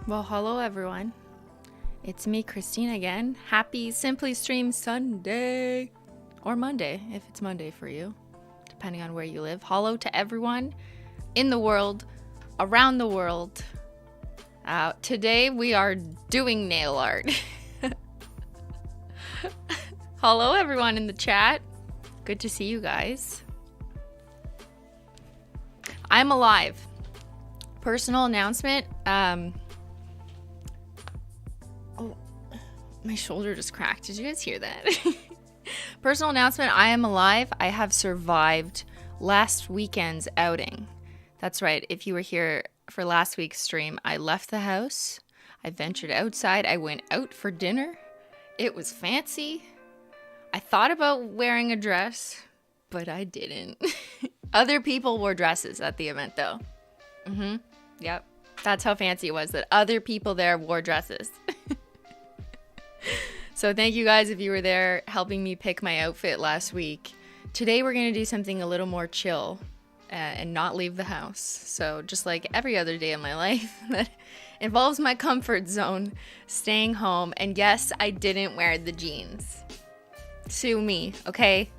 Well, hello everyone. It's me, Christine, again. Happy Simply Stream Sunday. Or Monday, if it's Monday for you, depending on where you live. Hello to everyone in the world, around the world. Today we are doing nail art. Hello everyone in the chat. Good to see you guys. I'm alive. Personal announcement. Oh, my shoulder just cracked. Did you guys hear that? Personal announcement. I am alive. I have survived last weekend's outing. That's right. If you were here for last week's stream, I left the house. I ventured outside. I went out for dinner. It was fancy. I thought about wearing a dress, but I didn't. Other people wore dresses at the event, though. Yep. That's how fancy it was, that other people there wore dresses. So thank you guys if you were there helping me pick my outfit last week. Today we're going to do something a little more chill and not leave the house. So just like every other day of my life that involves my comfort zone, staying home. And yes, I didn't wear the jeans. Sue me, okay?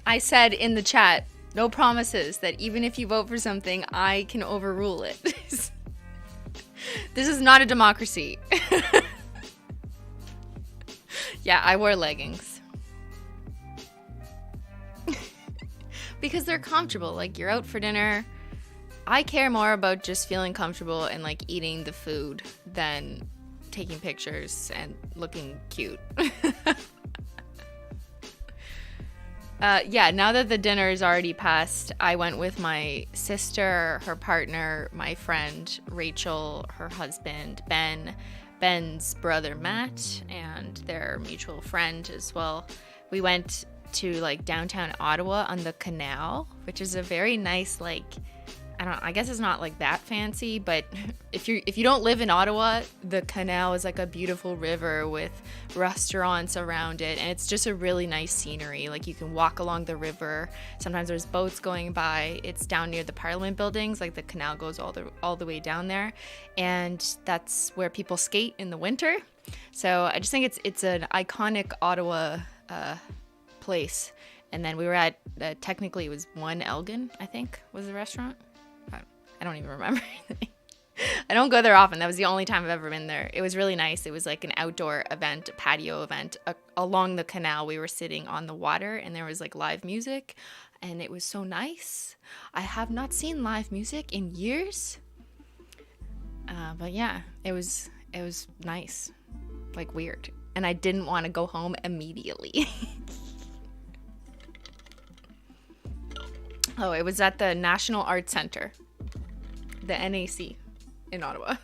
I said in the chat, no promises that even if you vote for something, I can overrule it. This is not a democracy. Yeah, I wore leggings. Because they're comfortable. Like, you're out for dinner. I care more about just feeling comfortable and, like, eating the food than taking pictures and looking cute. Yeah, now that the dinner is already passed, I went with my sister, her partner, my friend Rachel, her husband Ben, Ben's brother Matt, and their mutual friend as well. We went to like downtown Ottawa on the canal, which is a very nice, like, I guess it's not like that fancy, but if you don't live in Ottawa, the canal is like a beautiful river with restaurants around it, and it's just a really nice scenery. Like, you can walk along the river. Sometimes there's boats going by. It's down near the Parliament buildings. Like, the canal goes all the way down there, and that's where people skate in the winter. So I just think it's an iconic Ottawa place. And then we were at technically it was One Elgin, I think, was the restaurant. I don't even remember. I don't go there often. That was the only time I've ever been there. It was really nice. It was like an outdoor event, a patio event along the canal. We were sitting on the water and there was like live music and it was so nice. I have not seen live music in years. But yeah, it was nice, like weird. And I didn't want to go home immediately. Oh, it was at the National Arts Center. The NAC in Ottawa.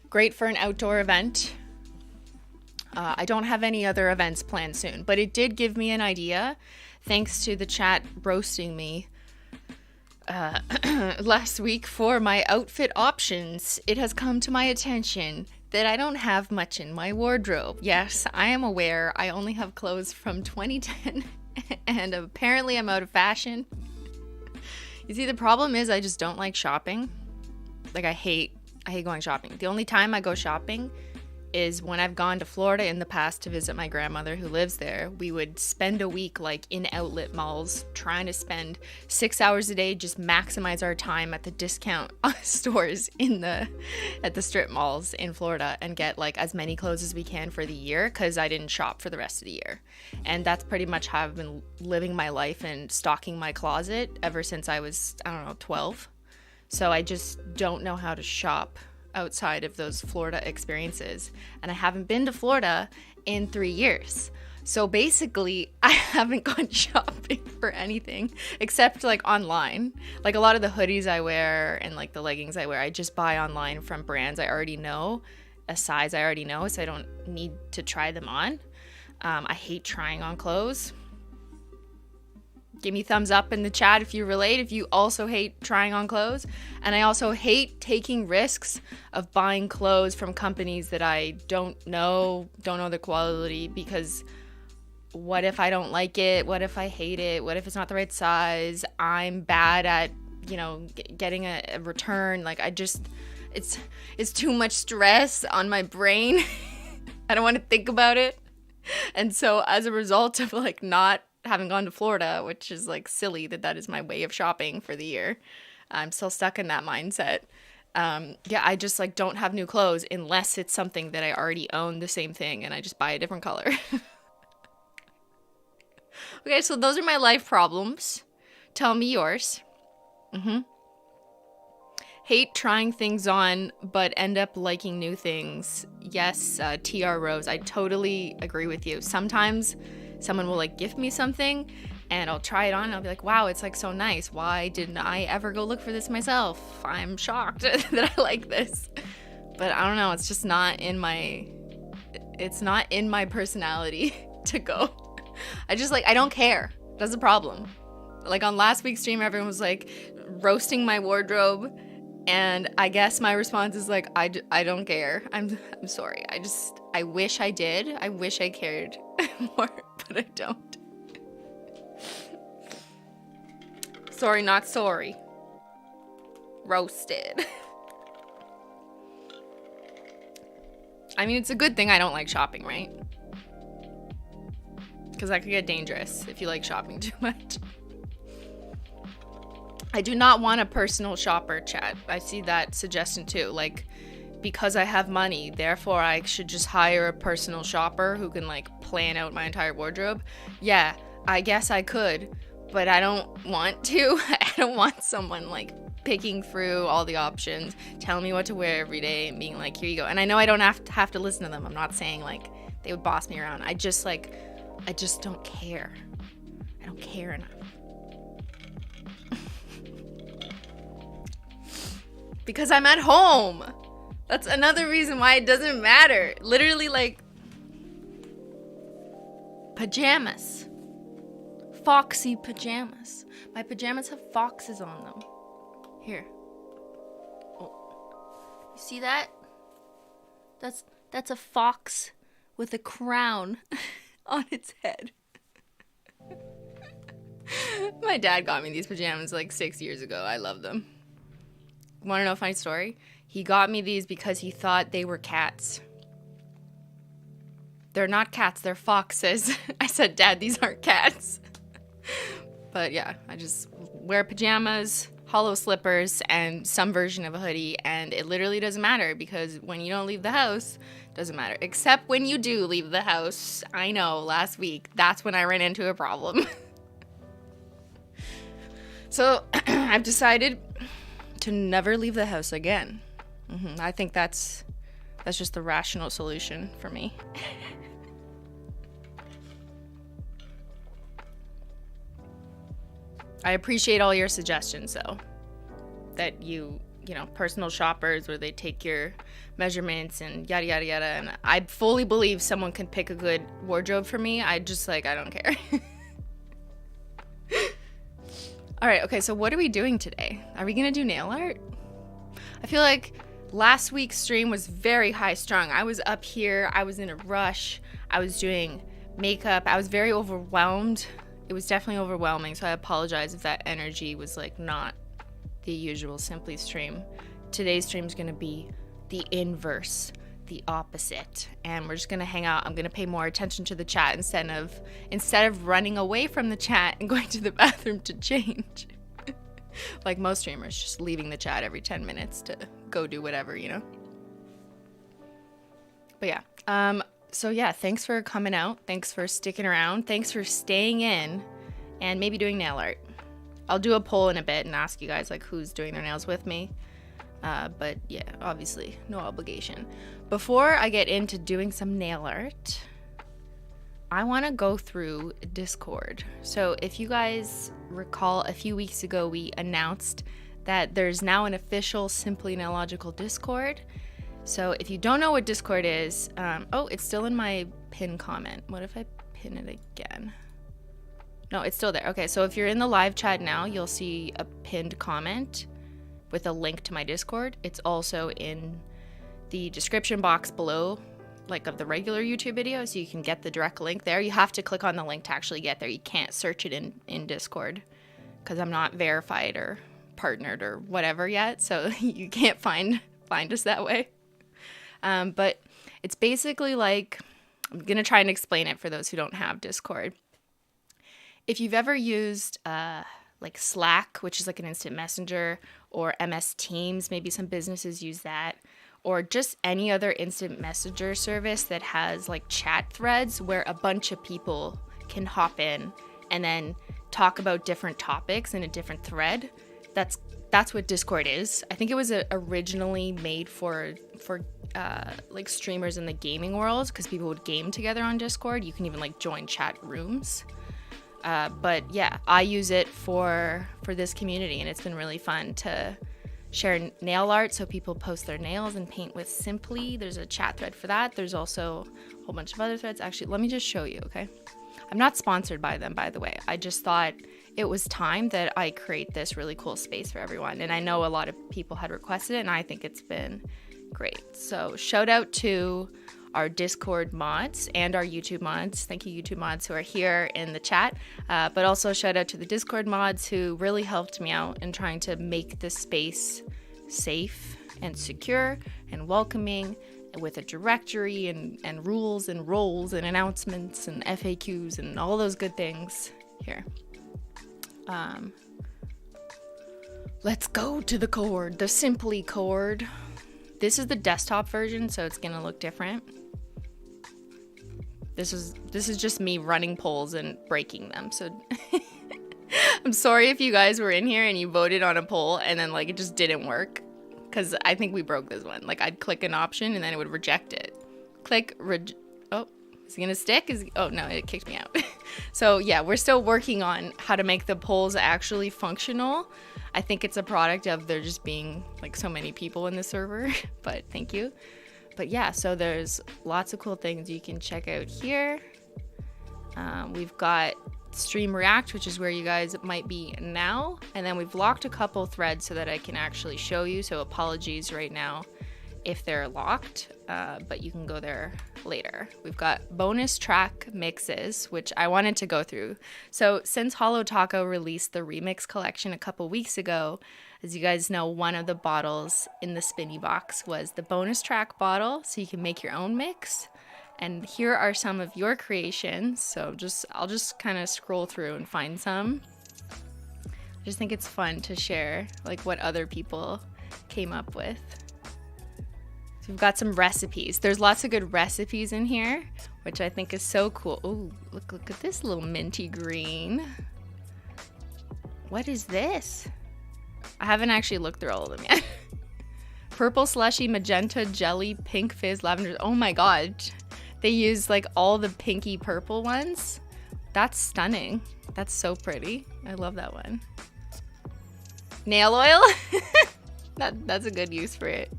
Great for an outdoor event. I don't have any other events planned soon, but it did give me an idea, thanks to the chat roasting me last week for my outfit options. It has come to my attention that I don't have much in my wardrobe. Yes, I am aware I only have clothes from 2010 and apparently I'm out of fashion. You see, the problem is I just don't like shopping. Like, I hate going shopping. The only time I go shopping is when I've gone to Florida in the past to visit my grandmother who lives there. We would spend a week like in outlet malls, trying to spend 6 hours a day, just maximize our time at the discount stores at the strip malls in Florida and get like as many clothes as we can for the year, because I didn't shop for the rest of the year. And that's pretty much how I've been living my life and stocking my closet ever since I was, 12. So I just don't know how to shop outside of those Florida experiences. And I haven't been to Florida in 3 years. So basically, I haven't gone shopping for anything except like online. Like, a lot of the hoodies I wear and like the leggings I wear, I just buy online from brands I already know, a size I already know, so I don't need to try them on. I hate trying on clothes. Give me thumbs up in the chat if you relate, if you also hate trying on clothes. And I also hate taking risks of buying clothes from companies that I don't know the quality, because what if I don't like it? What if I hate it? What if it's not the right size? I'm bad at you know, getting a return. Like, it's too much stress on my brain. I don't want to think about it. And so as a result of like not having gone to Florida, which is like silly that is my way of shopping for the year, I'm still stuck in that mindset. Yeah, I just like don't have new clothes unless it's something that I already own the same thing and I just buy a different color. Okay, so those are my life problems. Tell me yours. Hate trying things on, but end up liking new things. Yes, TR Rose, I totally agree with you. Sometimes someone will like gift me something and I'll try it on and I'll be like, wow, it's like so nice. Why didn't I ever go look for this myself? I'm shocked that I like this. But I don't know, it's just not in my personality to go. I don't care. That's the problem. Like on last week's stream, everyone was like roasting my wardrobe. And I guess my response is like, I don't care. I'm sorry. I wish I did. I wish I cared more, but I don't. Sorry, not sorry. Roasted. I mean, it's a good thing I don't like shopping, right? Because that could get dangerous if you like shopping too much. I do not want a personal shopper, chat. I see that suggestion too. Like, because I have money, therefore I should just hire a personal shopper who can like plan out my entire wardrobe. Yeah, I guess I could, but I don't want to. I don't want someone like picking through all the options, telling me what to wear every day and being like, here you go. And I know I don't have to listen to them. I'm not saying like they would boss me around. I just don't care. I don't care enough. Because I'm at home. That's another reason why it doesn't matter. Literally, like, pajamas. Foxy pajamas. My pajamas have foxes on them. Here. Oh. You see that? That's a fox with a crown on its head. My dad got me these pajamas like 6 years ago. I love them. Want to know a funny story? He got me these because he thought they were cats. They're not cats, they're foxes. I said, Dad, these aren't cats. But yeah, I just wear pajamas, hollow slippers, and some version of a hoodie, and it literally doesn't matter because when you don't leave the house, it doesn't matter. Except when you do leave the house. I know, last week, that's when I ran into a problem. So I've decided to never leave the house again. I think that's just the rational solution for me. I appreciate all your suggestions though. That you know, personal shoppers where they take your measurements and yada yada yada, and I fully believe someone can pick a good wardrobe for me. I don't care. All right, okay, so what are we doing today? Are we gonna do nail art? I feel like last week's stream was very high strung. I was up here, I was in a rush, I was doing makeup, I was very overwhelmed. It was definitely overwhelming, so I apologize if that energy was like not the usual Simply stream. Today's stream is gonna be the inverse, the opposite, and we're just gonna hang out. I'm gonna pay more attention to the chat instead of running away from the chat and going to the bathroom to change. Like most streamers, just leaving the chat every 10 minutes to go do whatever, you know? But yeah, so yeah, thanks for coming out. Thanks for sticking around. Thanks for staying in and maybe doing nail art. I'll do a poll in a bit and ask you guys like who's doing their nails with me. But yeah, obviously no obligation. Before I get into doing some nail art, I want to go through Discord. So if you guys recall, a few weeks ago we announced that there's now an official Simplynailogical Discord. So if you don't know what Discord is, oh, it's still in my pin comment. What if I pin it again? No, it's still there. Okay, so if you're in the live chat now, you'll see a pinned comment with a link to my Discord. It's also in the description box below, like of the regular YouTube video, so you can get the direct link there. You have to click on the link to actually get there. You can't search it in Discord because I'm not verified or partnered or whatever yet, so you can't find us that way. But it's basically like, I'm going to try and explain it for those who don't have Discord. If you've ever used like Slack, which is like an instant messenger, or MS Teams, maybe some businesses use that, or just any other instant messenger service that has like chat threads where a bunch of people can hop in and then talk about different topics in a different thread. That's what Discord is. I think it was originally made for like streamers in the gaming world, because people would game together on Discord. You can even like join chat rooms. But yeah, I use it for this community, and it's been really fun to share nail art, so people post their nails and paint with Simply. There's a chat thread for that. There's also a whole bunch of other threads. Actually, let me just show you, okay? I'm not sponsored by them, by the way. I just thought it was time that I create this really cool space for everyone. And I know a lot of people had requested it, and I think it's been great. So shout out to our Discord mods and our YouTube mods. Thank you, YouTube mods, who are here in the chat. But also shout out to the Discord mods who really helped me out in trying to make this space safe and secure and welcoming, with a directory and rules and roles and announcements and FAQs and all those good things here. Let's go to the cord, the Simply cord. This is the desktop version, so it's gonna look different. This is just me running polls and breaking them. So I'm sorry if you guys were in here and you voted on a poll and then like it just didn't work, because I think we broke this one. Like I'd click an option and then it would reject it. Oh, is it gonna stick? Oh no, it kicked me out. So yeah, we're still working on how to make the polls actually functional. I think it's a product of there just being like so many people in the server, but thank you. But yeah, so there's lots of cool things you can check out here. We've got Stream React, which is where you guys might be now. And then we've locked a couple threads so that I can actually show you. So apologies right now if they're locked, but you can go there later. We've got bonus track mixes, which I wanted to go through. So since HOLO Taco released the remix collection a couple weeks ago, as you guys know, one of the bottles in the spinny box was the bonus track bottle, so you can make your own mix. And here are some of your creations. So I'll just kind of scroll through and find some. I just think it's fun to share like what other people came up with. So we've got some recipes. There's lots of good recipes in here, which I think is so cool. Oh, look at this little minty green. What is this? I haven't actually looked through all of them yet. Purple slushy, magenta, jelly, pink fizz, lavender. Oh my god. They use like all the pinky purple ones. That's stunning. That's so pretty. I love that one. Nail oil? That's a good use for it.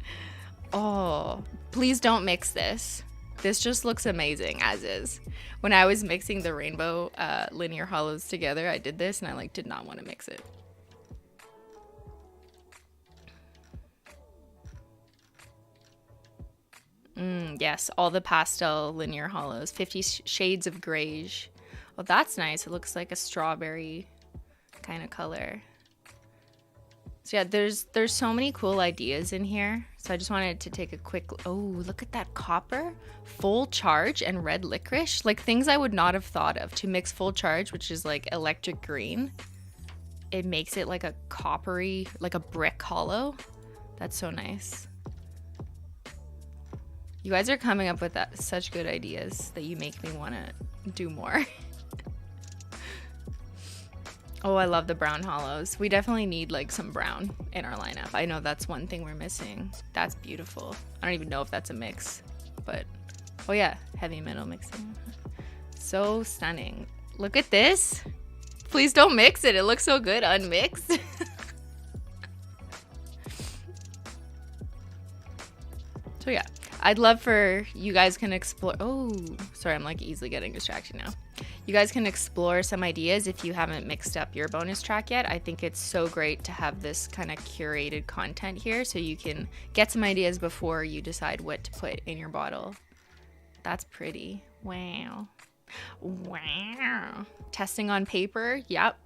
Oh, please don't mix this. This just looks amazing as is. When I was mixing the rainbow linear hollows together, I did this and I like did not want to mix it. Yes, all the pastel linear hollows. 50 shades of grayish. Well, that's nice. It looks like a strawberry kind of color. So yeah, there's so many cool ideas in here. So I just wanted to take a quick... Oh, look at that copper. Full charge and red licorice. Like things I would not have thought of. To mix full charge, which is like electric green, it makes it like a coppery, like a brick hollow. That's so nice. You guys are coming up with such good ideas that you make me want to do more. Oh, I love the brown hollows. We definitely need like some brown in our lineup. I know that's one thing we're missing. That's beautiful. I don't even know if that's a mix, but oh yeah, heavy metal mixing. So stunning. Look at this. Please don't mix it. It looks so good unmixed. So yeah, I'd love for you guys can explore. Oh, sorry, I'm like easily getting distracted now. You guys can explore some ideas if you haven't mixed up your bonus track yet. I think it's so great to have this kind of curated content here so you can get some ideas before you decide what to put in your bottle. That's pretty. Wow. Wow. Testing on paper. Yep.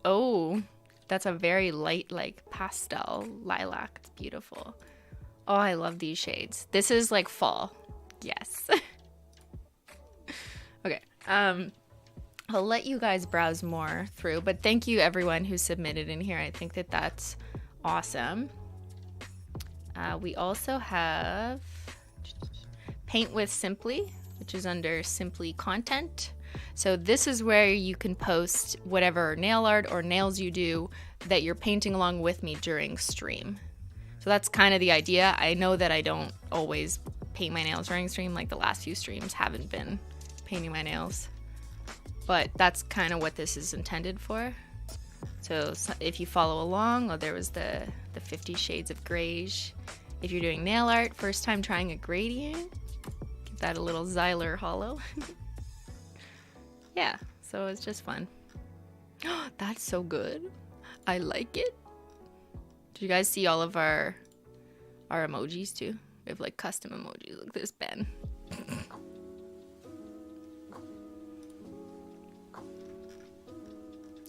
Oh, That's a very light, like pastel lilac. It's beautiful. Oh, I love these shades. This is like fall. Yes. Okay. I'll let you guys browse more through, but thank you everyone who submitted in here. I think that that's awesome. We also have Paint with Simply, which is under Simply Content. So this is where you can post whatever nail art or nails you do that you're painting along with me during stream. So that's kind of the idea. I know that I don't always paint my nails during stream, like the last few streams haven't been painting my nails. But that's kind of what this is intended for. So if you follow along, there was the 50 Shades of Greige. If you're doing nail art, first time trying a gradient, give that a little Xyler hollow. Yeah, so it's just fun. That's so good. I like it. Did you guys see all of our emojis too? We have like custom emojis. Look at this pen.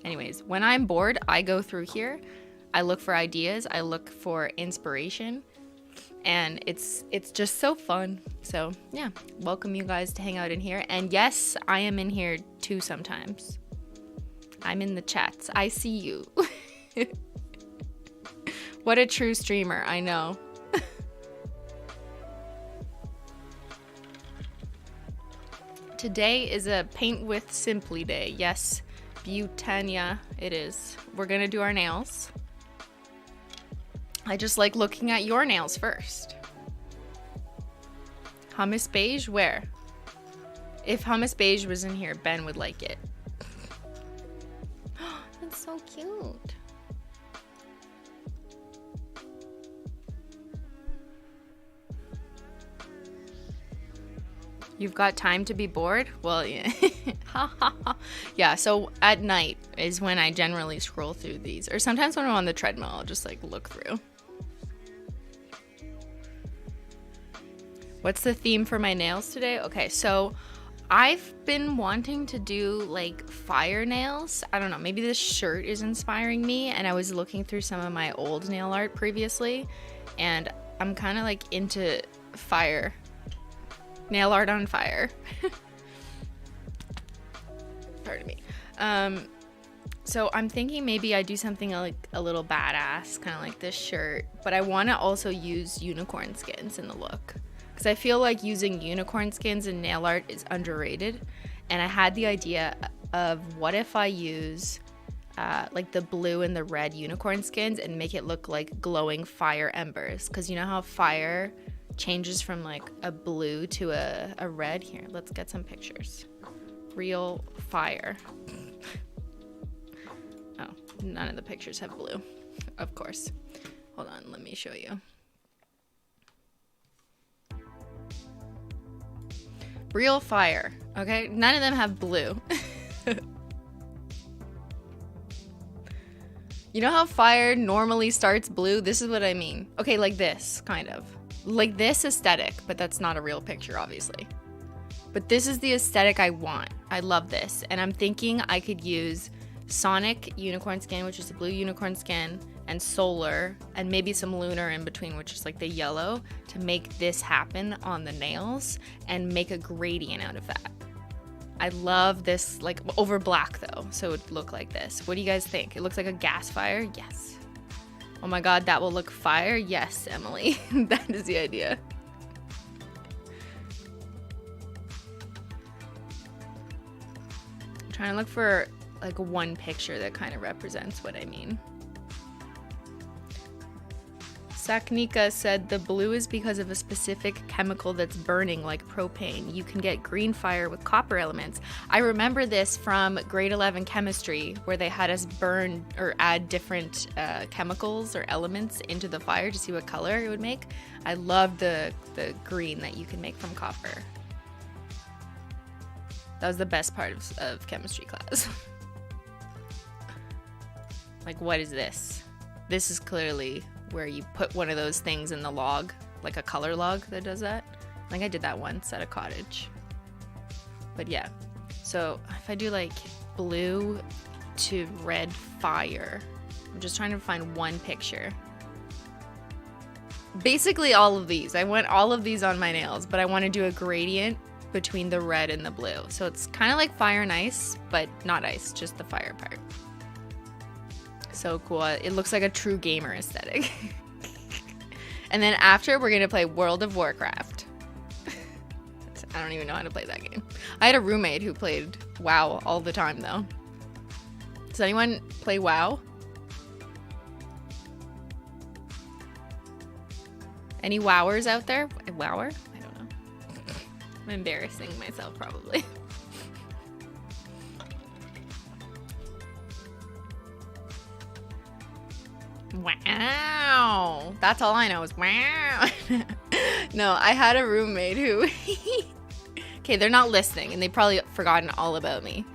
Anyways, when I'm bored, I go through here. I look for ideas. I look for inspiration. And it's just so fun. So yeah, welcome you guys to hang out in here. And yes, I am in here too sometimes. I'm in the chats. I see you. What a true streamer, I know. Today is a Paint with Simply day. Yes, Butania it is. We're gonna do our nails. I just like looking at your nails first. Hummus beige, where? If hummus beige was in here, Ben would like it. That's so cute. You've got time to be bored? Well, yeah. Yeah, so at night is when I generally scroll through these. Or sometimes when I'm on the treadmill, I'll just like look through. What's the theme for my nails today? Okay, so I've been wanting to do like fire nails. I don't know, maybe this shirt is inspiring me, and I was looking through some of my old nail art previously, and I'm kind of like into fire. Nail art on fire. Pardon me. So I'm thinking maybe I do something like a little badass, kind of like this shirt, but I want to also use unicorn skins in the look. Because I feel like using unicorn skins in nail art is underrated. And I had the idea of what if I use like the blue and the red unicorn skins and make it look like glowing fire embers. Because you know how fire changes from like a blue to a red? Here, let's get some pictures. Real fire. Oh, none of the pictures have blue, of course. Hold on, let me show you. Real fire, okay? None of them have blue. You know how fire normally starts blue? This is what I mean. Okay, like this, kind of. Like this aesthetic, but that's not a real picture, obviously. But this is the aesthetic I want. I love this. And I'm thinking I could use Sonic unicorn skin, which is a blue unicorn skin, and Solar, and maybe some Lunar in between, which is like the yellow, to make this happen on the nails and make a gradient out of that. I love this, like over black though, so it would look like this. What do you guys think? It looks like a gas fire? Yes. Oh my god, that will look fire? Yes, Emily. That is the idea. I'm trying to look for like one picture that kind of represents what I mean. Saknika said the blue is because of a specific chemical that's burning, like propane. You can get green fire with copper elements. I remember this from grade 11 chemistry, where they had us burn or add different chemicals or elements into the fire to see what color it would make. I love the green that you can make from copper. That was the best part of chemistry class. Like, what is this? This is clearly where you put one of those things in the log, like a color log that does that. I think I did that once at a cottage. But yeah, so if I do like blue to red fire, I'm just trying to find one picture. Basically all of these. I want all of these on my nails, but I want to do a gradient between the red and the blue. So it's kind of like fire and ice, but not ice, just the fire part. So cool. It looks like a true gamer aesthetic. And then after, we're going to play World of Warcraft. I don't even know how to play that game. I had a roommate who played WoW all the time, though. Does anyone play WoW? Any wowers out there? A wower? I don't know. I'm embarrassing myself, probably. Wow. That's all I know is wow. No, I had a roommate who... Okay, they're not listening, and they've probably forgotten all about me.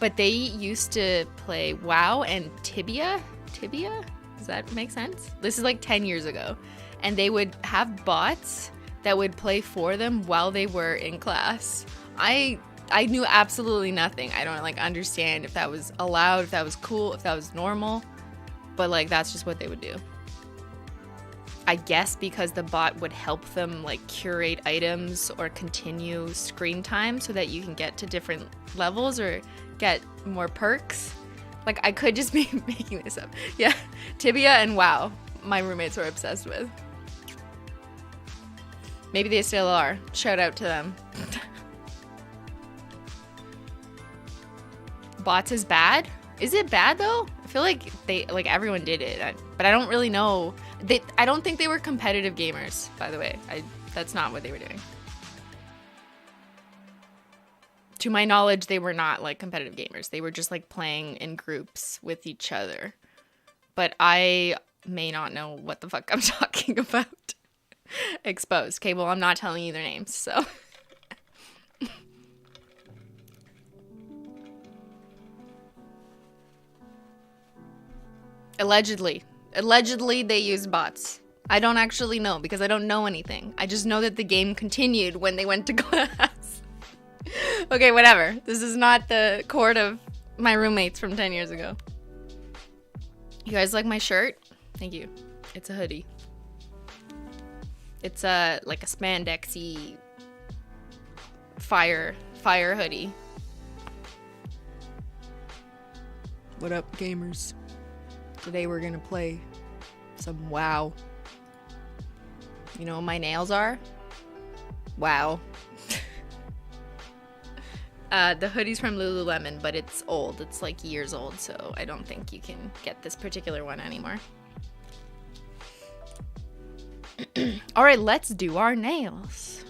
But they used to play WoW and Tibia? Tibia? Does that make sense? This is like 10 years ago. And they would have bots that would play for them while they were in class. I knew absolutely nothing. I don't like understand if that was allowed, if that was cool, if that was normal. But like that's just what they would do. I guess because the bot would help them like curate items or continue screen time so that you can get to different levels or get more perks. Like I could just be making this up. Yeah, Tibia and WoW, my roommates were obsessed with. Maybe they still are. Shout out to them. Bots is bad? Is it bad though? I feel like everyone did it, but I don't really know. I don't think they were competitive gamers, by the way. That's not what they were doing. To my knowledge, they were not like competitive gamers. They were just like playing in groups with each other. But I may not know what the fuck I'm talking about. Exposed. Okay, well, I'm not telling you their names, so. Allegedly they used bots. I don't actually know because I don't know anything. I just know that the game continued when they went to class. Okay, whatever. This is not the court of my roommates from 10 years ago. You guys like my shirt? Thank you. It's a hoodie. It's like a spandexy fire hoodie. What up, gamers? Today we're gonna play some WoW. You know what my nails are? WoW. The hoodie's from Lululemon, but it's old. It's like years old, so I don't think you can get this particular one anymore. All right, let's do our nails.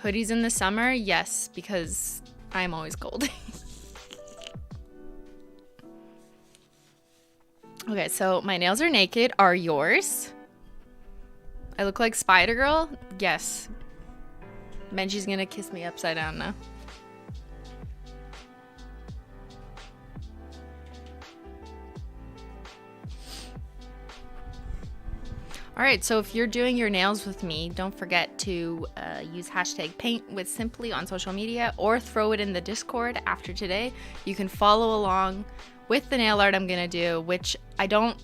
Hoodies in the summer? Yes, because I'm always cold. Okay, so my nails are naked. Are yours? I look like Spider-Girl? Yes. Menchie's gonna kiss me upside down now. Alright, so if you're doing your nails with me, don't forget to use hashtag paint with Simply on social media or throw it in the Discord after today. You can follow along with the nail art I'm gonna do, which I don't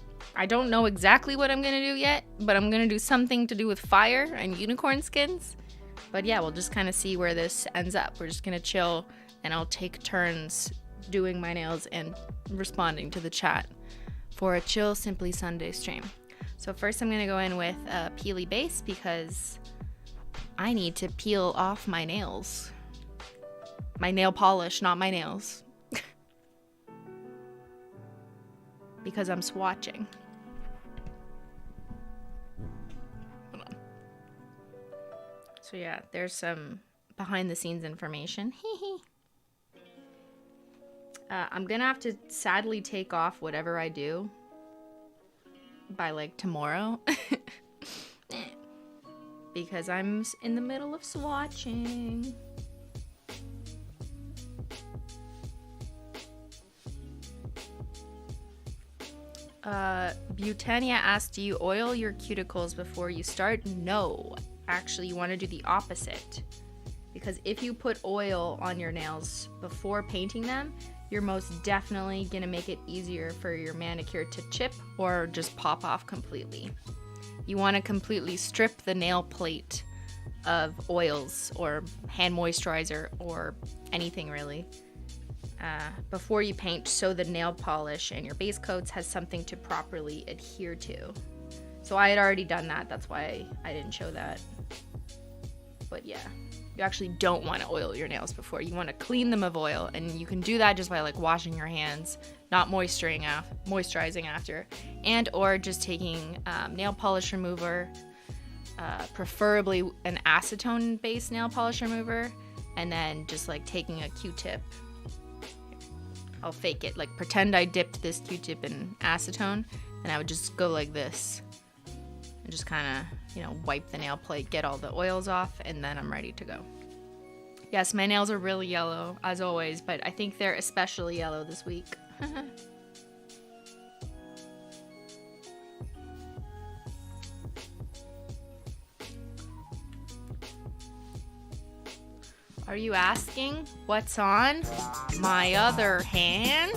know exactly what I'm gonna do yet, but I'm gonna do something to do with fire and unicorn skins. But yeah, we'll just kind of see where this ends up. We're just gonna chill and I'll take turns doing my nails and responding to the chat for a chill Simply Sunday stream. So first I'm gonna go in with a peely base because I need to peel off my nails. My nail polish, not my nails. Because I'm swatching. Hold on. So yeah, there's some behind the scenes information. I'm gonna have to sadly take off whatever I do by like tomorrow. Because I'm in the middle of swatching. Butania asked, do you oil your cuticles before you start? No, actually you want to do the opposite, because if you put oil on your nails before painting them, you're most definitely gonna make it easier for your manicure to chip or just pop off completely. You wanna completely strip the nail plate of oils or hand moisturizer or anything really before you paint, so the nail polish and your base coats has something to properly adhere to. So I had already done that, that's why I didn't show that. But yeah, you actually don't want to oil your nails before. You want to clean them of oil, and you can do that just by like washing your hands, not moisturizing after, and or just taking nail polish remover, preferably an acetone based nail polish remover, and then just like taking a Q-tip. I'll fake it, like pretend I dipped this Q-tip in acetone, and I would just go like this and just kind of, you know, wipe the nail plate, get all the oils off, and then I'm ready to go. Yes, my nails are really yellow, as always, but I think they're especially yellow this week. Are you asking what's on my other hand?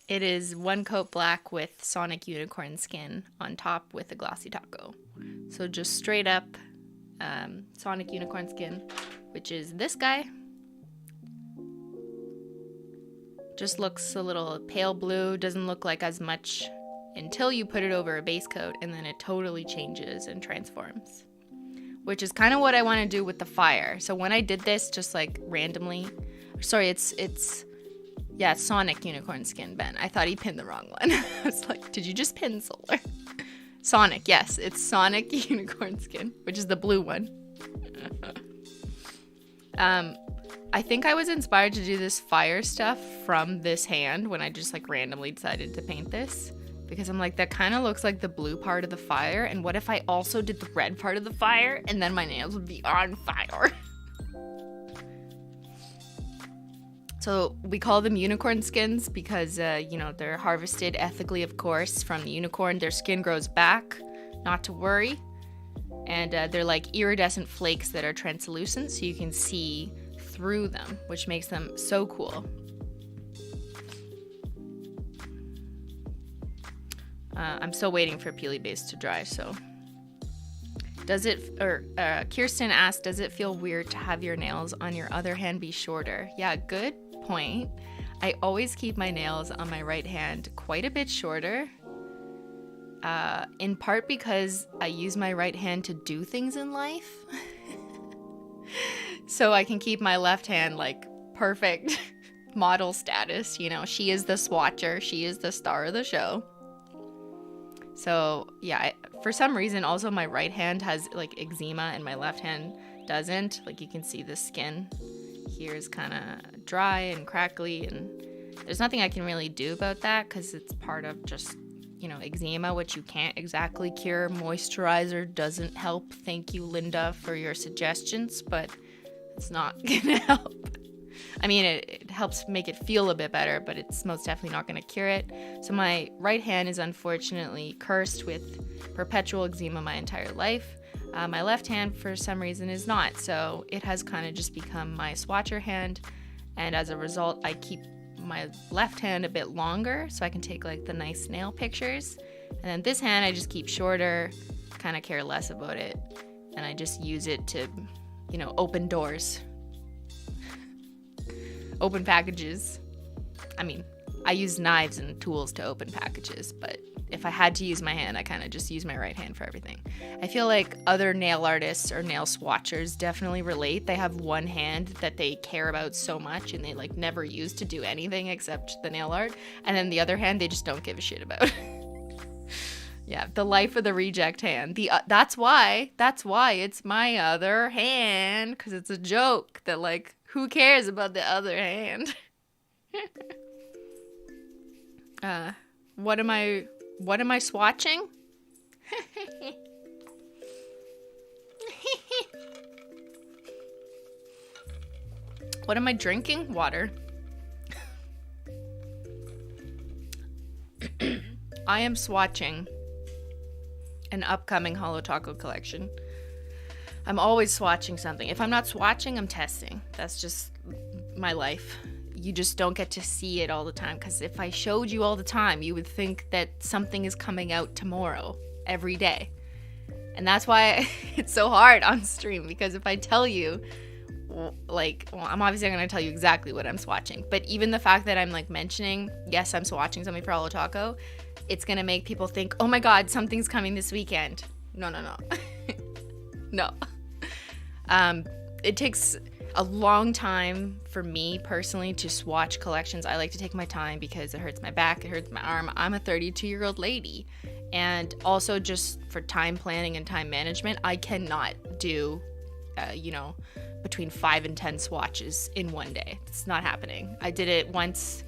It is one coat black with Sonic Unicorn skin on top with a Glossy Taco. So just straight up Sonic Unicorn skin, which is this guy. Just looks a little pale blue, doesn't look like as much until you put it over a base coat, and then it totally changes and transforms. Which is kind of what I want to do with the fire. So when I did this just like randomly, sorry, it's Sonic Unicorn skin, Ben. I thought he pinned the wrong one. I was like, did you just pin Solar? Sonic, yes, it's Sonic Unicorn skin, which is the blue one. I think I was inspired to do this fire stuff from this hand when I just like randomly decided to paint this, because I'm like, that kind of looks like the blue part of the fire, and what if I also did the red part of the fire, and then my nails would be on fire. So we call them unicorn skins because, you know, they're harvested ethically, of course, from the unicorn. Their skin grows back, not to worry. And they're like iridescent flakes that are translucent, so you can see through them, which makes them so cool. I'm still waiting for Peely Base to dry, so. Kirsten asked, does it feel weird to have your nails on your other hand be shorter? Yeah, good point. I always keep my nails on my right hand quite a bit shorter, in part because I use my right hand to do things in life. So I can keep my left hand like perfect model status, you know, she is the swatcher, she is the star of the show. So yeah, for some reason also my right hand has like eczema and my left hand doesn't. Like you can see the skin here is kind of dry and crackly, and there's nothing I can really do about that because it's part of just, you know, eczema, which you can't exactly cure. Moisturizer doesn't help. Thank you, Linda, for your suggestions, but it's not gonna help. I mean, it helps make it feel a bit better, but it's most definitely not gonna cure it. So my right hand is unfortunately cursed with perpetual eczema my entire life. My left hand, for some reason, is not. So it has kind of just become my swatcher hand. And as a result, I keep my left hand a bit longer so I can take like the nice nail pictures. And then this hand, I just keep shorter, kind of care less about it. And I just use it to, you know, open doors. Open packages. I mean, I use knives and tools to open packages, but if I had to use my hand, I kind of just use my right hand for everything. I feel like other nail artists or nail swatchers definitely relate. They have one hand that they care about so much and they like never use to do anything except the nail art, and then the other hand they just don't give a shit about. Yeah, the life of the reject hand. That's why it's my other hand, because it's a joke that like, who cares about the other hand? What am I swatching? What am I drinking? Water. I am swatching an upcoming HOLO Taco collection. I'm always swatching something. If I'm not swatching, I'm testing. That's just my life. You just don't get to see it all the time, because if I showed you all the time, you would think that something is coming out tomorrow every day. And that's why it's so hard on stream, because if I tell you, like, well, I'm obviously going to tell you exactly what I'm swatching, but even the fact that I'm like mentioning, yes, I'm swatching something for HOLO Taco, it's going to make people think, oh my god, something's coming this weekend. No. No. It takes a long time for me personally to swatch collections. I like to take my time because it hurts my back, it hurts my arm. I'm a 32-year-old lady, and also just for time planning and time management, I cannot do between 5 and 10 swatches in one day. It's not happening. I did it once,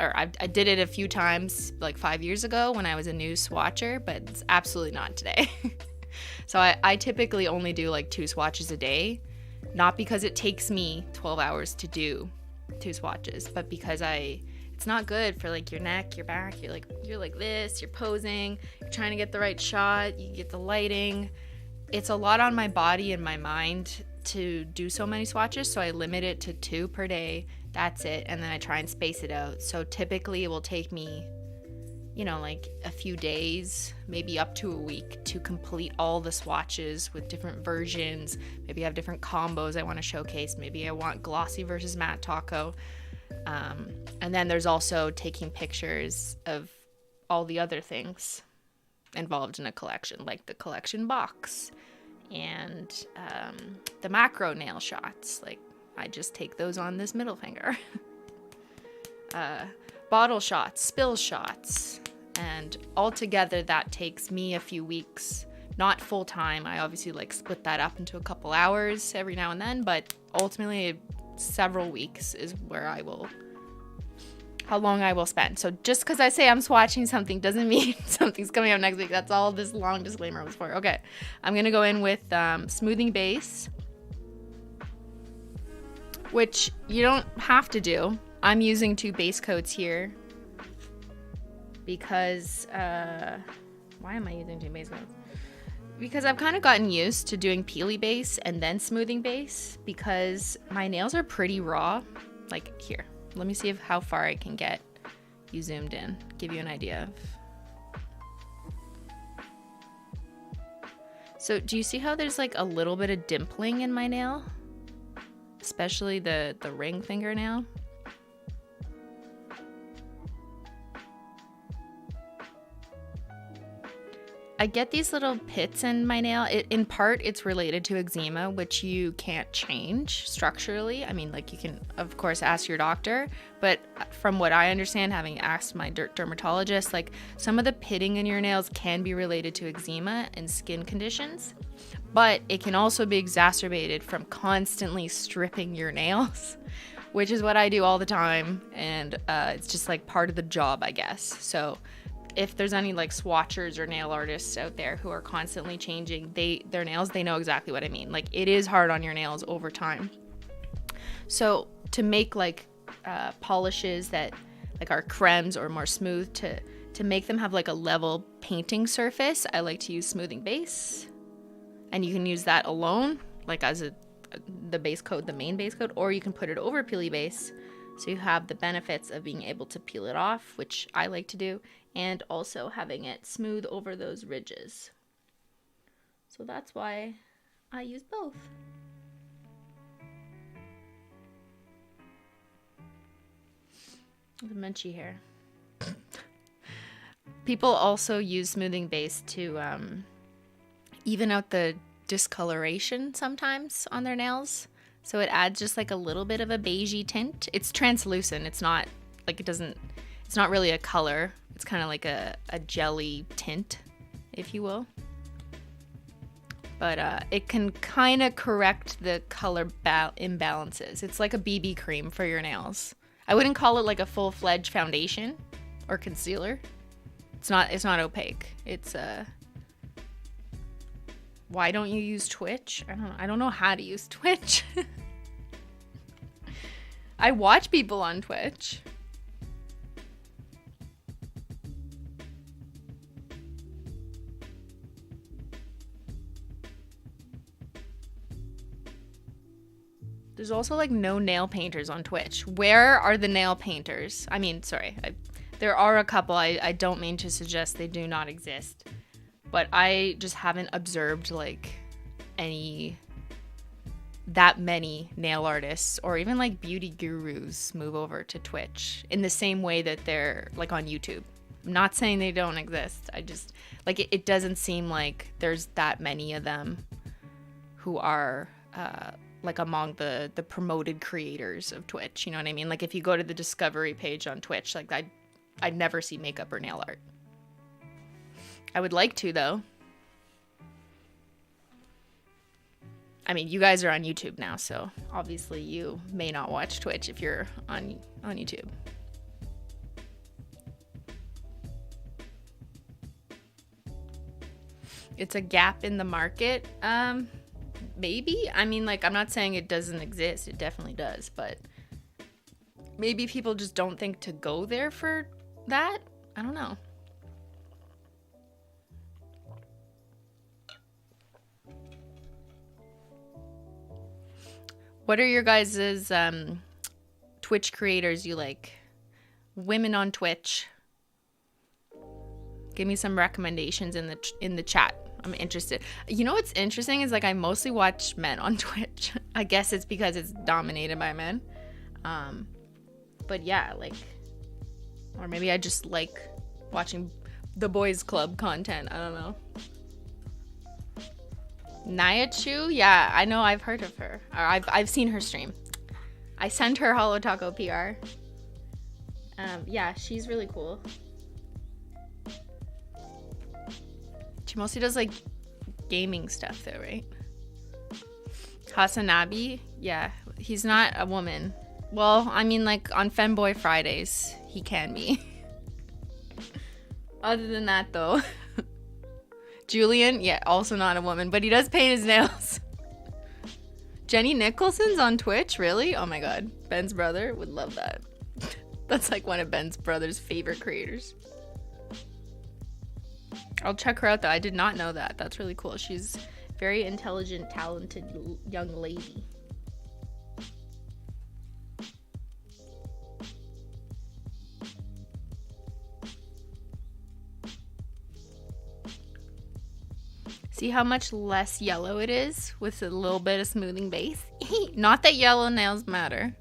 or I did it a few times like 5 years ago when I was a new swatcher, but it's absolutely not today. So I typically only do like 2 swatches a day, not because it takes me 12 hours to do 2 swatches, but because it's not good for like your neck, your back. You're like this, you're posing, you're trying to get the right shot, you get the lighting. It's a lot on my body and my mind to do so many swatches, so I limit it to 2 per day. That's it, and then I try and space it out. So typically it will take me, like a few days, maybe up to a week, to complete all the swatches with different versions. Maybe I have different combos I want to showcase. Maybe I want glossy versus matte taco. And then there's also taking pictures of all the other things involved in a collection, like the collection box and the macro nail shots. Like, I just take those on this middle finger. Bottle shots, spill shots, and altogether that takes me a few weeks, not full time. I obviously like split that up into a couple hours every now and then, but ultimately several weeks is how long I will spend. So just because I say I'm swatching something doesn't mean something's coming out next week. That's all this long disclaimer was for. Okay, I'm gonna go in with smoothing base, which you don't have to do. I'm using 2 base coats here because, why am I using 2 base coats? Because I've kind of gotten used to doing peely base and then smoothing base, because my nails are pretty raw. Like, here, let me see how far I can get you zoomed in, give you an idea of. So do you see how there's like a little bit of dimpling in my nail? Especially the ring fingernail. I get these little pits in my nail. In part, it's related to eczema, which you can't change structurally. I mean, like, you can, of course, ask your doctor, but from what I understand, having asked my dermatologist, like, some of the pitting in your nails can be related to eczema and skin conditions, but it can also be exacerbated from constantly stripping your nails, which is what I do all the time, and it's just, like, part of the job, I guess. So if there's any like swatchers or nail artists out there who are constantly changing their nails, they know exactly what I mean. Like, it is hard on your nails over time. So to make like polishes that like are cremes or more smooth, to make them have like a level painting surface, I like to use smoothing base, and you can use that alone, like as the base coat, the main base coat, or you can put it over peely base, so you have the benefits of being able to peel it off, which I like to do, and also having it smooth over those ridges. So that's why I use both. The Menchie hair. People also use smoothing base to even out the discoloration sometimes on their nails. So it adds just like a little bit of a beigey tint. It's translucent. It's not like it's not really a color. It's kind of like a jelly tint, if you will. But it can kind of correct the color imbalances. It's like a BB cream for your nails. I wouldn't call it like a full-fledged foundation or concealer. It's not opaque. It's why don't you use Twitch? I don't know how to use Twitch. I watch people on Twitch. There's also like no nail painters on Twitch. Where are the nail painters? I mean, sorry. There are a couple. I don't mean to suggest they do not exist. But I just haven't observed like that many nail artists or even like beauty gurus move over to Twitch in the same way that they're like on YouTube. I'm not saying they don't exist. I just like it doesn't seem like there's that many of them who are like among the promoted creators of Twitch. You know what I mean? Like if you go to the discovery page on Twitch, like I'd never see makeup or nail art. I would like to though. I mean, you guys are on YouTube now, so obviously you may not watch Twitch if you're on YouTube. It's a gap in the market. Maybe. I mean, like, I'm not saying it doesn't exist. It definitely does, but maybe people just don't think to go there for that. I don't know. What are your guys' Twitch creators you like? Women on Twitch. Give me some recommendations in the chat. I'm interested. You know what's interesting is like I mostly watch men on Twitch. I guess it's because it's dominated by men. But yeah, like, or maybe I just like watching the boys club content. I don't know. Nyachu? Yeah, I know. I've heard of her. Or I've seen her stream. I sent her HOLO Taco PR. Yeah, she's really cool. She mostly does like gaming stuff though, right? Hasanabi? Yeah, he's not a woman. Well, I mean like on Femboy Fridays, he can be. Other than that though. Julian, yeah, also not a woman, but he does paint his nails. Jenny Nicholson's on Twitch, really? Oh my god. Ben's brother would love that. That's like one of Ben's brother's favorite creators. I'll check her out though. I did not know that. That's really cool. She's very intelligent, talented young lady. See how much less yellow it is with a little bit of smoothing base? Not that yellow nails matter.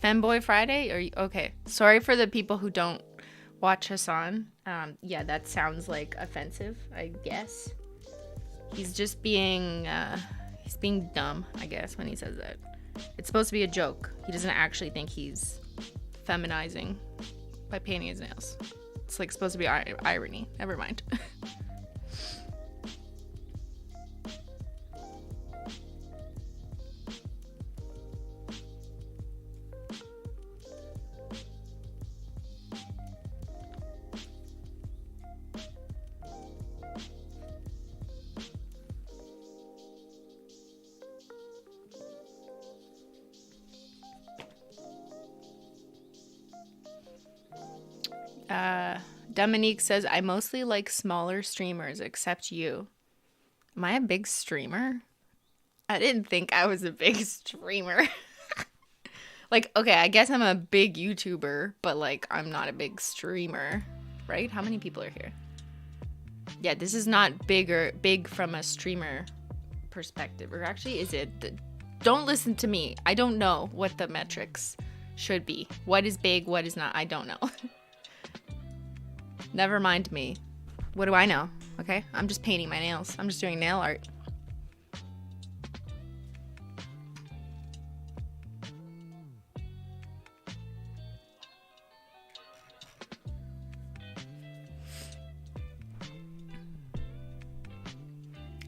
Femboy Friday? Are you okay? Sorry for the people who don't watch Hassan. Yeah, that sounds like offensive, I guess. He's just being, he's being dumb, I guess, when he says that. It's supposed to be a joke. He doesn't actually think he's feminizing by painting his nails. It's like supposed to be irony. Never mind. Dominique says, I mostly like smaller streamers except you. Am I a big streamer? I didn't think I was a big streamer. Like, okay, I guess I'm a big YouTuber, but like I'm not a big streamer, right? How many people are here? Yeah, this is not big from a streamer perspective. Or actually, is it? Don't listen to me. I don't know what the metrics should be. What is big, what is not, I don't know. Never mind me. What do I know? Okay? I'm just painting my nails. I'm just doing nail art.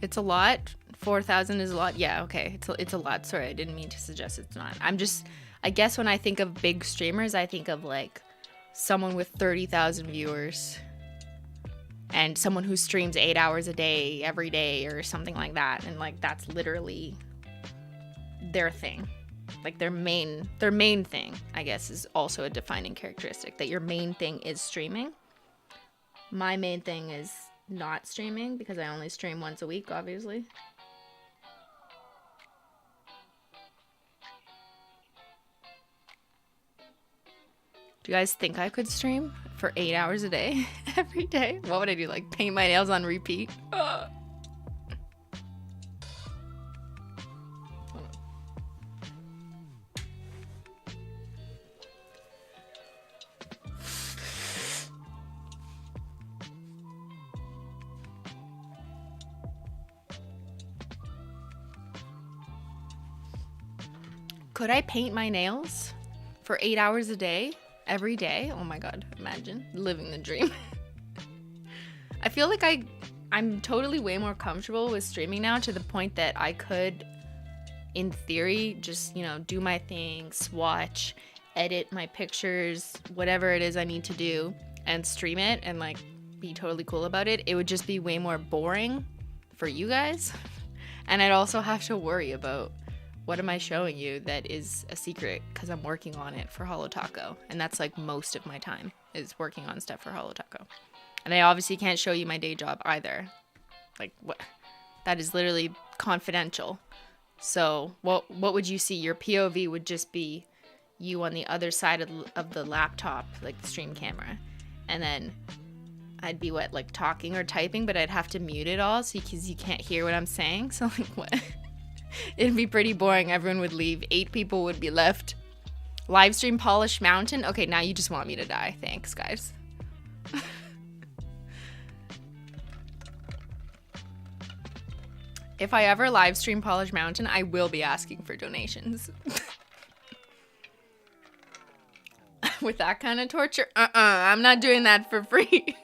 It's a lot. 4,000 is a lot. Yeah, okay. It's a lot. Sorry, I didn't mean to suggest it's not. I guess when I think of big streamers, I think of like someone with 30,000 viewers and someone who streams 8 hours a day every day or something like that, and like that's literally their thing, like their main thing, I guess, is also a defining characteristic, that your main thing is streaming. My main thing is not streaming because I only stream once a week, obviously. Do you guys think I could stream for 8 hours a day every day? What would I do? Like paint my nails on repeat? Could I paint my nails for 8 hours a day, every day? Oh my god, imagine living the dream. I feel like I'm totally way more comfortable with streaming now, to the point that I could, in theory, just, you know, do my thing, swatch, edit my pictures, whatever it is I need to do, and stream it and like be totally cool about it. It would just be way more boring for you guys. And I'd also have to worry about, what am I showing you that is a secret, because I'm working on it for HOLO Taco. And that's like most of my time is working on stuff for HOLO Taco. And I obviously can't show you my day job either. Like, what? That is literally confidential. So what would you see? Your POV would just be you on the other side of the laptop, like the stream camera. And then I'd be like talking or typing, but I'd have to mute it all because you can't hear what I'm saying. So like, what? It'd be pretty boring. Everyone would leave. 8 people would be left. Live stream Polish Mountain. Okay, now you just want me to die. Thanks, guys. If I ever live stream Polish Mountain, I will be asking for donations. With that kind of torture? I'm not doing that for free.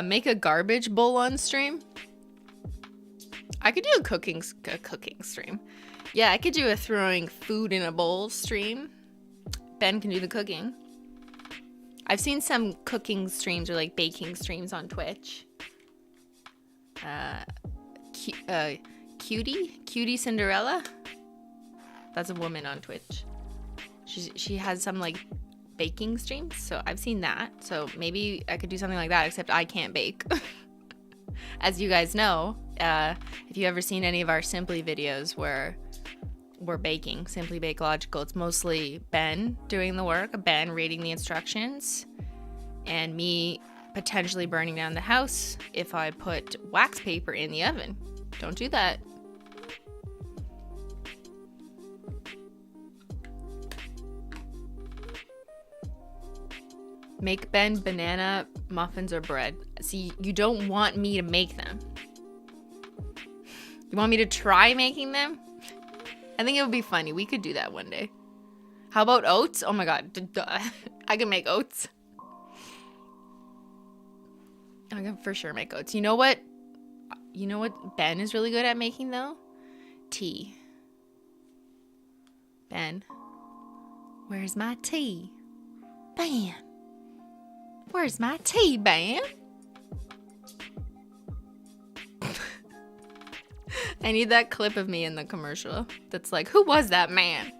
Make a garbage bowl on stream. I could do a cooking stream. Yeah, I could do a throwing food in a bowl stream. Ben can do the cooking. I've seen some cooking streams or like baking streams on Twitch. Cutie Cinderella. That's a woman on Twitch. She has some like baking streams, so I've seen that. So maybe I could do something like that, except I can't bake. As you guys know, if you've ever seen any of our Simply videos where we're baking, SimplyStatsLogical, it's mostly Ben doing the work, Ben reading the instructions, and me potentially burning down the house if I put wax paper in the oven. Don't do that. Make Ben banana muffins or bread. See, you don't want me to make them. You want me to try making them? I think it would be funny. We could do that one day. How about oats? Oh my god. I can make oats. I can for sure make oats. You know what? You know what Ben is really good at making though? Tea. Ben. Where's my tea? Ben. Where's my tea, Ben? I need that clip of me in the commercial that's like, who was that man?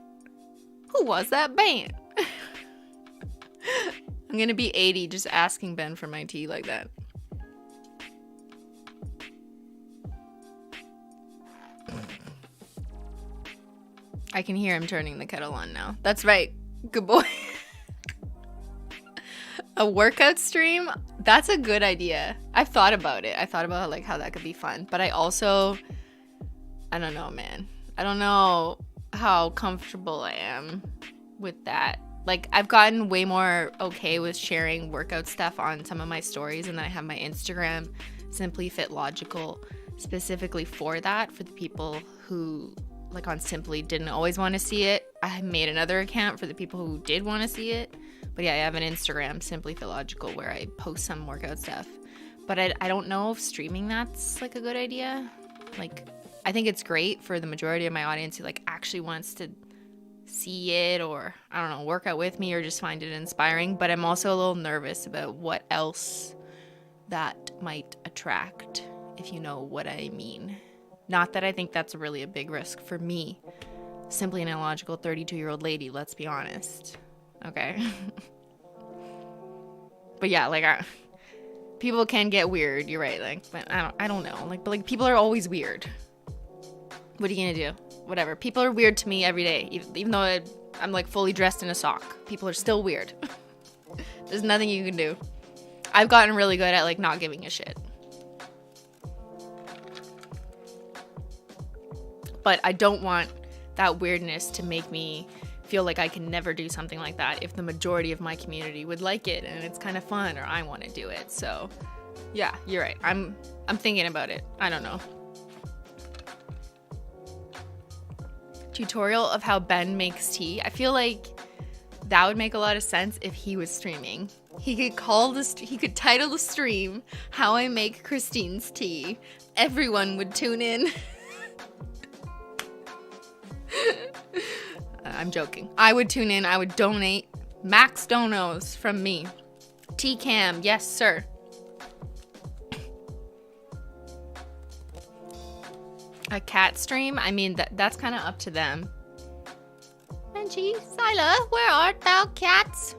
Who was that Ben? I'm gonna be 80 just asking Ben for my tea like that. I can hear him turning the kettle on now. That's right. Good boy. A workout stream? That's a good idea. I've thought about it. I thought about like how that could be fun. But I don't know, man. I don't know how comfortable I am with that. Like, I've gotten way more okay with sharing workout stuff on some of my stories, and then I have my Instagram, SimplyFitLogical, specifically for that, for the people who, like on Simply, didn't always want to see it. I made another account for the people who did want to see it. But yeah, I have an Instagram, SimplyFitLogical, where I post some workout stuff. But I don't know if streaming that's like a good idea. Like, I think it's great for the majority of my audience who like actually wants to see it, or I don't know, work out with me, or just find it inspiring. But I'm also a little nervous about what else that might attract, if you know what I mean. Not that I think that's really a big risk for me, Simplynailogical 32-year-old lady, let's be honest. Okay. But yeah, like people can get weird, you're right, like, but I don't know, like, but like people are always weird. What are you gonna do? Whatever. People are weird to me every day, even though I'm like fully dressed in a sock. People are still weird. There's nothing you can do. I've gotten really good at like not giving a shit. But I don't want that weirdness to make me feel like I can never do something like that if the majority of my community would like it and it's kind of fun or I want to do it. So yeah, you're right. I'm thinking about it. I don't know. Tutorial of how Ben makes tea. I feel like that would make a lot of sense if he was streaming. He could title the stream "How I Make Christine's Tea." Everyone would tune in. I'm joking. I would tune in. I would donate. Max donos from me. T-Cam, yes sir. A cat stream? I mean, that's kind of up to them. Menchie, Sila, where art thou, cats?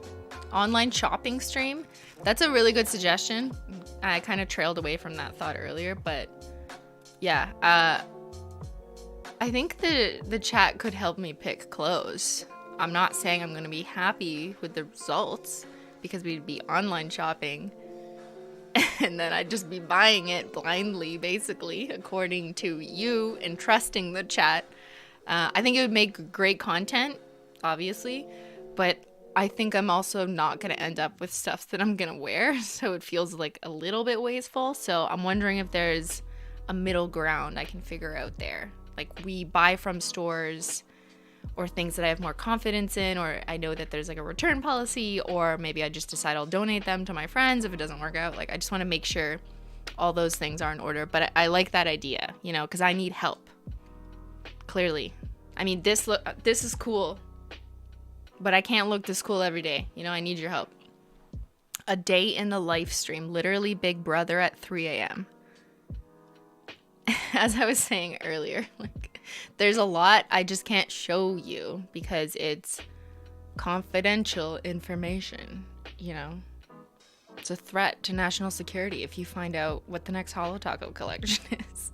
Online shopping stream? That's a really good suggestion. I kind of trailed away from that thought earlier, but yeah. I think the chat could help me pick clothes. I'm not saying I'm going to be happy with the results because we'd be online shopping. And then I'd just be buying it blindly, basically, according to you and trusting the chat. I think it would make great content, obviously, but I think I'm also not going to end up with stuff that I'm going to wear, so it feels like a little bit wasteful. So I'm wondering if there's a middle ground I can figure out there. Like we buy from stores or things that I have more confidence in, or I know that there's like a return policy, or maybe I just decide I'll donate them to my friends if it doesn't work out. Like I just want to make sure all those things are in order. But I like that idea, you know, because I need help. Clearly. I mean, this is cool, but I can't look this cool every day. You know, I need your help. A day in the life stream, literally Big Brother at 3 a.m. As I was saying earlier, like there's a lot I just can't show you because it's confidential information, you know. It's a threat to national security if you find out what the next HOLO Taco collection is.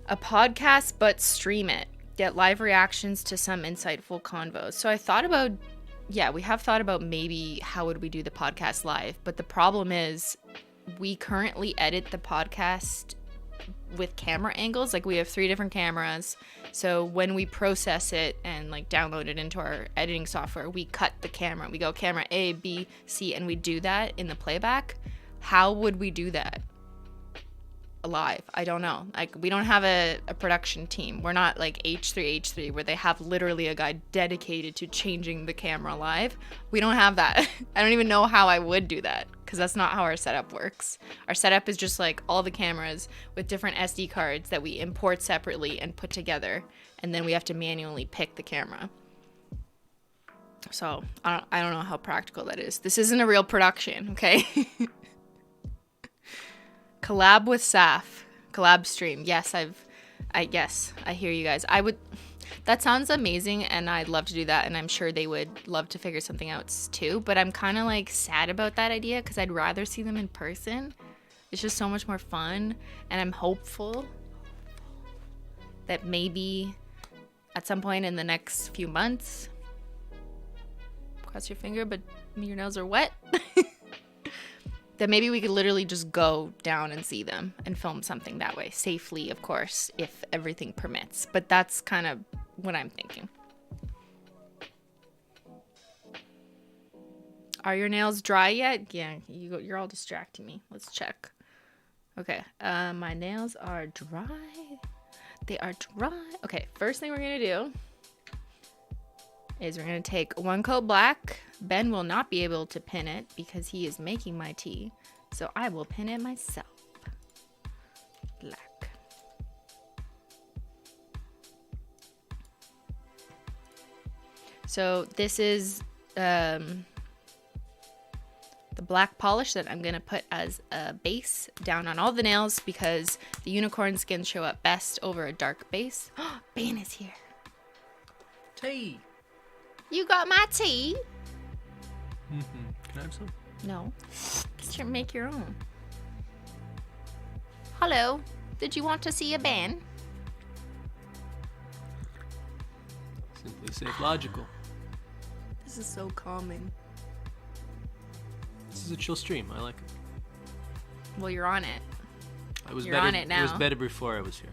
A podcast, but stream it. Get live reactions to some insightful convos. So I thought about, we have thought about maybe how would we do the podcast live, but the problem is we currently edit the podcast with camera angles. Like we have 3 different cameras. So when we process it and like download it into our editing software, we cut the camera. We go camera A, B, C, and we do that in the playback. How would we do that live? I don't know. Like we don't have a production team. We're not like H3 where they have literally a guy dedicated to changing the camera live. We don't have that. I don't even know how I would do that because that's not how our setup works. Our setup is just like all the cameras with different SD cards that we import separately and put together, and then we have to manually pick the camera. So I don't know how practical that is. This isn't a real production, okay? Collab with Saf. Collab stream. Yes, I hear you guys. That sounds amazing, and I'd love to do that, and I'm sure they would love to figure something out too, but I'm kind of like sad about that idea because I'd rather see them in person. It's just so much more fun, and I'm hopeful that maybe at some point in the next few months, cross your finger, but your nails are wet, that maybe we could literally just go down and see them and film something that way, safely, of course, if everything permits. But that's kind of what I'm thinking. Are your nails dry yet? Yeah, you're all distracting me. Let's check. Okay, my nails are dry. They are dry. Okay, first thing we're gonna do is we're gonna take 1 coat black. Ben will not be able to pin it because he is making my tea, so I will pin it myself. Black. So this is the black polish that I'm gonna put as a base down on all the nails because the unicorn skins show up best over a dark base. Beyyyyn is here. Tea. You got my tea? Can I have some? No. Make your own. Hello. Did you want to see a band? Safe Logical. This is so calming. This is a chill stream. I like it. Well, you're on it. You're on it now. It was better before I was here.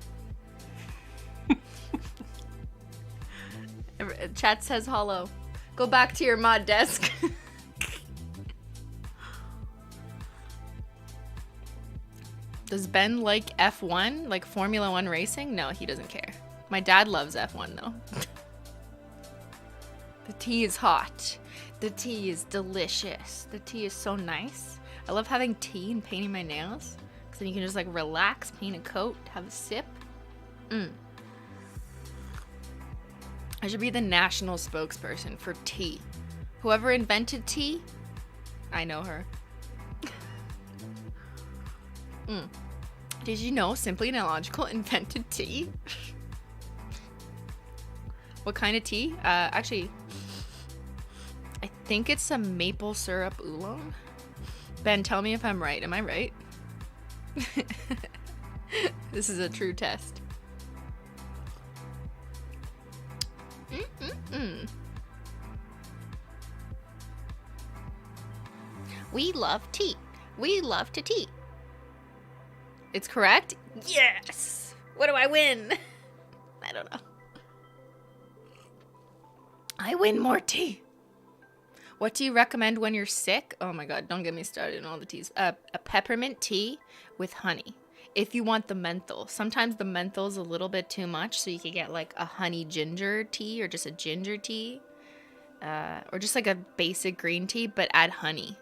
Chat says hollow. Go back to your mod desk. Does Ben like F1? Like Formula 1 racing? No, he doesn't care. My dad loves F1 though. The tea is hot. The tea is delicious. The tea is so nice. I love having tea and painting my nails. Because then you can just like relax, paint a coat, have a sip. I should be the national spokesperson for tea. Whoever invented tea, I know her. Did you know Simplynailogical invented tea? What kind of tea? Actually, I think it's a maple syrup oolong. Ben, tell me if I'm right. Am I right? This is a true test. We love tea. We love to tea. It's correct? Yes! What do I win? I don't know. I win more tea. What do you recommend when you're sick? Oh my god, don't get me started on all the teas. A peppermint tea with honey. If you want the menthol. Sometimes the menthol's a little bit too much, so you could get like a honey ginger tea or just a ginger tea. Or just like a basic green tea, but add honey.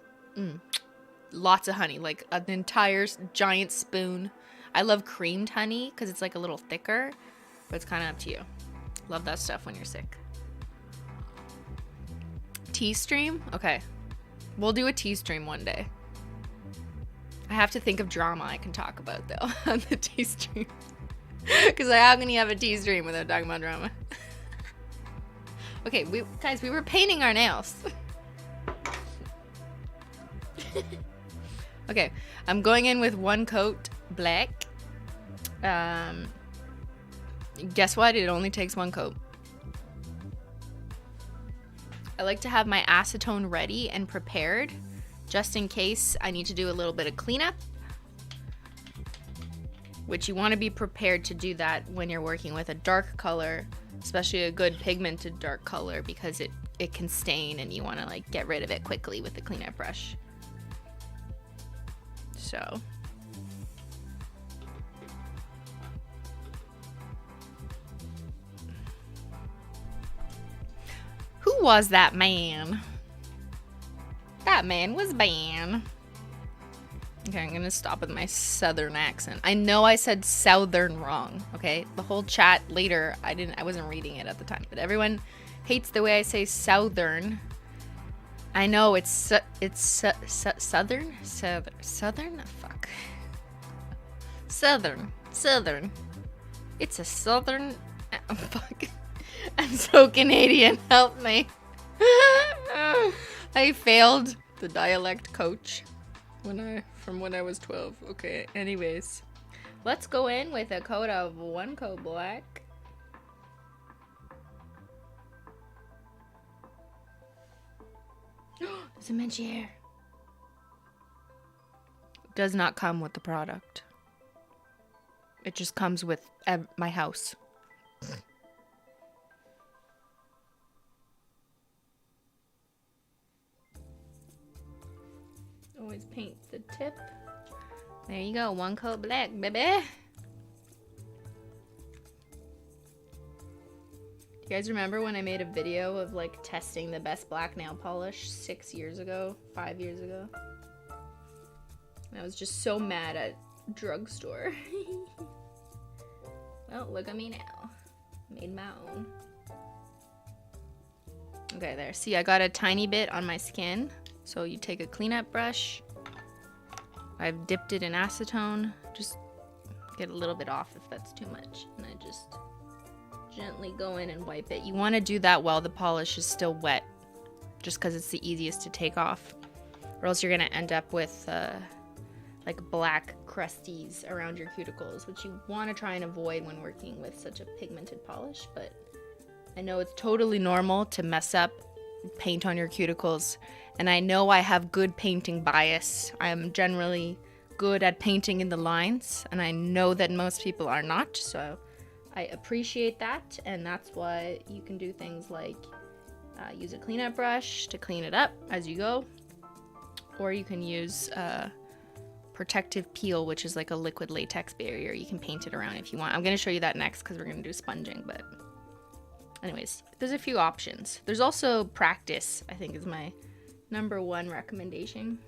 Lots of honey, like an entire giant spoon. I love creamed honey because it's like a little thicker, but it's kind of up to you. Love that stuff when you're sick. Tea stream? Okay. We'll do a tea stream one day. I have to think of drama I can talk about though on the tea stream. Because how can you have a tea stream without talking about drama? Okay, guys, we were painting our nails. Okay, I'm going in with one coat black. Guess what? It only takes one coat. I like to have my acetone ready and prepared just in case I need to do a little bit of cleanup. Which you want to be prepared to do that when you're working with a dark color, especially a good pigmented dark color, because it can stain and you want to like get rid of it quickly with the cleanup brush. So who was that man? That man was Ben. Okay, I'm gonna stop with my southern accent. I know I said southern wrong, okay? The whole chat later, I wasn't reading it at the time, but everyone hates the way I say southern. I know it's southern? Southern? Fuck. Southern. It's a southern... fuck. I'm so Canadian, help me. I failed the dialect coach from when I was 12. Okay, anyways. Let's go in with a coat of one coat black. There's a Menchie hair. Does not come with the product. It just comes with my house. Always paint the tip. There you go, one coat black, baby. You guys remember when I made a video of like testing the best black nail polish 6 years ago, 5 years ago? And I was just so mad at drugstore. Well, look at me now. Made my own. Okay, there. See, I got a tiny bit on my skin. So you take a cleanup brush. I've dipped it in acetone. Just get a little bit off if that's too much. And I just gently go in and wipe it. You want to do that while the polish is still wet, just because it's the easiest to take off, or else you're going to end up with like black crusties around your cuticles, which you want to try and avoid when working with such a pigmented polish. But I know it's totally normal to mess up paint on your cuticles, and I know I have good painting bias. I am generally good at painting in the lines, and I know that most people are not, so I appreciate that. And that's why you can do things like use a cleanup brush to clean it up as you go, or you can use protective peel, which is like a liquid latex barrier. You can paint it around if you want. I'm going to show you that next because we're going to do sponging, but anyways, there's a few options. There's also practice, I think, is my number one recommendation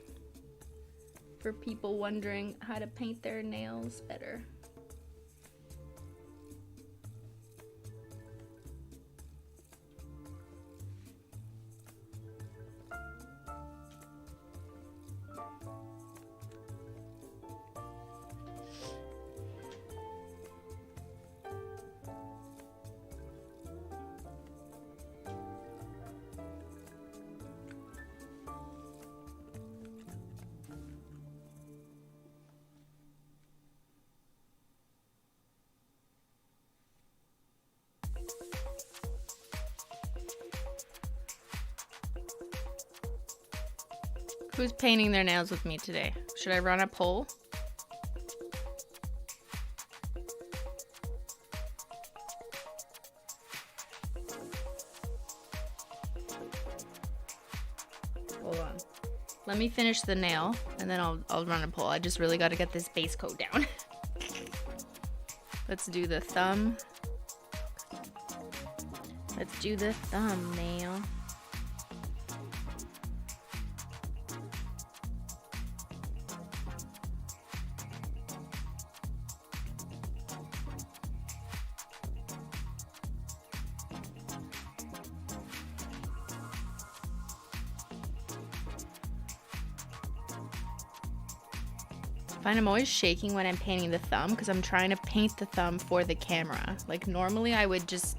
for people wondering how to paint their nails better. Who's painting their nails with me today? Should I run a poll? Hold on. Let me finish the nail and then I'll run a poll. I just really got to get this base coat down. Let's do the thumb. Let's do the thumbnail. I find I'm always shaking when I'm painting the thumb because I'm trying to paint the thumb for the camera. Like normally I would just,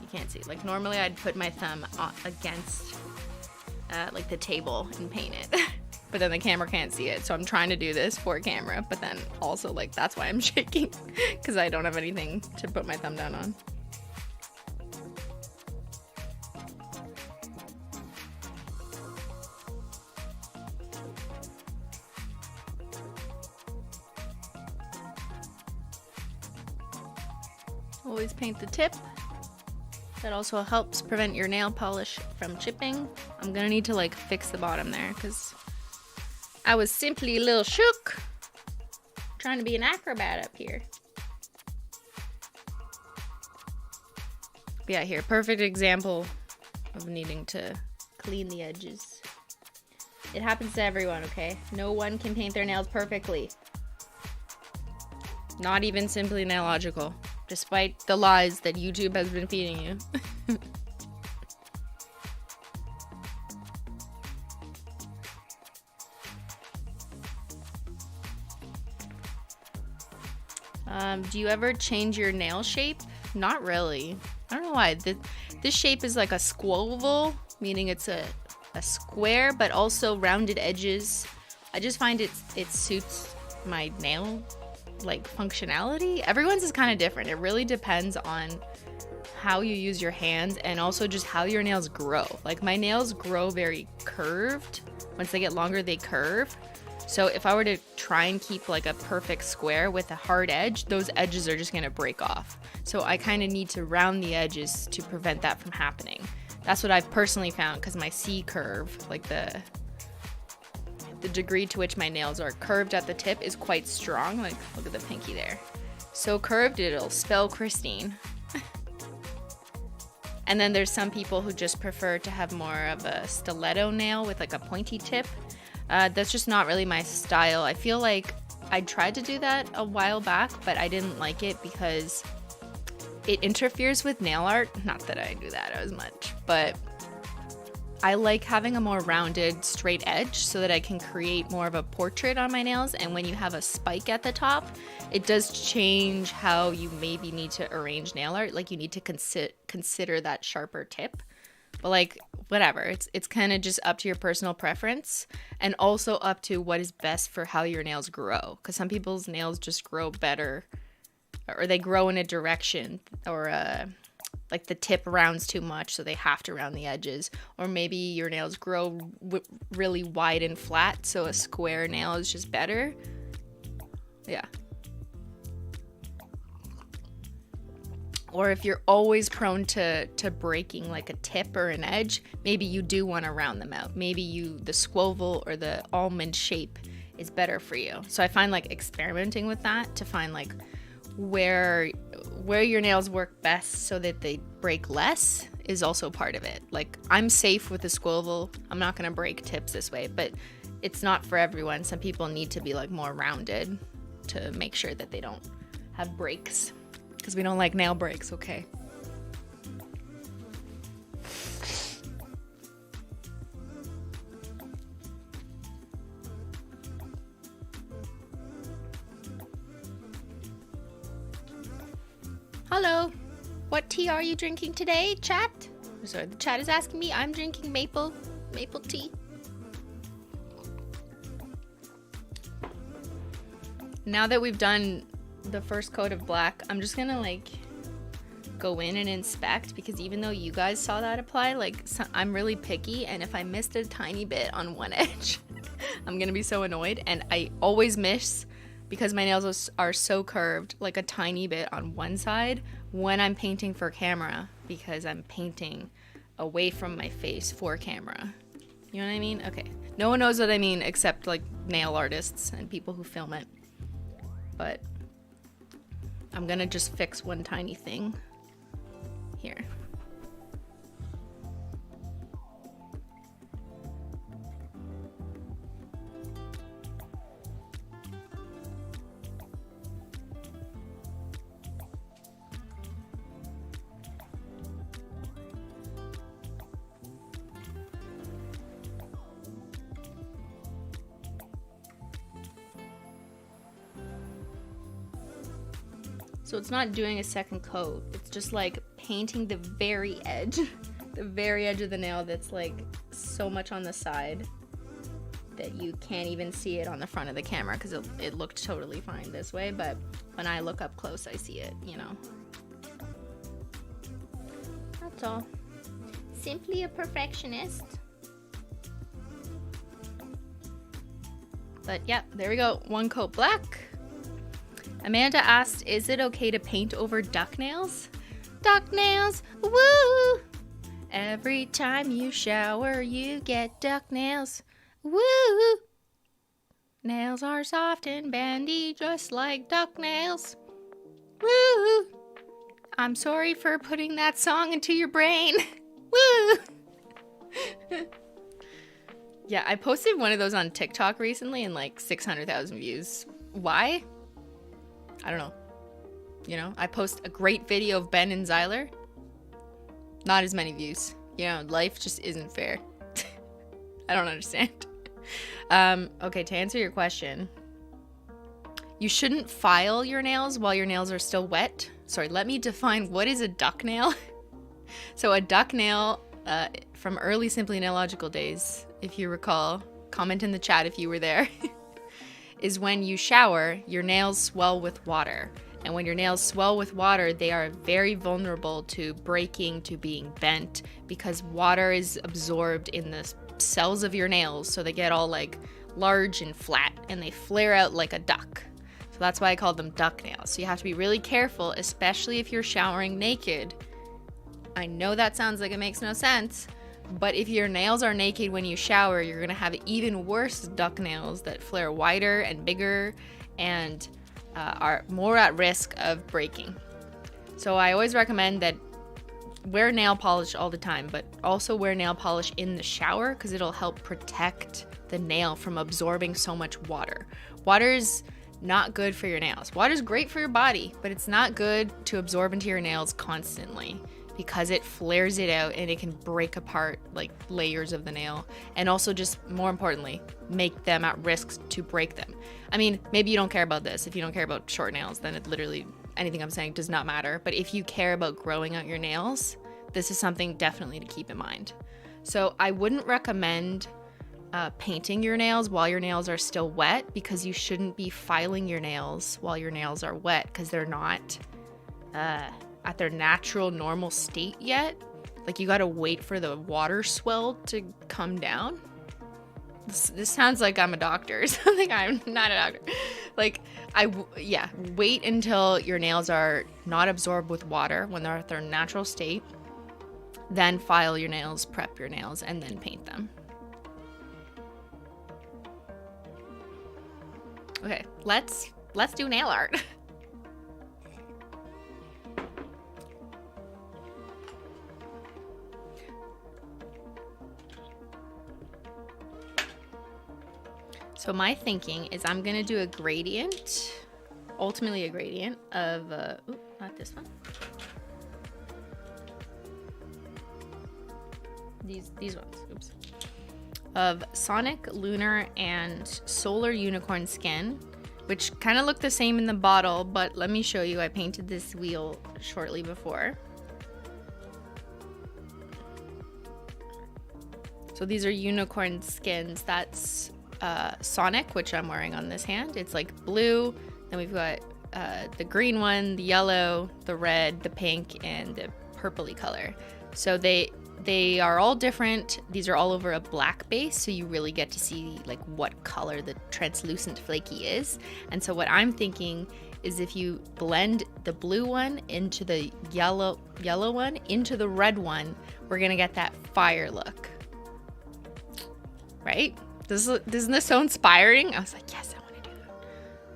you can't see, like normally I'd put my thumb against like the table and paint it. But then the camera can't see it, so I'm trying to do this for camera, but then also like that's why I'm shaking because I don't have anything to put my thumb down on. Always paint the tip. That also helps prevent your nail polish from chipping. I'm gonna need to like fix the bottom there because I was simply a little shook trying to be an acrobat up here. But yeah, here, perfect example of needing to clean the edges. It happens to everyone, okay? No one can paint their nails perfectly. Not even Simplynailogical. Despite the lies that YouTube has been feeding you. Do you ever change your nail shape? Not really. I don't know why. This shape is like a squoval, meaning it's a square, but also rounded edges. I just find it suits my nail like functionality. Everyone's is kind of different. It really depends on how you use your hands and also just how your nails grow. Like my nails grow very curved. Once they get longer, they curve. So if I were to try and keep like a perfect square with a hard edge, those edges are just going to break off. So I kind of need to round the edges to prevent that from happening. That's what I've personally found because my C curve, like the degree to which my nails are curved at the tip is quite strong. Like, look at the pinky there. So curved, it'll spell Christine. And then there's some people who just prefer to have more of a stiletto nail with like a pointy tip. That's just not really my style. I feel like I tried to do that a while back, but I didn't like it because it interferes with nail art. Not that I do that as much, but I like having a more rounded, straight edge so that I can create more of a portrait on my nails. And when you have a spike at the top, it does change how you maybe need to arrange nail art. Like you need to consider that sharper tip. But like, whatever. It's kind of just up to your personal preference and also up to what is best for how your nails grow. Because some people's nails just grow better or they grow in a direction or like the tip rounds too much, so they have to round the edges. Or maybe your nails grow really wide and flat, so a square nail is just better. Yeah. Or if you're always prone to breaking like a tip or an edge, maybe you do want to round them out. Maybe the squoval or the almond shape is better for you. So I find like experimenting with that to find like where your nails work best so that they break less is also part of it. Like, I'm safe with the squoval. I'm not going to break tips this way, but it's not for everyone. Some people need to be like more rounded to make sure that they don't have breaks. Because we don't like nail breaks, okay? Hello. What tea are you drinking today, chat? Sorry, the chat is asking me. I'm drinking maple tea. Now that we've done the first coat of black, I'm just gonna like go in and inspect, because even though you guys saw that apply, like, I'm really picky, and if I missed a tiny bit on one edge, I'm gonna be so annoyed. And I always miss, because my nails are so curved, like a tiny bit on one side when I'm painting for camera, because I'm painting away from my face for camera. You know what I mean? Okay. No one knows what I mean except like nail artists and people who film it. But I'm gonna just fix one tiny thing here. So it's not doing a second coat, it's just like painting the very edge, the very edge of the nail that's like so much on the side that you can't even see it on the front of the camera, because it looked totally fine this way, but when I look up close I see it, you know. That's all. Simply a perfectionist. But yeah, there we go, one coat black. Amanda asked, is it okay to paint over duck nails? Duck nails, woo! Every time you shower, you get duck nails, woo! Nails are soft and bendy, just like duck nails, woo! I'm sorry for putting that song into your brain, woo! Yeah, I posted one of those on TikTok recently and like 600,000 views. Why? I don't know. You know, I post a great video of Ben and Zyler. Not as many views. You know, life just isn't fair. I don't understand. Okay, to answer your question. You shouldn't file your nails while your nails are still wet. Sorry, let me define what is a duck nail. So a duck nail, from early Simplynailogical days, if you recall, comment in the chat if you were there. Is when you shower, your nails swell with water. And when your nails swell with water, they are very vulnerable to breaking, to being bent, because water is absorbed in the cells of your nails, so they get all like large and flat, and they flare out like a duck. So that's why I call them duck nails. So you have to be really careful, especially if you're showering naked. I know that sounds like it makes no sense, but if your nails are naked when you shower, you're gonna have even worse duck nails that flare wider and bigger and are more at risk of breaking. So I always recommend that wear nail polish all the time, but also wear nail polish in the shower, because it'll help protect the nail from absorbing so much water. Water is not good for your nails. Water is great for your body, but it's not good to absorb into your nails constantly, because it flares it out and it can break apart like layers of the nail, and also, just more importantly, make them at risk to break them. I mean, maybe you don't care about this. If you don't care about short nails, then it literally, anything I'm saying does not matter. But if you care about growing out your nails, this is something definitely to keep in mind. So I wouldn't recommend painting your nails while your nails are still wet, because you shouldn't be filing your nails while your nails are wet, because they're not at their natural normal state yet. Like you gotta wait for the water swell to come down. This sounds like I'm a doctor or something. I'm not a doctor. Like wait until your nails are not absorbed with water when they're at their natural state. Then file your nails, prep your nails, and then paint them. Okay, let's do nail art. So my thinking is I'm gonna do a gradient, ultimately a gradient of, not this one. These ones, oops. Of Sonic, Lunar, and Solar Unicorn Skin, which kind of look the same in the bottle, but let me show you. I painted this wheel shortly before. So these are unicorn skins. That's Sonic, which I'm wearing on this hand. It's like blue. Then we've got the green one, the yellow, the red, the pink, and the purpley color. So they are all different. These are all over a black base, so you really get to see like what color the translucent flaky is. And so what I'm thinking is if you blend the blue one into the yellow one into the red one, we're gonna get that fire look, right? Isn't this so inspiring? I was like, yes, I want to do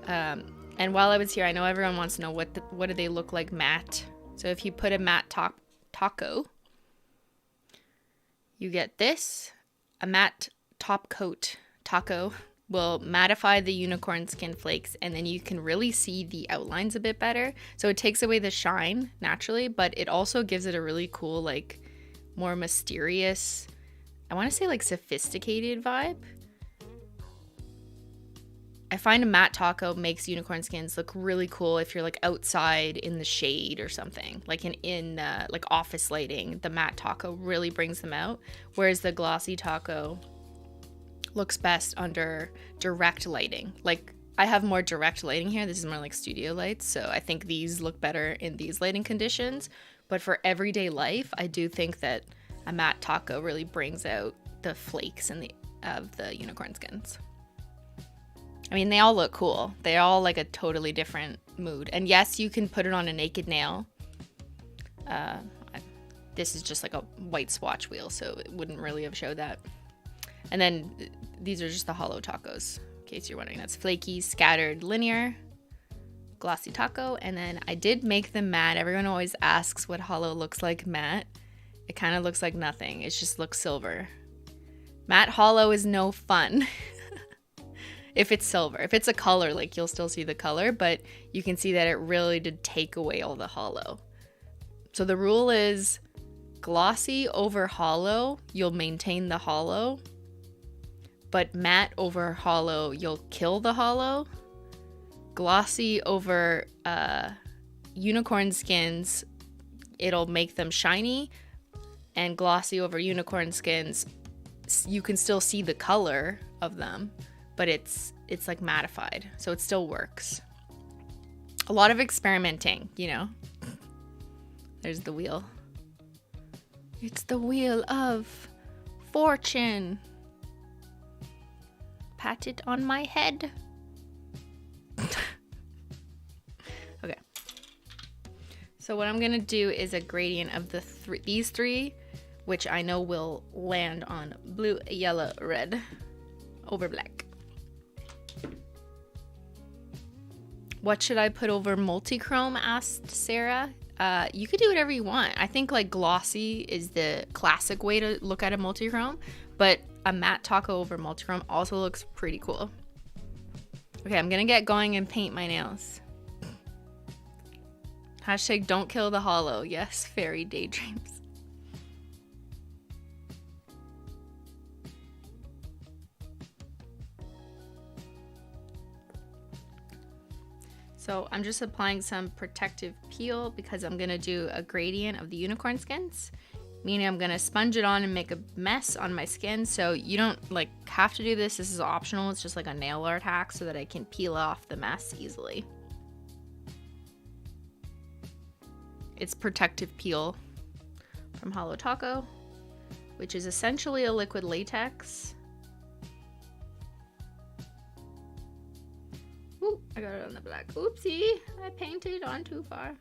that. And while I was here, I know everyone wants to know what do they look like matte. So if you put a matte taco, you get this. A matte top coat taco will mattify the unicorn skin flakes, and then you can really see the outlines a bit better. So it takes away the shine naturally, but it also gives it a really cool, like, more mysterious, I want to say like sophisticated vibe. I find a matte taco makes unicorn skins look really cool if you're like outside in the shade or something, like in like office lighting. The matte taco really brings them out, whereas the glossy taco looks best under direct lighting. Like I have more direct lighting here. This is more like studio lights, so I think these look better in these lighting conditions. But for everyday life, I do think that a matte taco really brings out the flakes and of the unicorn skins. I mean, they all look cool. They're all like a totally different mood. And yes, you can put it on a naked nail. This is just like a white swatch wheel, so it wouldn't really have showed that. And then these are just the HOLO tacos, in case you're wondering. That's flaky, scattered, linear, glossy taco. And then I did make them matte. Everyone always asks what HOLO looks like matte. It kind of looks like nothing. It just looks silver. Matte HOLO is no fun. If it's silver. If it's a color, like you'll still see the color, but you can see that it really did take away all the HOLO. So the rule is glossy over HOLO, you'll maintain the HOLO, but matte over HOLO, you'll kill the HOLO. Glossy over unicorn skins, it'll make them shiny, and glossy over unicorn skins, you can still see the color of them, but it's like mattified, so it still works. A lot of experimenting, you know. There's the wheel. It's the wheel of fortune. Pat it on my head. Okay. So what I'm gonna do is a gradient of these three, which I know will land on blue, yellow, red over black. What should I put over multichrome? Asked Sarah. You could do whatever you want. I think like glossy is the classic way to look at a multichrome, but a matte taco over multichrome also looks pretty cool. Okay, I'm gonna get going and paint my nails. Hashtag don't kill the HOLO. Yes, fairy daydreams. So I'm just applying some protective peel because I'm gonna do a gradient of the unicorn skins, meaning I'm gonna sponge it on and make a mess on my skin. So you don't like have to do this. This is optional. It's just like a nail art hack so that I can peel off the mess easily. It's protective peel from HOLO Taco, which is essentially a liquid latex. Ooh, I got it on the black. Oopsie, I painted on too far.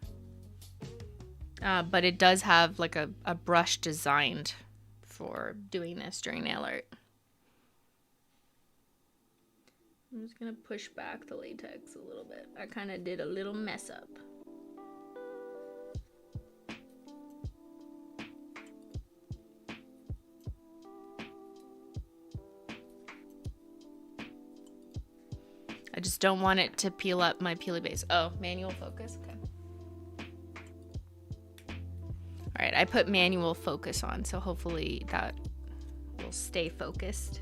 But it does have like a brush designed for doing this during nail art. I'm just gonna push back the latex a little bit. I kind of did a little mess up. I just don't want it to peel up my peely base. Oh, manual focus, okay. All right, I put manual focus on, so hopefully that will stay focused.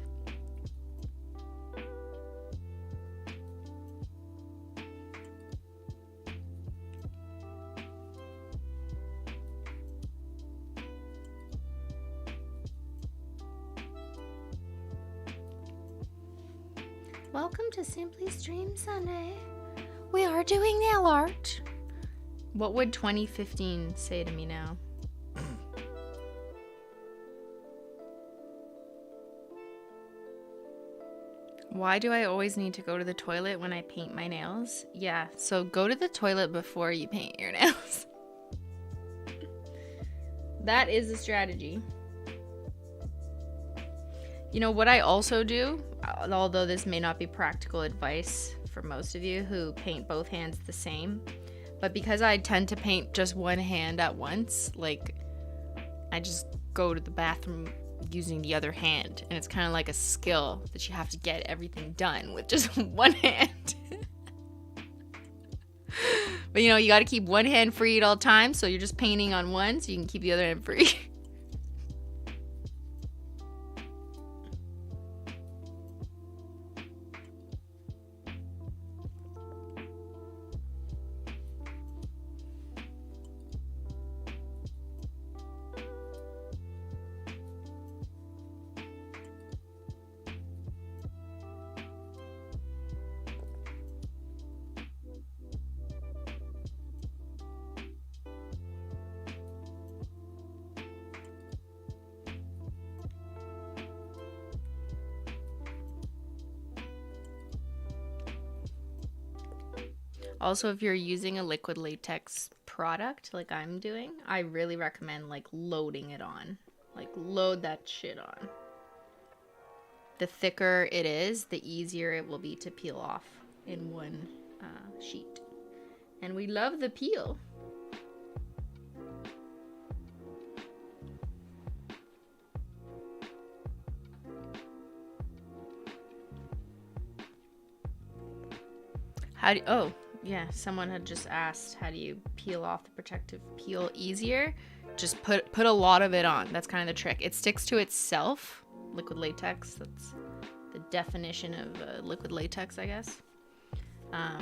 Welcome to Simply Stream Sunday. We are doing nail art. What would 2015 say to me now? Why do I always need to go to the toilet when I paint my nails? Yeah, so go to the toilet before you paint your nails. That is a strategy. You know what I also do, although this may not be practical advice for most of you who paint both hands the same, but because I tend to paint just one hand at once, like I just go to the bathroom using the other hand, and it's kind of like a skill that you have to get everything done with just one hand. But you know, you got to keep one hand free at all times, so you're just painting on one so you can keep the other hand free. Also, if you're using a liquid latex product like I'm doing, I really recommend like loading it on. Like load that shit on. The thicker it is, the easier it will be to peel off in one sheet. And we love the peel. Oh, yeah, someone had just asked, how do you peel off the protective peel easier? Just put a lot of it on. That's kind of the trick. It sticks to itself. Liquid latex, that's the definition of liquid latex, I guess. Oh,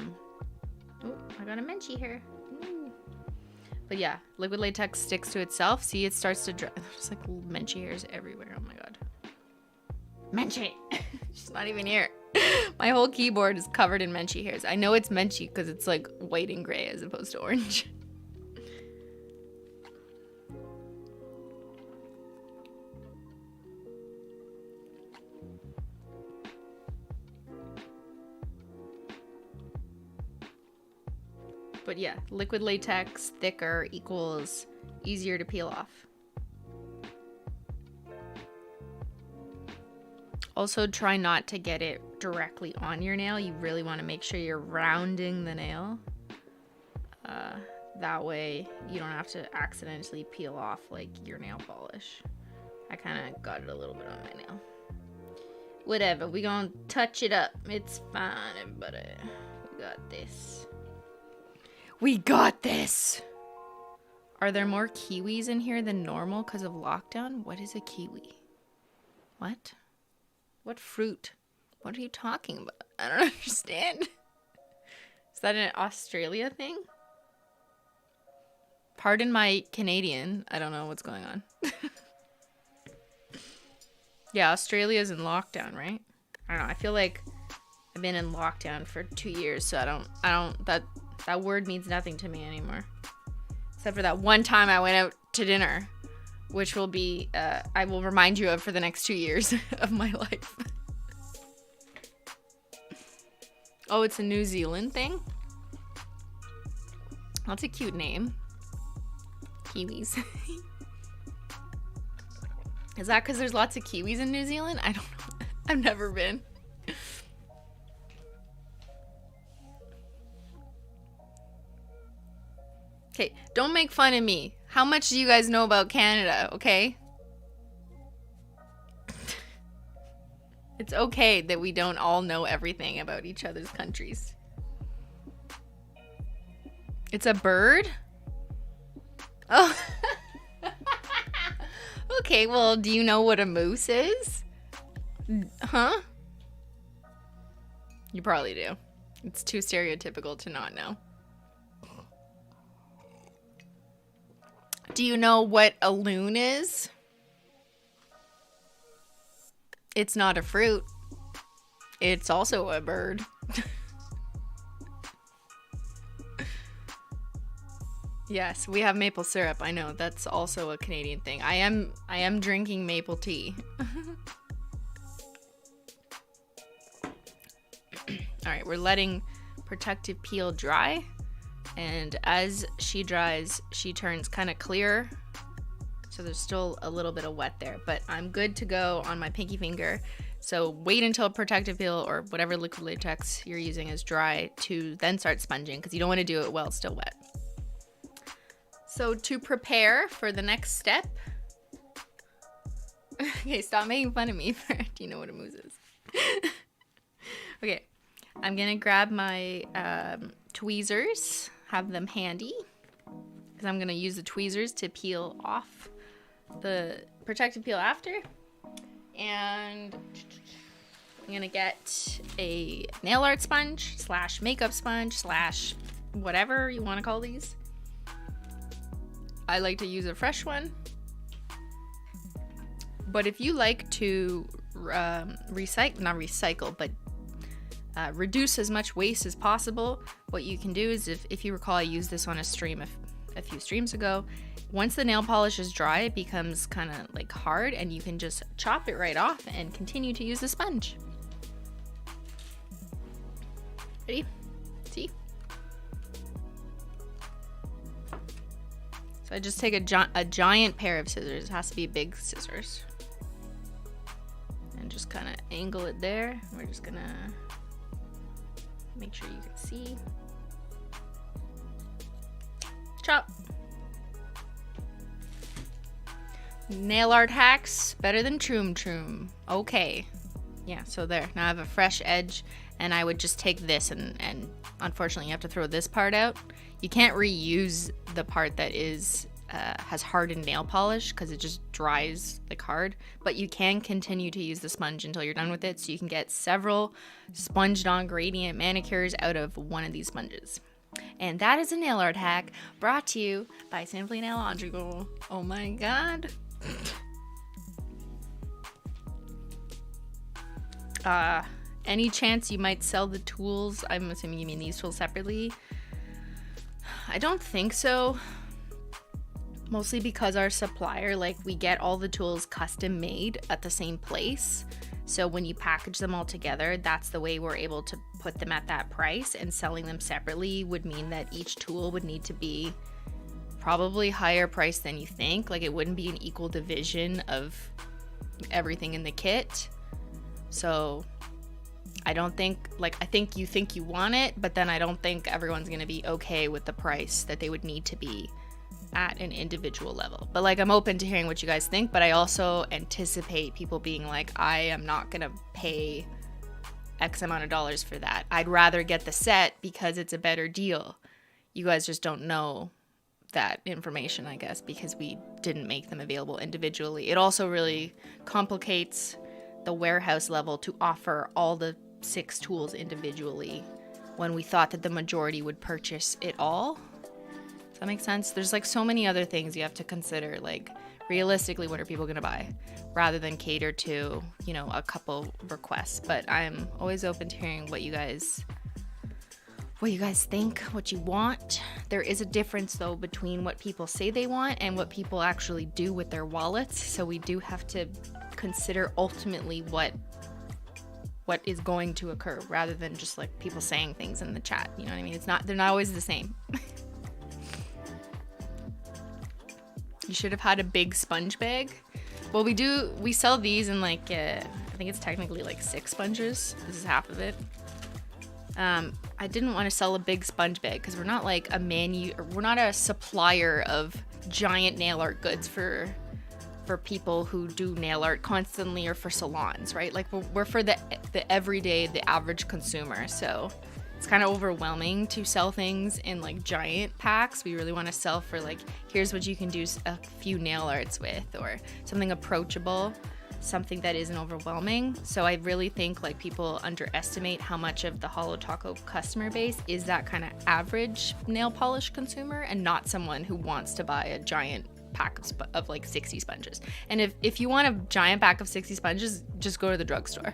I got a Menchie here. Ooh. But yeah, liquid latex sticks to itself. See, it starts to dry. There's like Menchie hairs everywhere. Oh my god. Menchie! She's not even here. My whole keyboard is covered in Menchie hairs. I know it's Menchie because it's like white and gray as opposed to orange. But yeah, liquid latex, thicker equals easier to peel off. Also, try not to get it directly on your nail. You really want to make sure you're rounding the nail. That way you don't have to accidentally peel off like your nail polish. I kind of got it a little bit on my nail. Whatever, we gonna touch it up. It's fine, everybody. We got this. We got this! Are there more kiwis in here than normal because of lockdown? What is a kiwi? What? What fruit? What are you talking about? I don't understand. Is that an Australia thing? Pardon my Canadian. I don't know what's going on. Yeah, Australia's in lockdown, right? I don't know. I feel like I've been in lockdown for 2 years, so I don't that word means nothing to me anymore. Except for that one time I went out to dinner, which will be, I will remind you of for the next 2 years of my life. Oh, it's a New Zealand thing? That's a cute name. Kiwis. Is that because there's lots of kiwis in New Zealand? I don't know. I've never been. Okay, don't make fun of me. How much do you guys know about Canada, okay? It's okay that we don't all know everything about each other's countries. It's a bird? Oh. Okay, well, do you know what a moose is? Huh? You probably do. It's too stereotypical to not know. Do you know what a loon is? It's not a fruit. It's also a bird. Yes, we have maple syrup. I know that's also a Canadian thing. I am drinking maple tea. All right, we're letting protective peel dry, and as she dries, she turns kind of clear. So there's still a little bit of wet there, but I'm good to go on my pinky finger. So wait until protective peel or whatever liquid latex you're using is dry to then start sponging, because you don't want to do it while it's still wet. So to prepare for the next step, okay, stop making fun of me. Do you know what a moose is? Okay, I'm gonna grab my tweezers, have them handy, because I'm gonna use the tweezers to peel off the protective peel after. And I'm gonna get a nail art sponge / makeup sponge / whatever you want to call these. I like to use a fresh one, but if you like to reduce as much waste as possible, what you can do is, if you recall, I used this on a stream a few streams ago. Once the nail polish is dry, it becomes kind of like hard, and you can just chop it right off and continue to use the sponge. Ready? See? So I just take a giant pair of scissors. It has to be big scissors. And just kind of angle it there. We're just gonna make sure you can see. Chop. Nail art hacks better than troom. Okay. Yeah, so there. Now I have a fresh edge, and I would just take this and unfortunately you have to throw this part out. You can't reuse the part that is has hardened nail polish because it just dries like hard, but you can continue to use the sponge until you're done with it, so you can get several sponged on gradient manicures out of one of these sponges. And that is a nail art hack brought to you by Simplynailogical. Oh my god. Any chance you might sell the tools? I'm assuming you mean these tools separately. I don't think so. Mostly because our supplier, like, we get all the tools custom made at the same place. So when you package them all together, that's the way we're able to put them at that price, and selling them separately would mean that each tool would need to be probably higher price than you think. Like, it wouldn't be an equal division of everything in the kit. So I don't think, like, I think you want it, but then I don't think everyone's going to be okay with the price that they would need to be at an individual level. But like, I'm open to hearing what you guys think, but I also anticipate people being like, I am not gonna pay X amount of dollars for that. I'd rather get the set because it's a better deal. You guys just don't know that information, I guess, because we didn't make them available individually. It also really complicates the warehouse level to offer all the 6 tools individually when we thought that the majority would purchase it all. Does that make sense? There's like so many other things you have to consider, like realistically, what are people gonna buy, rather than cater to, you know, a couple requests. But I'm always open to hearing what you guys think, what you want. There is a difference though between what people say they want and what people actually do with their wallets. So we do have to consider ultimately what is going to occur rather than just like people saying things in the chat. You know what I mean? They're not always the same. You should have had a big sponge bag. Well, we sell these in like, I think it's technically like 6 sponges. This is half of it. I didn't want to sell a big sponge bag because we're not like we're not a supplier of giant nail art goods for people who do nail art constantly or for salons, right? Like we're for the everyday, the average consumer. So it's kind of overwhelming to sell things in like giant packs. We really want to sell for like, here's what you can do a few nail arts with, or something approachable, something that isn't overwhelming. So I really think like people underestimate how much of the HOLO Taco customer base is that kind of average nail polish consumer and not someone who wants to buy a giant pack of like 60 sponges. And if you want a giant pack of 60 sponges, just go to the drugstore.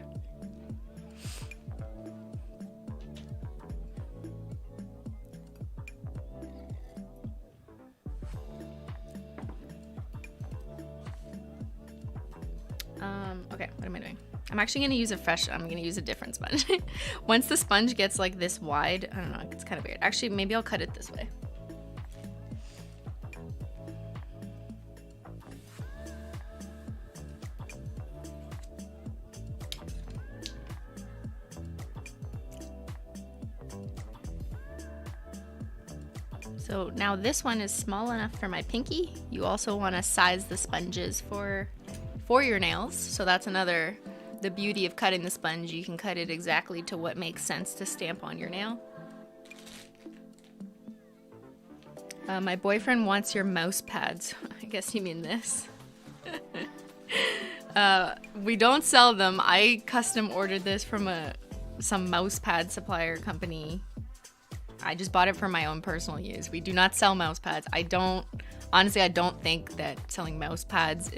Okay, what am I doing? I'm actually going to use I'm going to use a different sponge. Once the sponge gets like this wide, I don't know, it's kind of weird. Actually, maybe I'll cut it this way. So now this one is small enough for my pinky. You also want to size the sponges for your nails. So that's the beauty of cutting the sponge. You can cut it exactly to what makes sense to stamp on your nail. My boyfriend wants your mouse pads. I guess you mean this. We don't sell them. I custom ordered this from some mouse pad supplier company. I just bought it for my own personal use. We do not sell mouse pads. Honestly, I don't think that selling mouse pads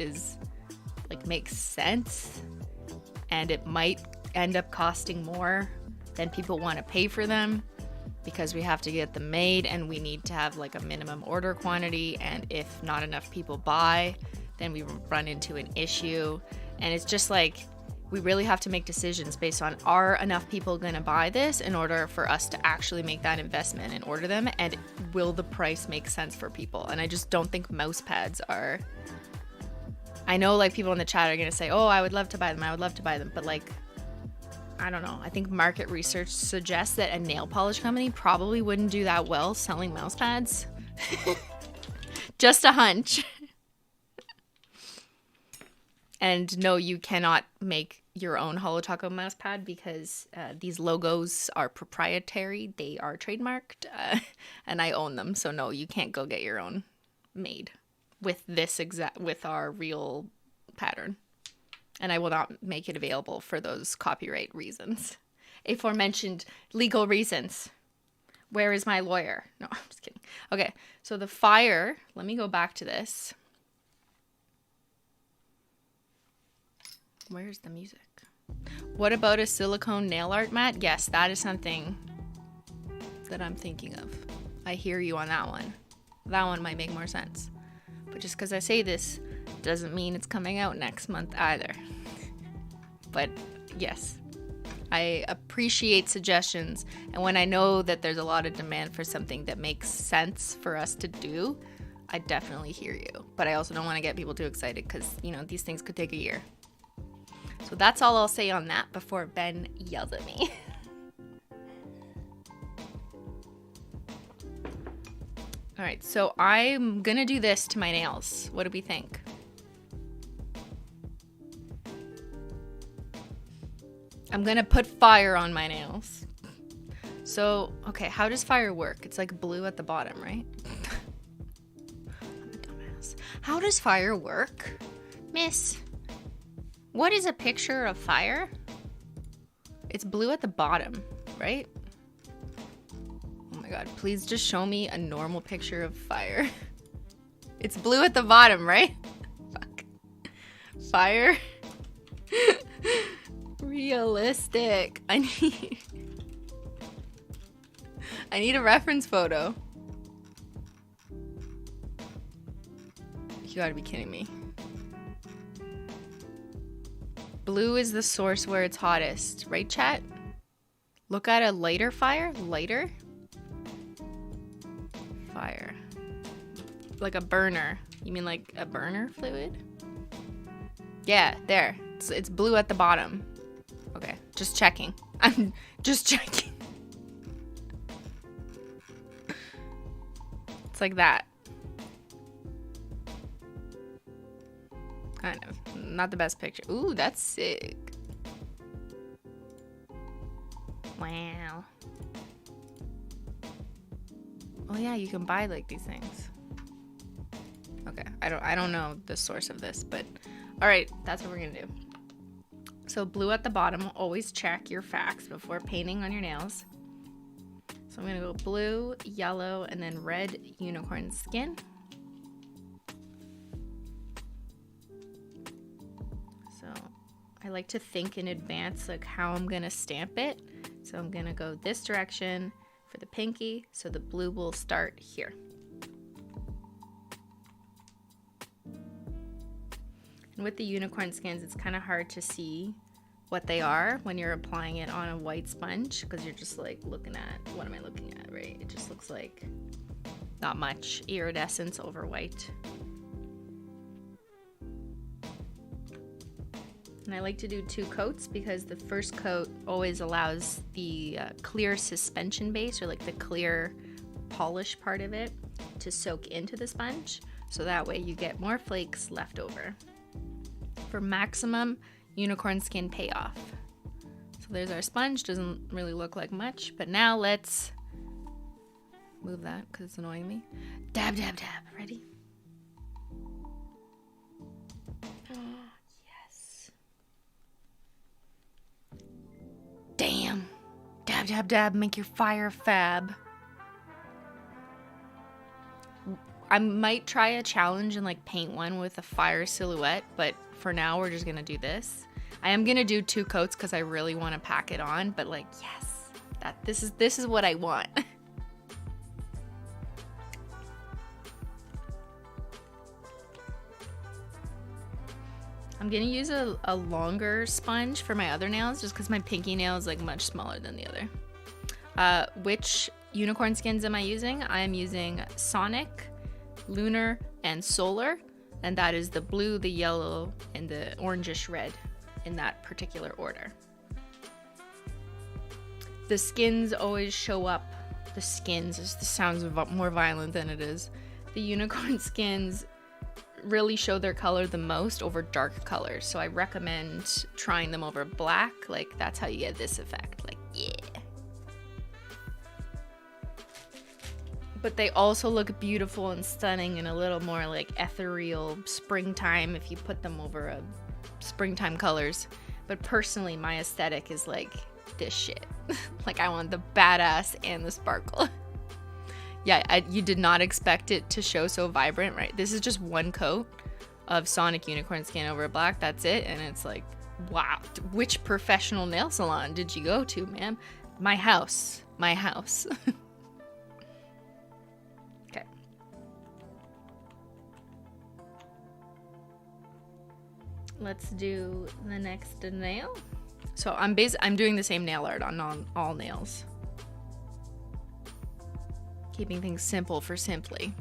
makes sense, and it might end up costing more than people want to pay for them because we have to get them made and we need to have like a minimum order quantity, and if not enough people buy, then we run into an issue. And it's just like we really have to make decisions based on, are enough people going to buy this in order for us to actually make that investment and order them, and will the price make sense for people? And I just don't think mouse pads are. I know like people in the chat are going to say, oh, I would love to buy them, but like, I don't know. I think market research suggests that a nail polish company probably wouldn't do that well selling mouse pads. Just a hunch. And no, you cannot make your own HOLO Taco mouse pad because these logos are proprietary. They are trademarked, and I own them. So no, you can't go get your own made with our real pattern. And I will not make it available for those copyright reasons. Aforementioned legal reasons. Where is my lawyer? No, I'm just kidding. Okay, so the fire, let me go back to this. Where's the music? What about a silicone nail art mat? Yes, that is something that I'm thinking of. I hear you on that one. That one might make more sense. But just because I say this doesn't mean it's coming out next month either. But yes, I appreciate suggestions. And when I know that there's a lot of demand for something that makes sense for us to do, I definitely hear you. But I also don't want to get people too excited because, you know, these things could take a year. So that's all I'll say on that before Ben yells at me. All right, so I'm gonna do this to my nails. What do we think? I'm gonna put fire on my nails. So, okay, how does fire work? It's like blue at the bottom, right? I'm a dumbass. How does fire work? Miss, what is a picture of fire? It's blue at the bottom, right? Oh my god, please just show me a normal picture of fire. It's blue at the bottom, right? Fuck. Fire? Realistic. I need a reference photo. You gotta be kidding me. Blue is the source where it's hottest, right, chat? Look at a lighter fire. Lighter? Fire. Like a burner. You mean like a burner fluid? Yeah, there. It's blue at the bottom. Okay, just checking. I'm just checking. It's like that. Kind of. Not the best picture. Ooh, that's sick. Wow. Oh yeah, you can buy like these things. Okay, I don't know the source of this, but all right, that's what we're gonna do. So blue at the bottom. Always check your facts before painting on your nails. So I'm gonna go blue, yellow, and then red unicorn skin. So I like to think in advance like how I'm gonna stamp it. So I'm gonna go this direction for the pinky, so the blue will start here. And with the unicorn skins, it's kind of hard to see what they are when you're applying it on a white sponge, because you're just like looking at, what am I looking at, right? It just looks like not much iridescence over white. And I like to do 2 coats because the first coat always allows the clear suspension base, or like the clear polish part of it, to soak into the sponge. So that way you get more flakes left over for maximum unicorn skin payoff. So there's our sponge. Doesn't really look like much, but now let's move that because it's annoying me. Dab, dab, dab. Ready? Yes. Damn. Dab, dab, dab. Make your fire fab. I might try a challenge and like paint one with a fire silhouette, but for now we're just gonna do this. I am gonna do 2 coats because I really want to pack it on, but like, yes, this is what I want. I'm gonna use a longer sponge for my other nails just because my pinky nail is like much smaller than the other. Which unicorn skins am I using? I am using Sonic, Lunar, and Solar, and that is the blue, the yellow, and the orangish red in that particular order. The skins always show up. The skins, this sounds more violent than it is. The unicorn skins really show their color the most over dark colors, so I recommend trying them over black. Like, that's how you get this effect. Like, yeah. But they also look beautiful and stunning and a little more like ethereal springtime if you put them over a springtime colors. But personally, my aesthetic is like this shit. Like, I want the badass and the sparkle. Yeah, you did not expect it to show so vibrant, right? This is just 1 coat of Sonic Unicorn Skin over black. That's it. And it's like, wow, which professional nail salon did you go to, ma'am? My house. My house. Okay. Let's do the next nail. So I'm doing the same nail art on all nails. Keeping things simple for Simply.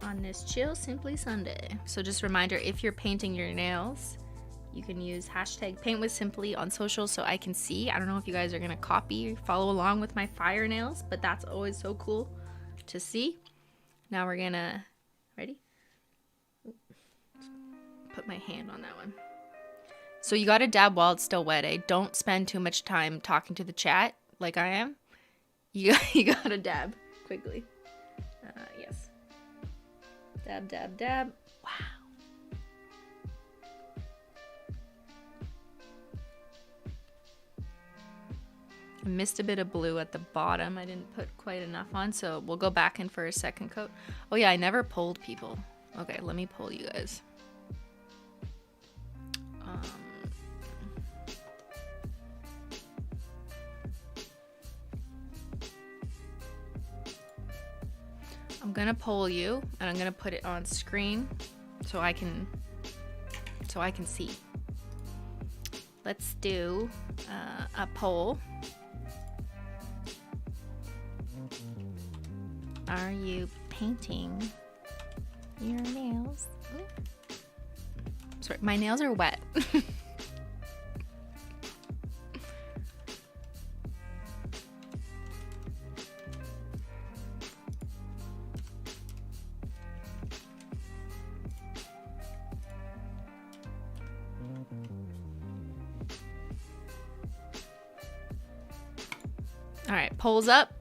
On this chill Simply Sunday. So just a reminder, if you're painting your nails, you can use hashtag paint with Simply on social so I can see. I don't know if you guys are gonna copy or follow along with my fire nails, but that's always so cool to see. Now we're gonna, ready? Put my hand on that one. So you gotta dab while it's still wet, eh? Don't spend too much time talking to the chat like I am. You gotta dab quickly. Yes. Dab, dab, dab. Wow. I missed a bit of blue at the bottom. I didn't put quite enough on, so we'll go back in for a second coat. Oh yeah, I never polled people. Okay, let me poll you guys. gonna poll you, and I'm gonna put it on screen so I can see. Let's do a poll. Are you painting your nails? Ooh. Sorry, my nails are wet. All right, polls up.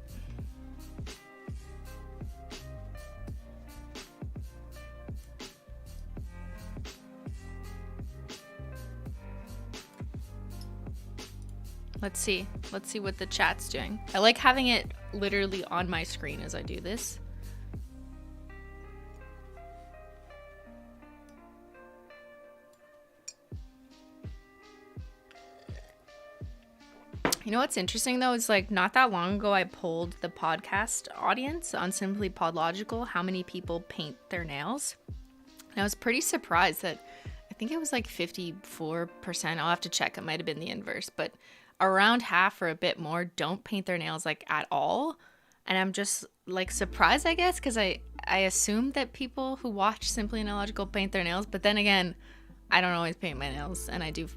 Let's see. Let's see what the chat's doing. I like having it literally on my screen as I do this. You know what's interesting though is like not that long ago I polled the podcast audience on SimplyStatsLogical how many people paint their nails. And I was pretty surprised that I think it was like 54%. I'll have to check. It might have been the inverse, but around half or a bit more don't paint their nails like at all. And I'm just like surprised, I guess, because I assumed that people who watch Simplynailogical paint their nails, but then again, I don't always paint my nails and I do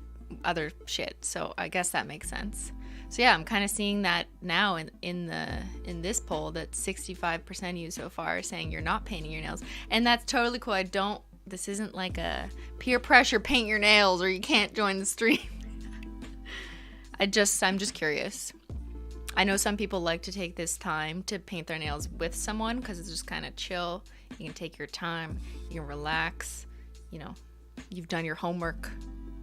other shit. So I guess that makes sense. So yeah, I'm kind of seeing that now in this poll that 65% of you so far are saying you're not painting your nails, and that's totally cool. This isn't like a peer pressure paint your nails or you can't join the stream. I'm just curious. I know some people like to take this time to paint their nails with someone because it's just kind of chill. You can take your time, you can relax. You know, you've done your homework,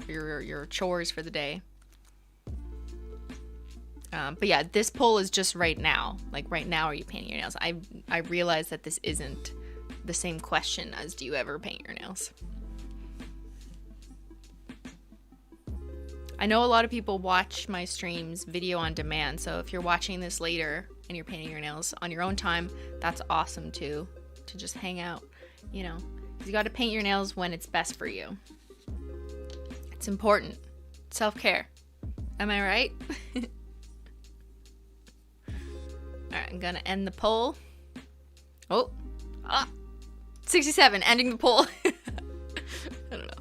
your chores for the day. But yeah, this poll is just right now. Like right now, are you painting your nails? I realize that this isn't the same question as do you ever paint your nails? I know a lot of people watch my streams video on demand. So if you're watching this later and you're painting your nails on your own time, that's awesome too. To just hang out, you know. You got to paint your nails when it's best for you. It's important. Self-care. Am I right? Alright, I'm gonna end the poll. 67, ending the poll. I don't know.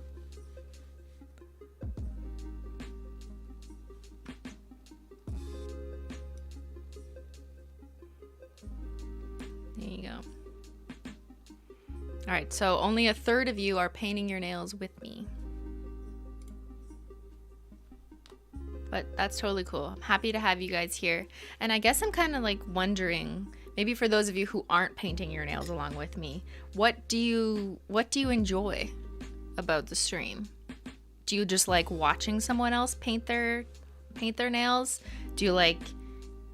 There you go. Alright, so only a third of you are painting your nails with me. But that's totally cool. I'm happy to have you guys here. And I guess I'm kind of like wondering, maybe for those of you who aren't painting your nails along with me, what do you enjoy about the stream? Do you just like watching someone else paint their nails? Do you like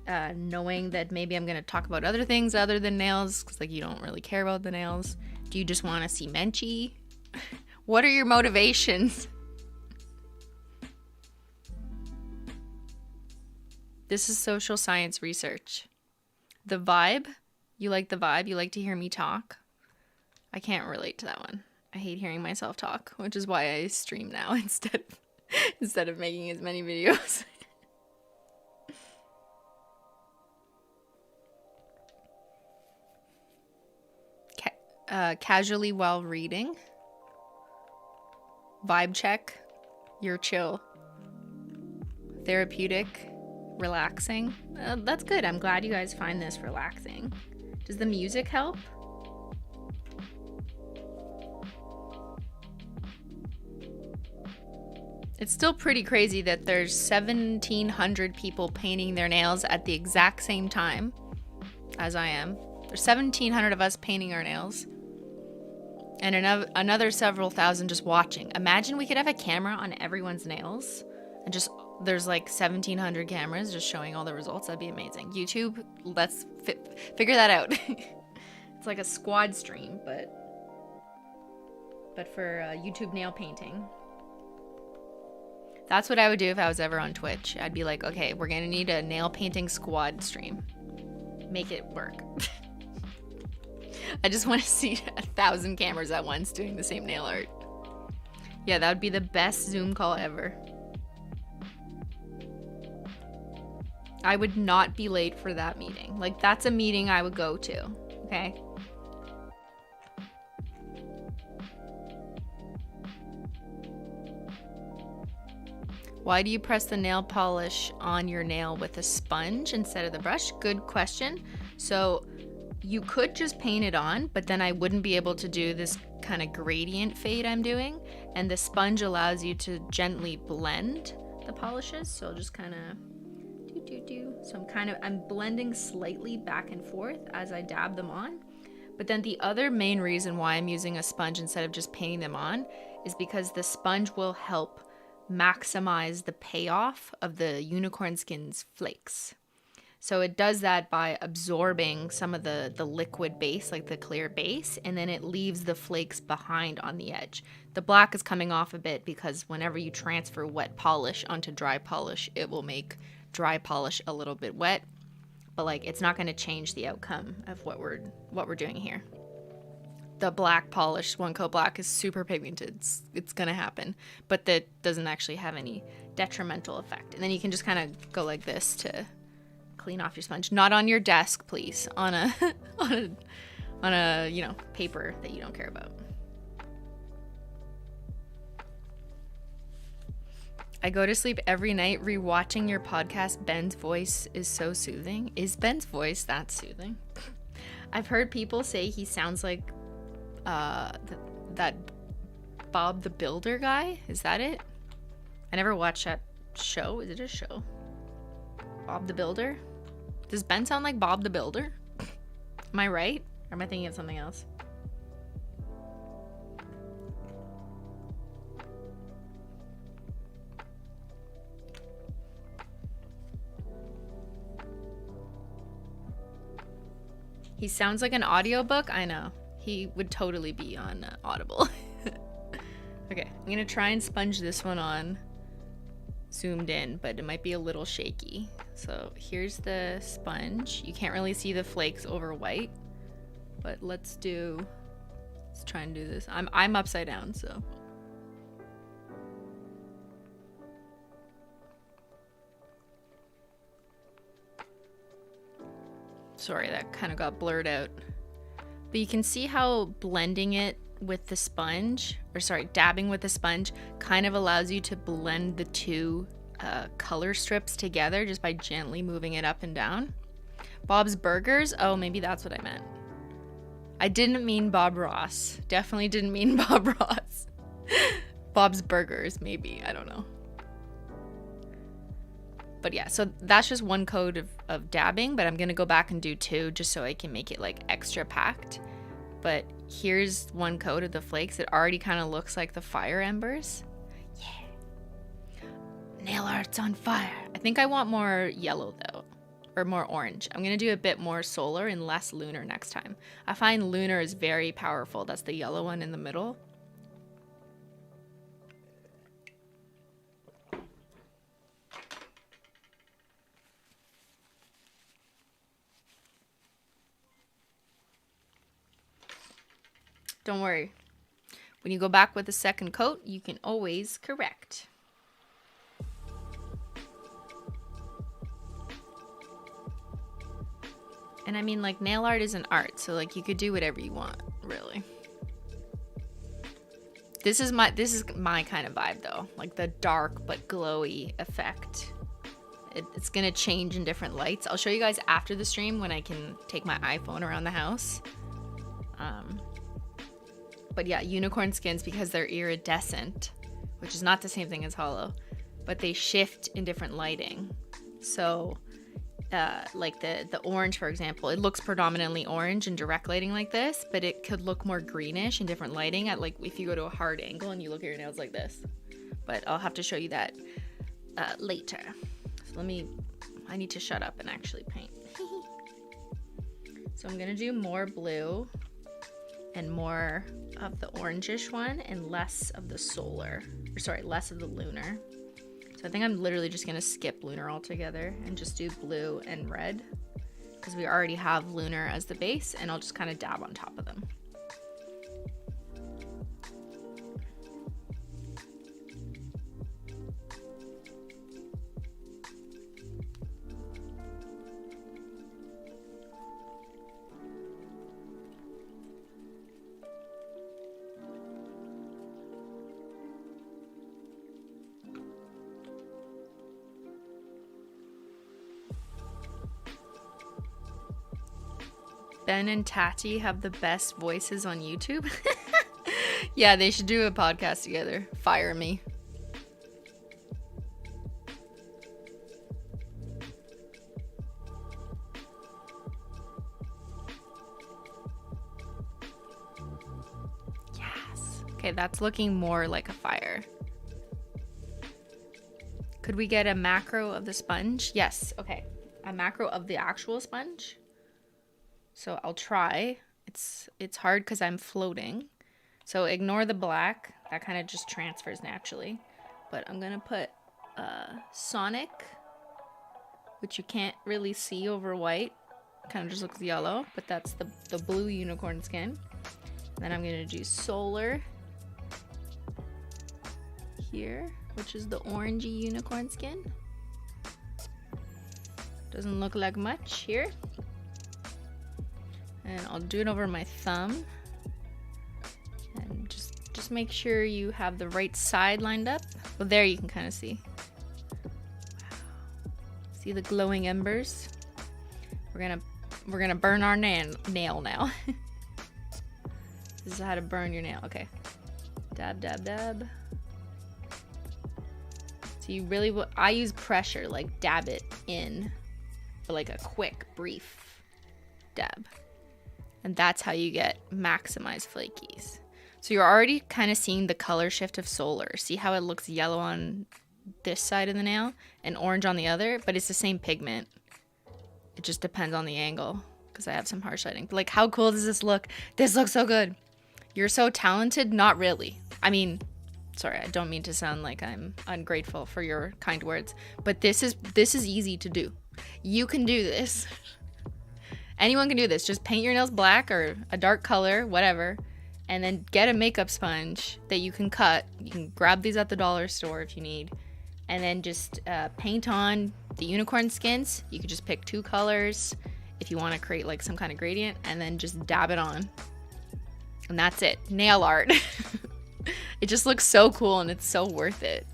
knowing that maybe I'm going to talk about other things other than nails because like you don't really care about the nails? Do you just want to see Menchie? What are your motivations? This is social science research. The vibe? You like the vibe? You like to hear me talk? I can't relate to that one. I hate hearing myself talk, which is why I stream now instead of making as many videos. Casually while reading. Vibe check. You're chill. Therapeutic. Relaxing. That's good. I'm glad you guys find this relaxing. Does the music help? It's still pretty crazy that there's 1,700 people painting their nails at the exact same time as I am. There's 1,700 of us painting our nails. And another several thousand just watching. Imagine we could have a camera on everyone's nails and just there's like 1,700 cameras just showing all the results. That'd be amazing. YouTube, let's figure that out. It's like a squad stream, but for YouTube nail painting. That's what I would do if I was ever on Twitch. I'd be like, okay, we're gonna need a nail painting squad stream. Make it work. I just want to see 1,000 cameras at once doing the same nail art. Yeah, that would be the best Zoom call ever. I would not be late for that meeting. Like, that's a meeting I would go to, okay? Why do you press the nail polish on your nail with a sponge instead of the brush? Good question. So you could just paint it on, but then I wouldn't be able to do this kind of gradient fade I'm doing. And the sponge allows you to gently blend the polishes. So I'll just kind of So I'm blending slightly back and forth as I dab them on. But then the other main reason why I'm using a sponge instead of just painting them on is because the sponge will help maximize the payoff of the unicorn skin's flakes. So it does that by absorbing some of the liquid base, like the clear base, and then it leaves the flakes behind on the edge. The black is coming off a bit because whenever you transfer wet polish onto dry polish, it will make dry polish a little bit wet, but like it's not going to change the outcome of what we're doing here. The black polish, one coat black, is super pigmented. It's going to happen, but that doesn't actually have any detrimental effect. And then you can just kind of go like this to clean off your sponge. Not on your desk, please. On a on a paper that you don't care about. I go to sleep every night rewatching your podcast. Ben's voice is so soothing. Is Ben's voice that soothing? I've heard people say he sounds like that Bob the Builder guy. Is that it? I never watched that show. Is it a show? Bob the Builder? Does Ben sound like Bob the Builder? Am I right? Or am I thinking of something else? He sounds like an audiobook. I know. He would totally be on Audible. Okay, I'm going to try and sponge this one on zoomed in, but it might be a little shaky. So here's the sponge. You can't really see the flakes over white, but let's try and do this. I'm upside down, so. Sorry, that kind of got blurred out. But you can see how blending it with the sponge, dabbing with the sponge kind of allows you to blend the two color strips together just by gently moving it up and down. Bob's Burgers? Oh, maybe that's what I meant. I didn't mean Bob Ross. Definitely didn't mean Bob Ross. Bob's Burgers, maybe. I don't know. But yeah, so that's just one coat of dabbing, but I'm going to go back and do two just so I can make it like extra packed. But here's one coat of the flakes. It already kind of looks like the fire embers. Yeah. Nail art's on fire. I think I want more yellow though, or more orange. I'm going to do a bit more solar and less lunar next time. I find lunar is very powerful. That's the yellow one in the middle. Don't worry. When you go back with a second coat, you can always correct. And I mean, like, nail art is an art, so like you could do whatever you want, really. This is my kind of vibe though, like the dark but glowy effect. It's gonna change in different lights. I'll show you guys after the stream when I can take my iPhone around the house. But yeah, unicorn skins, because they're iridescent, which is not the same thing as hollow, but they shift in different lighting. So like the orange, for example, it looks predominantly orange in direct lighting like this, but it could look more greenish in different lighting at, like, if you go to a hard angle and you look at your nails like this. But I'll have to show you that later. So I need to shut up and actually paint. So I'm gonna do more blue and more of the orangish one and less of the solar, less of the lunar. So I think I'm literally just gonna skip lunar altogether and just do blue and red. because we already have Lunar as the base, and I'll just kind of dab on top of them. Ben and Tati have the best voices on YouTube. Yeah, they should do a podcast together. Fire me. Yes. Okay, that's looking more like a fire. Could we get a macro of the sponge? Yes. Okay. A macro of the actual sponge. So I'll try. It's hard because I'm floating. So ignore the black. That kind of just transfers naturally. But I'm going to put Sonic, which you can't really see over white. Kind of just looks yellow, but that's the blue unicorn skin. Then I'm going to do Solar here, which is the orangey unicorn skin. Doesn't look like much here. And I'll do it over my thumb. And just make sure you have the right side lined up. Well, there you can kind of see. Wow. See the glowing embers? We're gonna burn our nail now. This is how to burn your nail. Okay. Dab, dab, dab. So you really I use pressure, like dab it in, but like a quick, brief dab. And that's how you get maximized flakies. So you're already kind of seeing the color shift of Solar. See how it looks yellow on this side of the nail and orange on the other, but it's the same pigment. It just depends on the angle because I have some harsh lighting. But like, how cool does this look? This looks so good. You're so talented. Not really. I mean, sorry, I don't mean to sound like I'm ungrateful for your kind words, but this is easy to do. You can do this. Anyone can do this. Just paint your nails black or a dark color, whatever, and then get a makeup sponge that you can cut. You can grab these at the dollar store if you need, and then just paint on the unicorn skins. You could just pick 2 colors if you want to create like some kind of gradient, and then just dab it on. And that's it. Nail art. It just looks so cool, and it's so worth it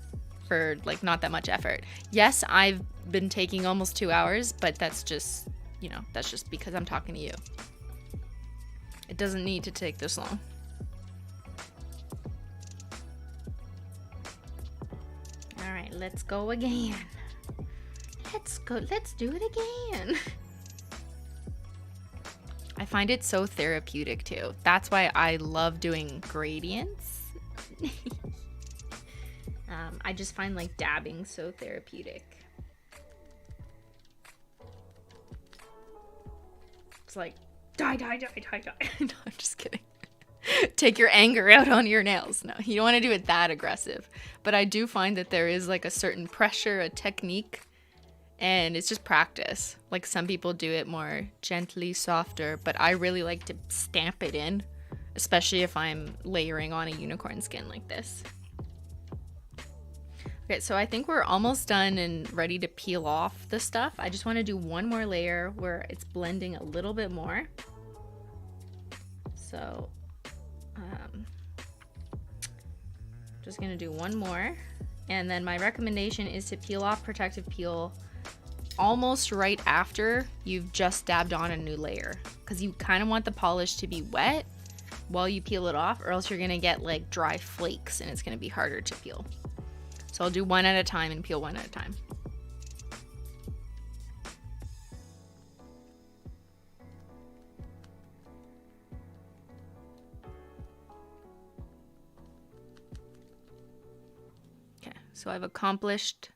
for like not that much effort. Yes, I've been taking almost 2 hours, but that's just, you know, that's just because I'm talking to you. It doesn't need to take this long. All right, let's go again. Let's do it again. I find it so therapeutic too. That's why I love doing gradients. I just find like dabbing so therapeutic. It's like, die. No, I'm just kidding. Take your anger out on your nails. No, you don't want to do it that aggressive. But I do find that there is like a certain pressure, a technique, and it's just practice. Like some people do it more gently, softer, but I really like to stamp it in, especially if I'm layering on a unicorn skin like this. Okay, so I think we're almost done and ready to peel off the stuff. I just want to do one more layer where it's blending a little bit more. So, just gonna do one more. And then my recommendation is to peel off protective peel almost right after you've just dabbed on a new layer, because you kind of want the polish to be wet while you peel it off, or else you're gonna get like dry flakes and it's gonna be harder to peel. So I'll do one at a time and peel one at a time. Okay, so I've accomplished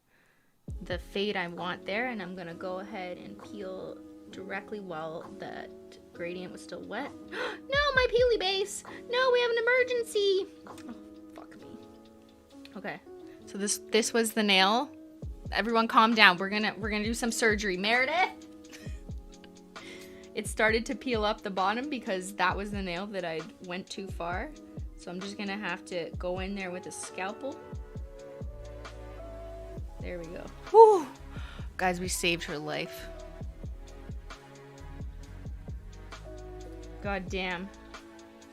the fade I want there, and I'm gonna go ahead and peel directly while that gradient was still wet. No, my peely base! No, we have an emergency! Oh, fuck me. Okay. So this was the nail. Everyone calm down. We're gonna do some surgery. Meredith, it started to peel up the bottom because that was the nail that I went too far. So I'm just gonna have to go in there with a scalpel. There we go. Whew. Guys, we saved her life. God damn.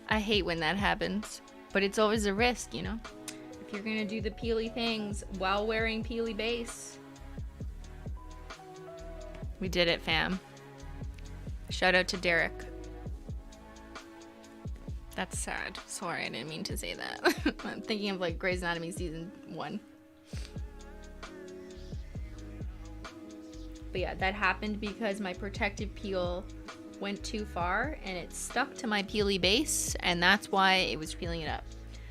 I hate when that happens. But it's always a risk, you know? If you're gonna do the peely things while wearing peely base. We did it, fam. Shout out to Derek. That's sad. Sorry, I didn't mean to say that. I'm thinking of like Grey's Anatomy season 1. But yeah, that happened because my protective peel went too far and it stuck to my peely base, and that's why it was peeling it up.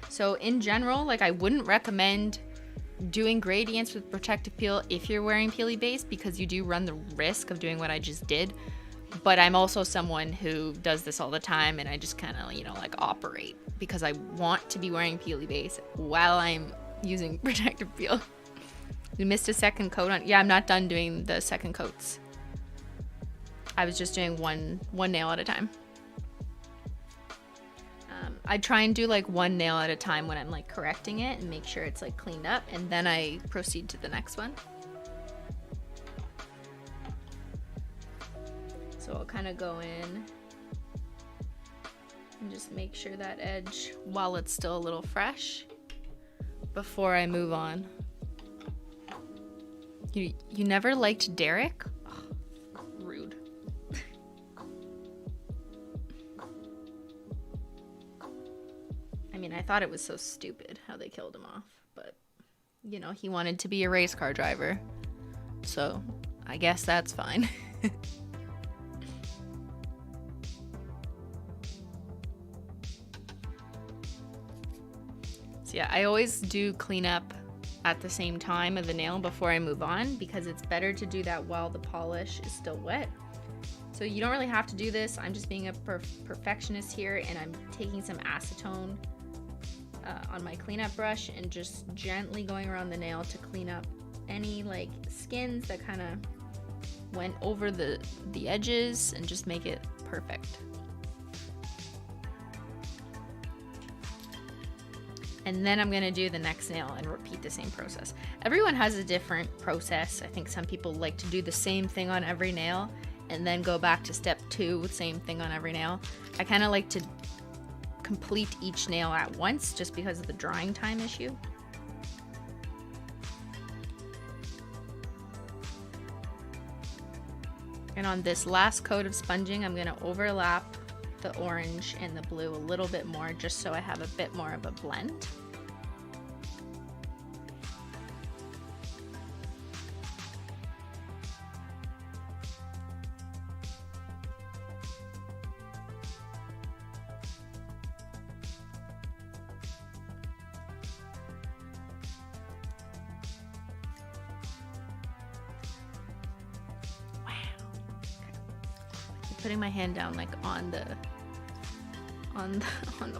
So in general, like, I wouldn't recommend doing gradients with protective peel if you're wearing peely base, because you do run the risk of doing what I just did. But I'm also someone who does this all the time, and I just kind of, you know, like, operate because I want to be wearing peely base while I'm using protective peel. We missed a second coat on. Yeah, I'm not done doing the second coats. I was just doing one nail at a time. I try and do like one nail at a time when I'm like correcting it and make sure it's like cleaned up, and then I proceed to the next one. So I'll kind of go in and just make sure that edge, while it's still a little fresh, before I move on. You never liked Derek? Ugh, rude. I mean, I thought it was so stupid how they killed him off, but, you know, he wanted to be a race car driver, so I guess that's fine. So yeah, I always do clean up at the same time of the nail before I move on, because it's better to do that while the polish is still wet. So you don't really have to do this. I'm just being a perfectionist here, and I'm taking some acetone on my cleanup brush and just gently going around the nail to clean up any like skins that kind of went over the edges and just make it perfect. And then I'm gonna do the next nail and repeat the same process. Everyone has a different process. I think some people like to do the same thing on every nail and then go back to step 2, same thing on every nail. I kind of like to complete each nail at once just because of the drying time issue. And on this last coat of sponging, I'm gonna overlap the orange and the blue a little bit more, just so I have a bit more of a blend. Putting my hand down like on the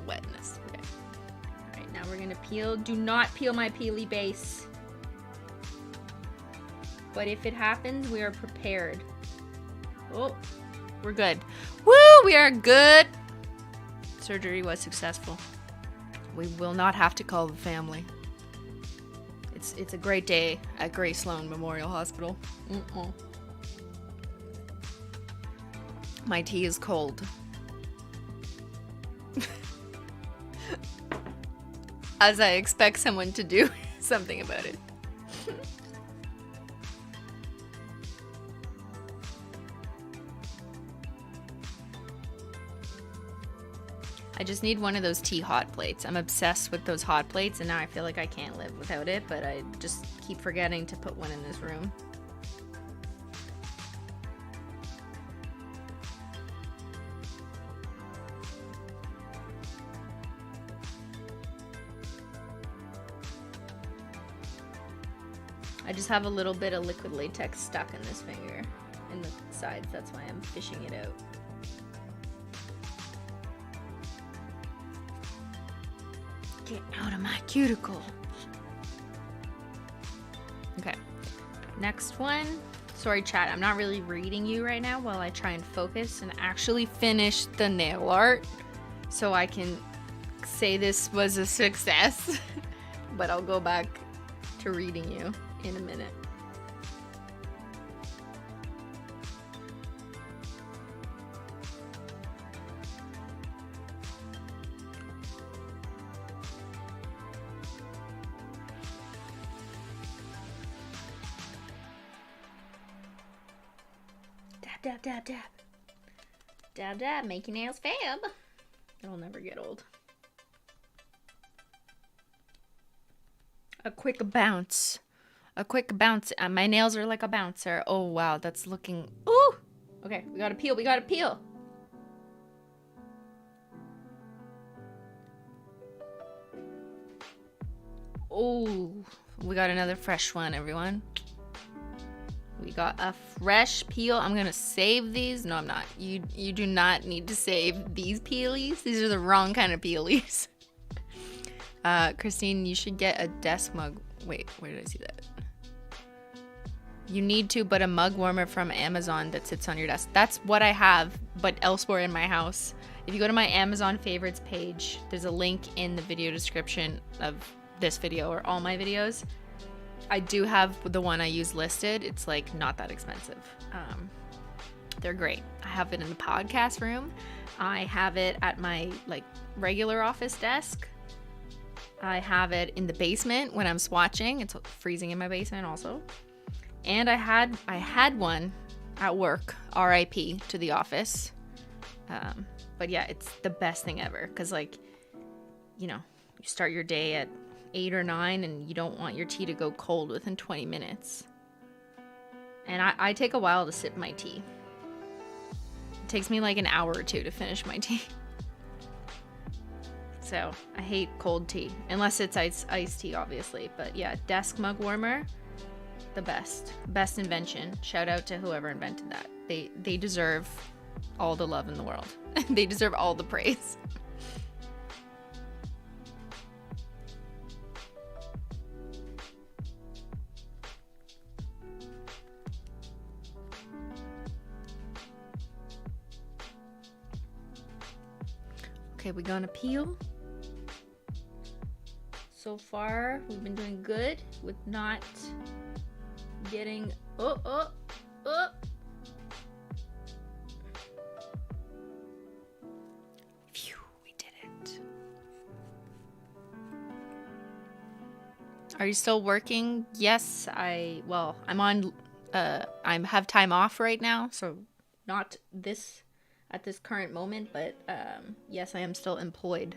wetness. Okay. All right, now we're gonna peel. Do not peel my peely base. But if it happens, we are prepared. Oh, we're good. Woo, we are good. Surgery was successful. We will not have to call the family. It's a great day at Gray Sloan Memorial Hospital. My tea is cold. As I expect someone to do something about it. I just need one of those tea hot plates. I'm obsessed with those hot plates, and now I feel like I can't live without it, but I just keep forgetting to put one in this room. I just have a little bit of liquid latex stuck in this finger, in the sides. That's why I'm fishing it out. Get out of my cuticle. Okay, next one. Sorry, chat. I'm not really reading you right now while I try and focus and actually finish the nail art so I can say this was a success. But I'll go back to reading you in a minute. Dab, dab, dab. Dab, dab, make your nails fab. It'll never get old. A quick bounce. A quick bounce. My nails are like a bouncer. Oh, wow, that's looking... Ooh! Okay, we gotta peel, we gotta peel. Oh, we got another fresh one, everyone. We got a fresh peel. I'm gonna save these. No, I'm not. You do not need to save these peelies. These are the wrong kind of peelies. Christine, you should get a desk mug. Wait, where did I see that? You need to, but a mug warmer from Amazon that sits on your desk. That's what I have, but elsewhere in my house. If you go to my Amazon favorites page, there's a link in the video description of this video or all my videos. I do have the one I use listed. It's like not that expensive. They're great. I have it in the podcast room. I have it at my like regular office desk. I have it in the basement when I'm swatching. It's freezing in my basement also. And I had one at work. RIP to the office. But yeah, it's the best thing ever. Cause like, you know, you start your day at 8 or 9 and you don't want your tea to go cold within 20 minutes. And I take a while to sip my tea. It takes me like an hour or two to finish my tea. So I hate cold tea, unless it's iced tea, obviously. But yeah, desk mug warmer, the best invention. Shout out to whoever invented that. They deserve all the love in the world. They deserve all the praise. Okay, we're gonna peel. So far, we've been doing good with not getting... Oh! Phew, we did it. Are you still working? Yes, I'm on... I have time off right now, so not this... at this current moment, but yes, I am still employed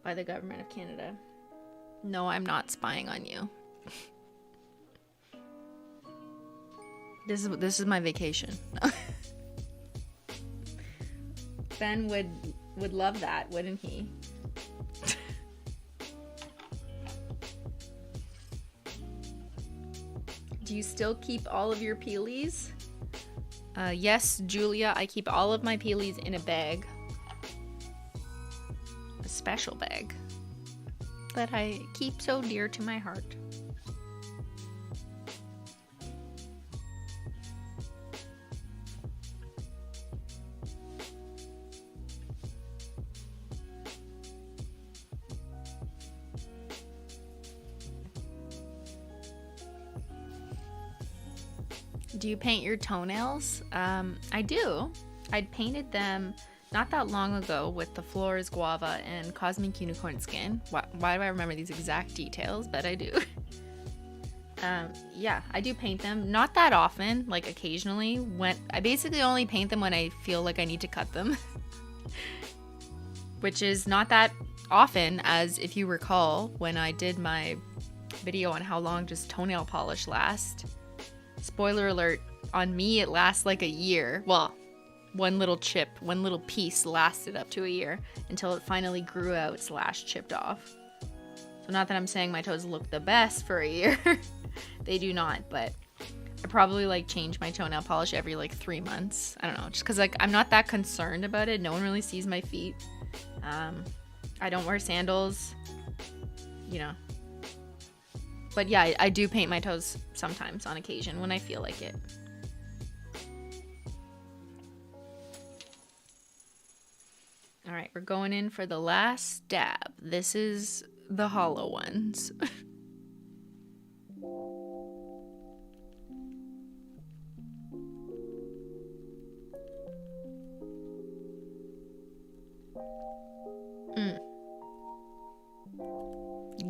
by the government of Canada. No, I'm not spying on you. This is my vacation. Ben would love that, wouldn't he? Do you still keep all of your peelies? Yes, Julia, I keep all of my peelies in a bag. A special bag that I keep so dear to my heart. Do you paint your toenails? I do. I painted them not that long ago with the Flores Guava and Cosmic Unicorn Skin. Why do I remember these exact details? But I do. Yeah, I do paint them. Not that often, like occasionally. When I basically only paint them when I feel like I need to cut them. Which is not that often, as if you recall, when I did my video on how long does toenail polish last. Spoiler alert, on me it lasts like a year. Well, one little piece lasted up to a year until it finally grew out / chipped off. So not that I'm saying my toes look the best for a year. They do not, but I probably like change my toenail polish every like 3 months. I don't know, just because like I'm not that concerned about it. No one really sees my feet. I don't wear sandals, you know. But yeah, I do paint my toes sometimes on occasion when I feel like it. All right, we're going in for the last dab. This is the hollow ones.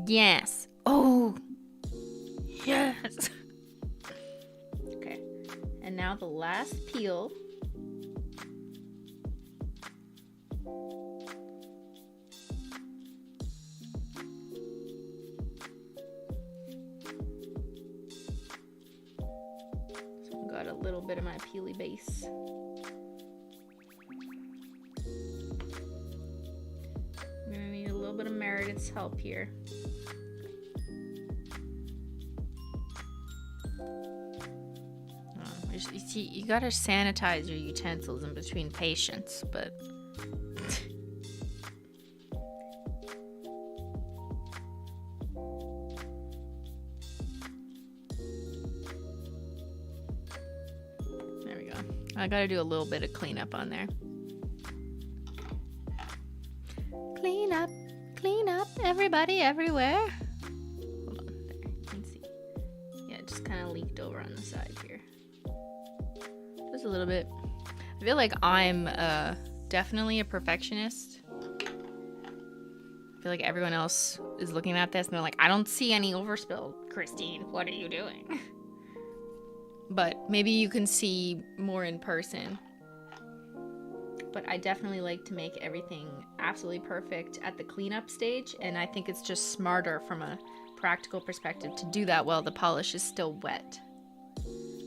Yes. Oh, yes. Okay. And now the last peel. So I've got a little bit of my peely base. I'm gonna need a little bit of Meredith's help here. You see, you gotta sanitize your utensils in between patients, but there we go. I gotta do a little bit of cleanup on there. Clean up, everybody, everywhere. Hold on, there, you can see. Yeah, it just kind of leaked over on the side here. Just a little bit. I feel like I'm definitely a perfectionist. I feel like everyone else is looking at this and they're like, I don't see any overspill, Christine. What are you doing? But maybe you can see more in person. But I definitely like to make everything absolutely perfect at the cleanup stage, and I think it's just smarter from a practical perspective to do that while the polish is still wet.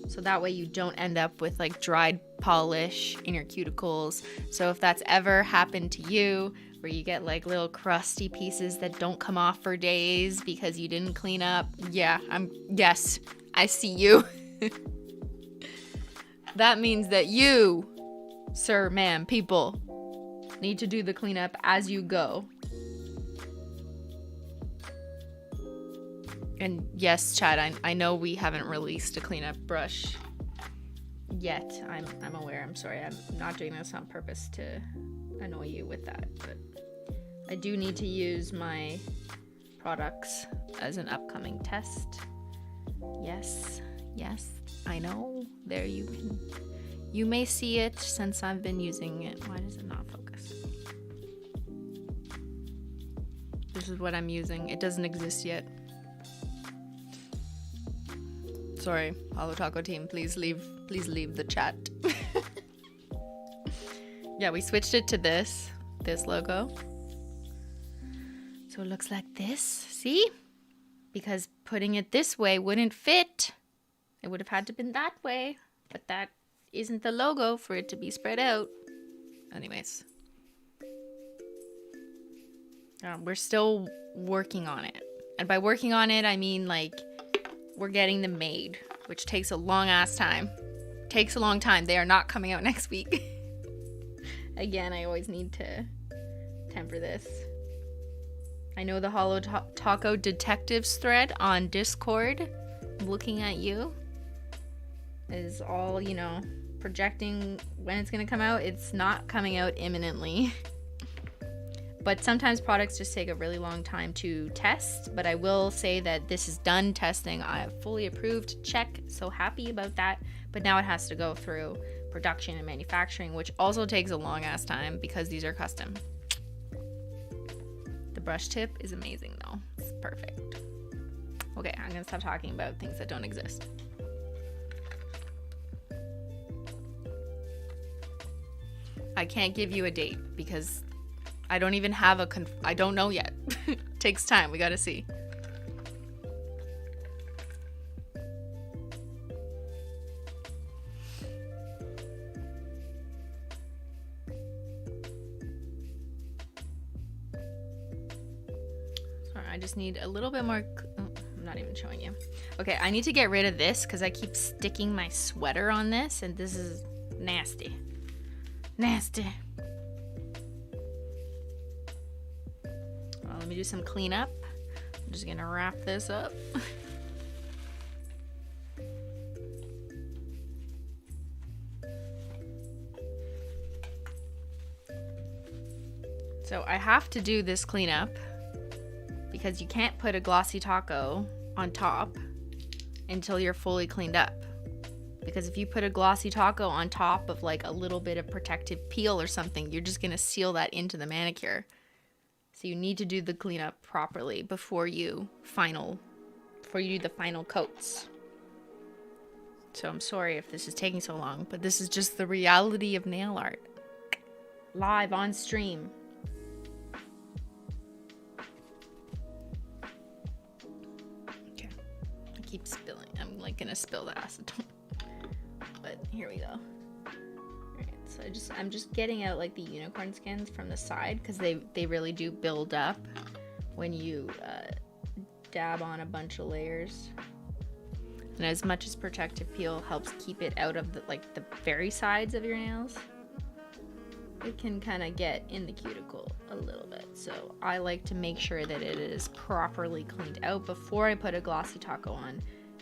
So that way you don't end up with like dried polish in your cuticles. So if that's ever happened to you, where you get like little crusty pieces that don't come off for days because you didn't clean up, yes, I see you. That means that you, sir, ma'am, people, need to do the cleanup as you go. And yes, Chad, I know we haven't released a cleanup brush yet. I'm aware. I'm sorry. I'm not doing this on purpose to annoy you with that. But I do need to use my products as an upcoming test. Yes, I know. There you may see it since I've been using it. Why does it not focus? This is what I'm using. It doesn't exist yet. Sorry, HOLO Taco team, please leave the chat. Yeah, we switched it to this logo. So it looks like this, see? Because putting it this way wouldn't fit. It would have had to been that way, but that isn't the logo for it to be spread out. Anyways. We're still working on it. And by working on it, I mean like we're getting them made, which takes a long ass time. Takes a long time. They are not coming out next week. Again, I always need to temper this. I know the HOLO Taco Detectives thread on Discord, looking at you, is all, you know, projecting when it's going to come out. It's not coming out imminently. But sometimes products just take a really long time to test. But I will say that this is done testing. I have fully approved. Check. So happy about that. But now it has to go through production and manufacturing, which also takes a long ass time because these are custom. The brush tip is amazing though. It's perfect. Okay, I'm gonna stop talking about things that don't exist. I can't give you a date because I don't even have I don't know yet. Takes time, we gotta see. Sorry, I just need a little bit more, I'm not even showing you. Okay, I need to get rid of this because I keep sticking my sweater on this and this is nasty. Nasty. Well, let me do some cleanup. I'm just gonna wrap this up. So I have to do this cleanup because you can't put a Glossy Taco on top until you're fully cleaned up. Because if you put a Glossy Taco on top of like a little bit of protective peel or something, you're just going to seal that into the manicure. So you need to do the cleanup properly before you do the final coats. So I'm sorry if this is taking so long, but this is just the reality of nail art. Live on stream. Okay. I keep spilling. I'm like gonna spill the acetone. But here we go. Alright, so I'm just getting out like the unicorn skins from the side because they really do build up when you dab on a bunch of layers. And as much as protective peel helps keep it out of the very sides of your nails, it can kind of get in the cuticle a little bit. So I like to make sure that it is properly cleaned out before I put a Glossy Taco on,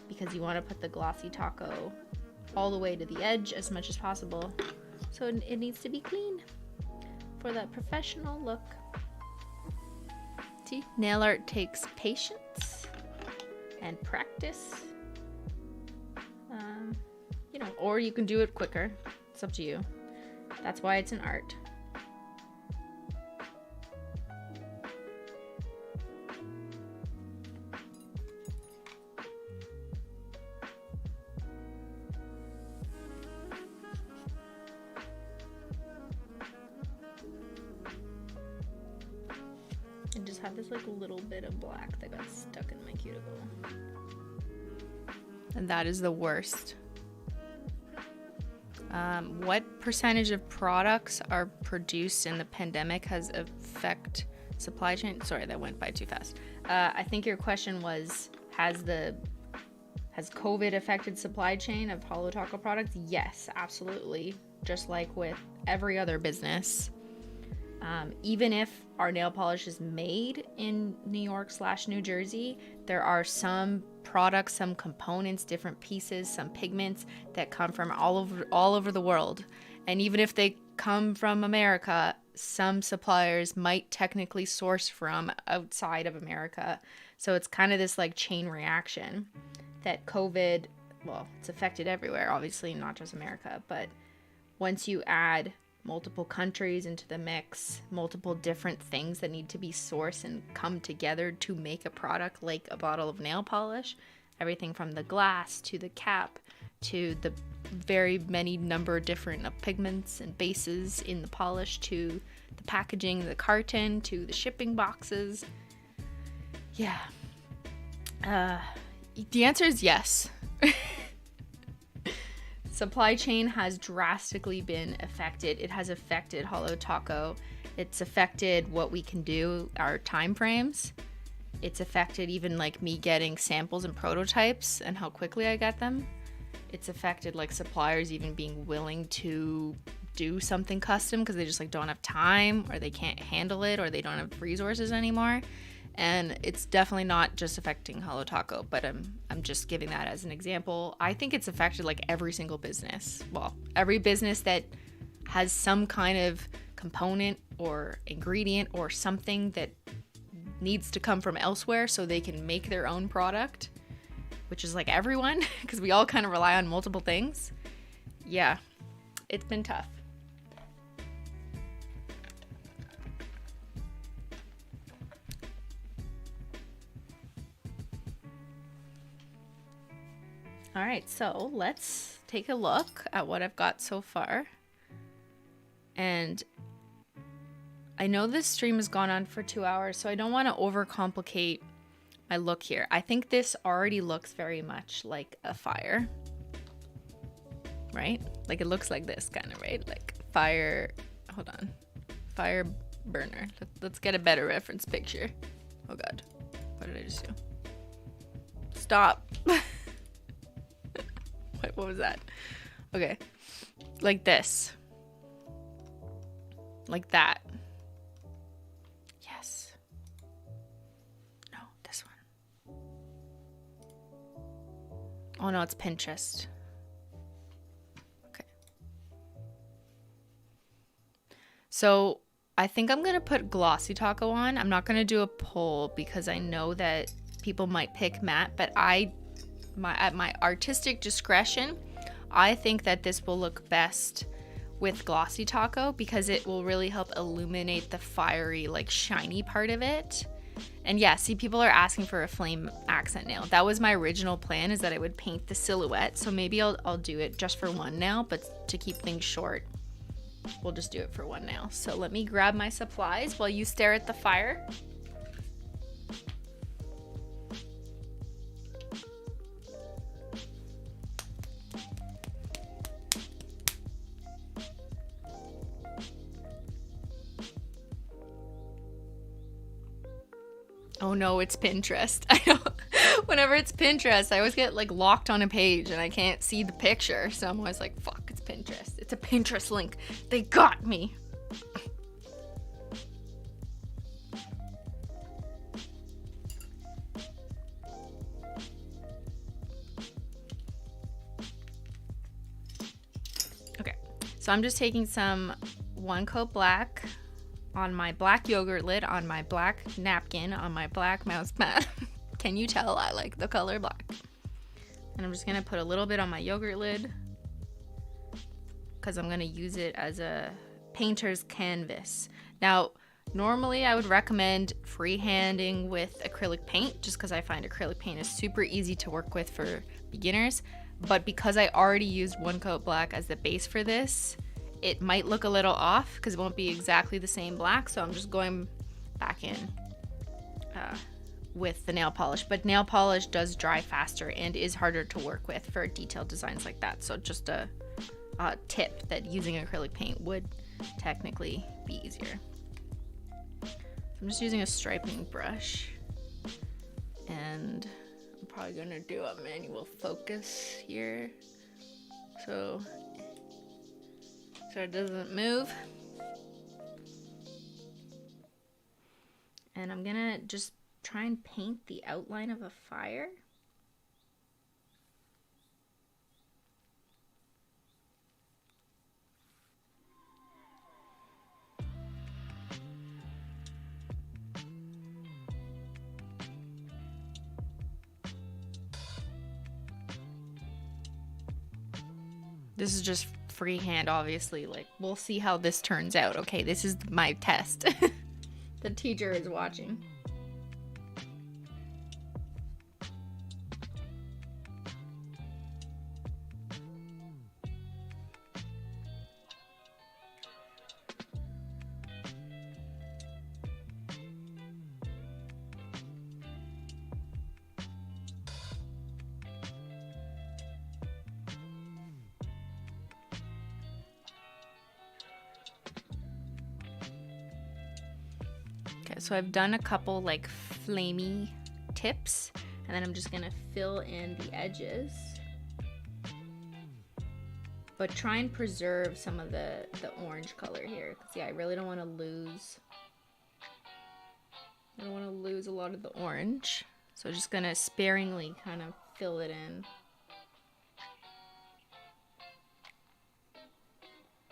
because you want to put the Glossy Taco all the way to the edge as much as possible. So it needs to be clean for that professional look. See, nail art takes patience and practice. Or you can do it quicker. It's up to you. That's why it's an art. I just have this like little bit of black that got stuck in my cuticle. And that is the worst. What percentage of products are produced in the pandemic has affect supply chain? Sorry, that went by too fast. I think your question was, has COVID affected supply chain of HOLO Taco products? Yes, absolutely. Just like with every other business. Even if our nail polish is made in New York/New Jersey, there are some products, some components, different pieces, some pigments that come from all over the world. And even if they come from America, some suppliers might technically source from outside of America. So it's kind of this like chain reaction that COVID, well, it's affected everywhere, obviously, not just America, but once you add multiple countries into the mix, multiple different things that need to be sourced and come together to make a product like a bottle of nail polish, everything from the glass to the cap to the very many number of different pigments and bases in the polish to the packaging, the carton, to the shipping boxes. Yeah. The answer is yes. Supply chain has drastically been affected. It has affected HOLO Taco. It's affected what we can do, our time frames. It's affected even like me getting samples and prototypes and how quickly I get them. It's affected like suppliers even being willing to do something custom because they just like don't have time, or they can't handle it, or they don't have resources anymore. And it's definitely not just affecting HOLO Taco, but I'm just giving that as an example. I think it's affected like every single business. Well, every business that has some kind of component or ingredient or something that needs to come from elsewhere so they can make their own product, which is like everyone, because we all kind of rely on multiple things. Yeah, it's been tough. All right, so let's take a look at what I've got so far. And I know this stream has gone on for 2 hours, so I don't want to overcomplicate my look here. I think this already looks very much like a fire, right? Like it looks like this kind of, right? Like fire, hold on, fire burner. Let's get a better reference picture. Oh God, what did I just do? Stop. What was that? Okay. Like this. Like that. Yes. No, this one. Oh no, it's Pinterest. Okay. So I think I'm going to put Glossy Taco on. I'm not going to do a poll because I know that people might pick matte, but at my artistic discretion, I think that this will look best with Glossy Taco because it will really help illuminate the fiery, like shiny part of it. And yeah, see, people are asking for a flame accent nail. That was my original plan, is that I would paint the silhouette. So maybe I'll do it just for one nail, but to keep things short, we'll just do it for one nail. So let me grab my supplies while you stare at the fire. Oh no, it's Pinterest. I know. Whenever it's Pinterest, I always get like locked on a page and I can't see the picture. So I'm always like, fuck, it's Pinterest. It's a Pinterest link. They got me. Okay, so I'm just taking some one coat black on my black yogurt lid, on my black napkin, on my black mouse pad. Can you tell I like the color black? And I'm just gonna put a little bit on my yogurt lid because I'm gonna use it as a painter's canvas. Now, normally I would recommend freehanding with acrylic paint just because I find acrylic paint is super easy to work with for beginners. But because I already used one coat black as the base for this, it might look a little off because it won't be exactly the same black. So I'm just going back in with the nail polish. But nail polish does dry faster and is harder to work with for detailed designs like that. So just a tip that using acrylic paint would technically be easier. So I'm just using a striping brush. And I'm probably going to do a manual focus here. So it doesn't move. And I'm gonna just try and paint the outline of a fire. This is just freehand, obviously. Like, we'll see how this turns out. Okay, this is my test. The teacher is watching. So I've done a couple like flamey tips, and then I'm just gonna fill in the edges, but try and preserve some of the orange color here, because yeah, I really don't want to lose a lot of the orange. So just gonna sparingly kind of fill it in.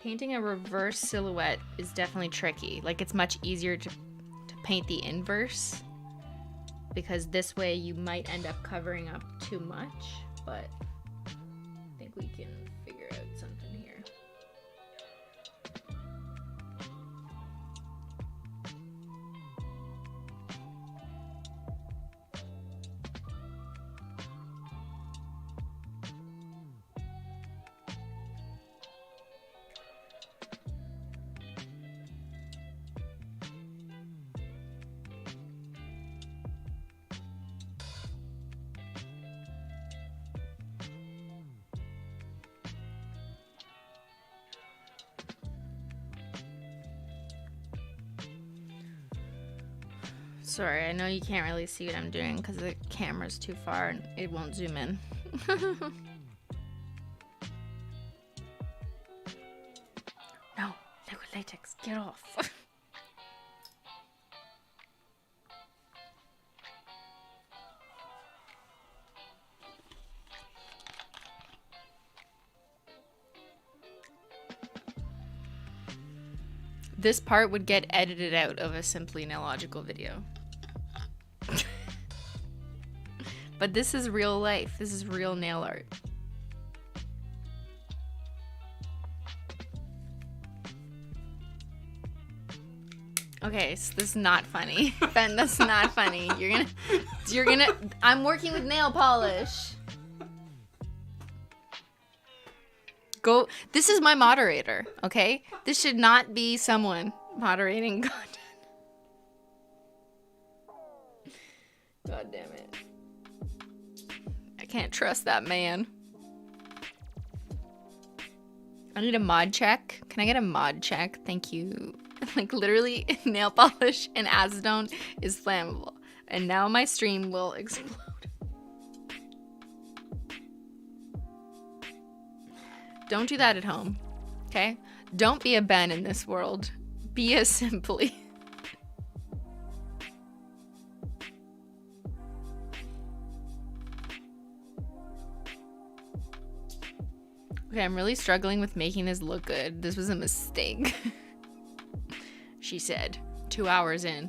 Painting a reverse silhouette is definitely tricky. Like, it's much easier to paint the inverse, because this way you might end up covering up too much, but I think we can figure out something here. Sorry, I know you can't really see what I'm doing because the camera's too far and it won't zoom in. No, liquid latex, get off. This part would get edited out of a Simplynailogical video. But this is real life. This is real nail art. Okay, so this is not funny. Ben, that's not funny. You're gonna, I'm working with nail polish. Go, this is my moderator, okay? This should not be someone moderating content. God damn it. I can't trust that man. I need a mod check. Can I get a mod check? Thank you. Like literally, nail polish and acetone is flammable. And now my stream will explode. Don't do that at home, okay? Don't be a Ben in this world. Be a Simply. Okay, I'm really struggling with making this look good. This was a mistake. She said, 2 hours in.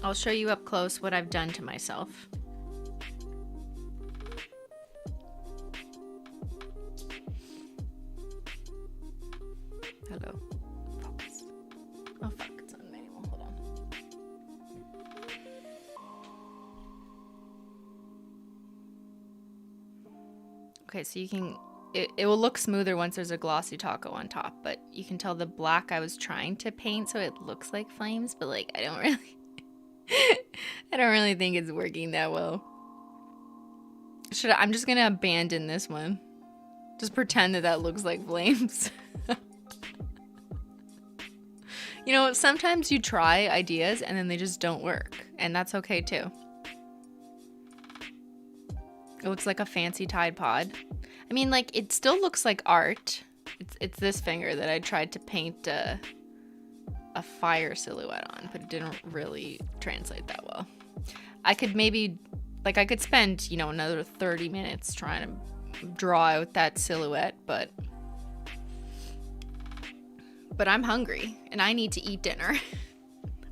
I'll show you up close what I've done to myself. Hello. Focus. Oh fuck, it's on manual. Hold on. Okay, so you can, it will look smoother once there's a glossy taco on top, but you can tell the black I was trying to paint so it looks like flames, but like I don't really think it's working that well. I'm just gonna abandon this one. Just pretend that looks like flames. You know, sometimes you try ideas and then they just don't work, and that's okay too. It looks like a fancy Tide Pod. I mean, like, it still looks like art. It's this finger that I tried to paint a fire silhouette on, but it didn't really translate that well. I could maybe, like, I could spend, you know, another 30 minutes trying to draw out that silhouette, but I'm hungry and I need to eat dinner.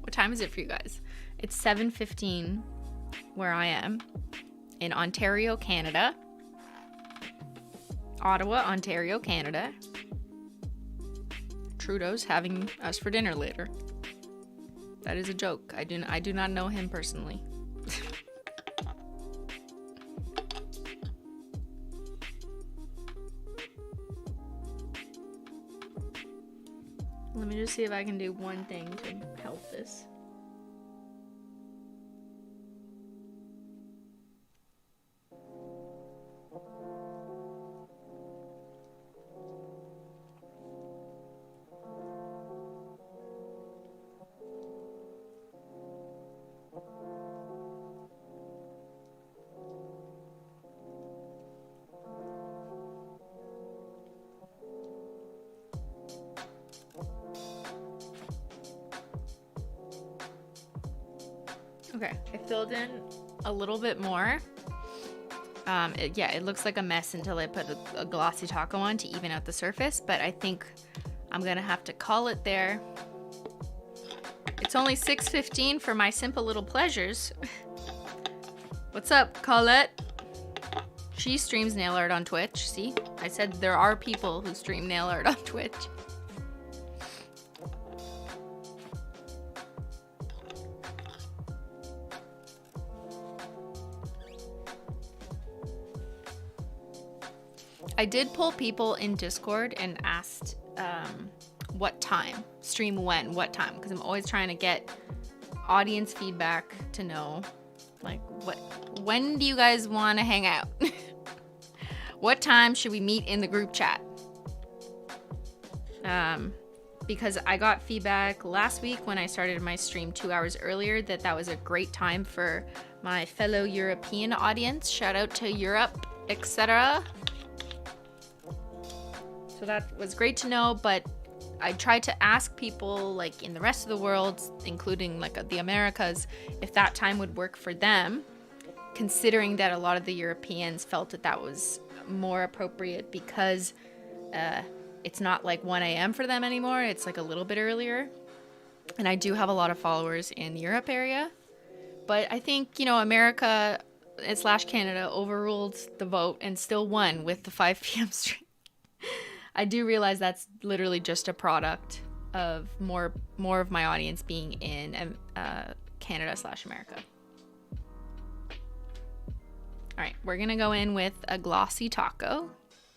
What time is it for you guys? It's 7:15 where I am in Ontario, Canada. Ottawa, Ontario, Canada. Trudeau's having us for dinner later. That is a joke. I do not know him personally. Let me just see if I can do one thing to help this. Okay, I filled in a little bit more. It looks like a mess until I put a glossy taco on to even out the surface, but I think I'm gonna have to call it there. It's only 6:15 for my simple little pleasures. What's up, Colette? She streams nail art on Twitch. See, I said there are people who stream nail art on Twitch. I did pull people in Discord and asked what time, stream when, what time, because I'm always trying to get audience feedback to know, like, when do you guys want to hang out? What time should we meet in the group chat? Because I got feedback last week when I started my stream 2 hours earlier that was a great time for my fellow European audience. Shout out to Europe, etc. So that was great to know, but I tried to ask people like in the rest of the world, including like the Americas, if that time would work for them. considering that a lot of the Europeans felt that that was more appropriate because it's not like 1 a.m. for them anymore. It's like a little bit earlier. And I do have a lot of followers in the Europe area. But I think, you know, America / Canada overruled the vote and still won with the 5 p.m. stream. I do realize that's literally just a product of more of my audience being in Canada / America. All right, we're gonna go in with a Glossy Taco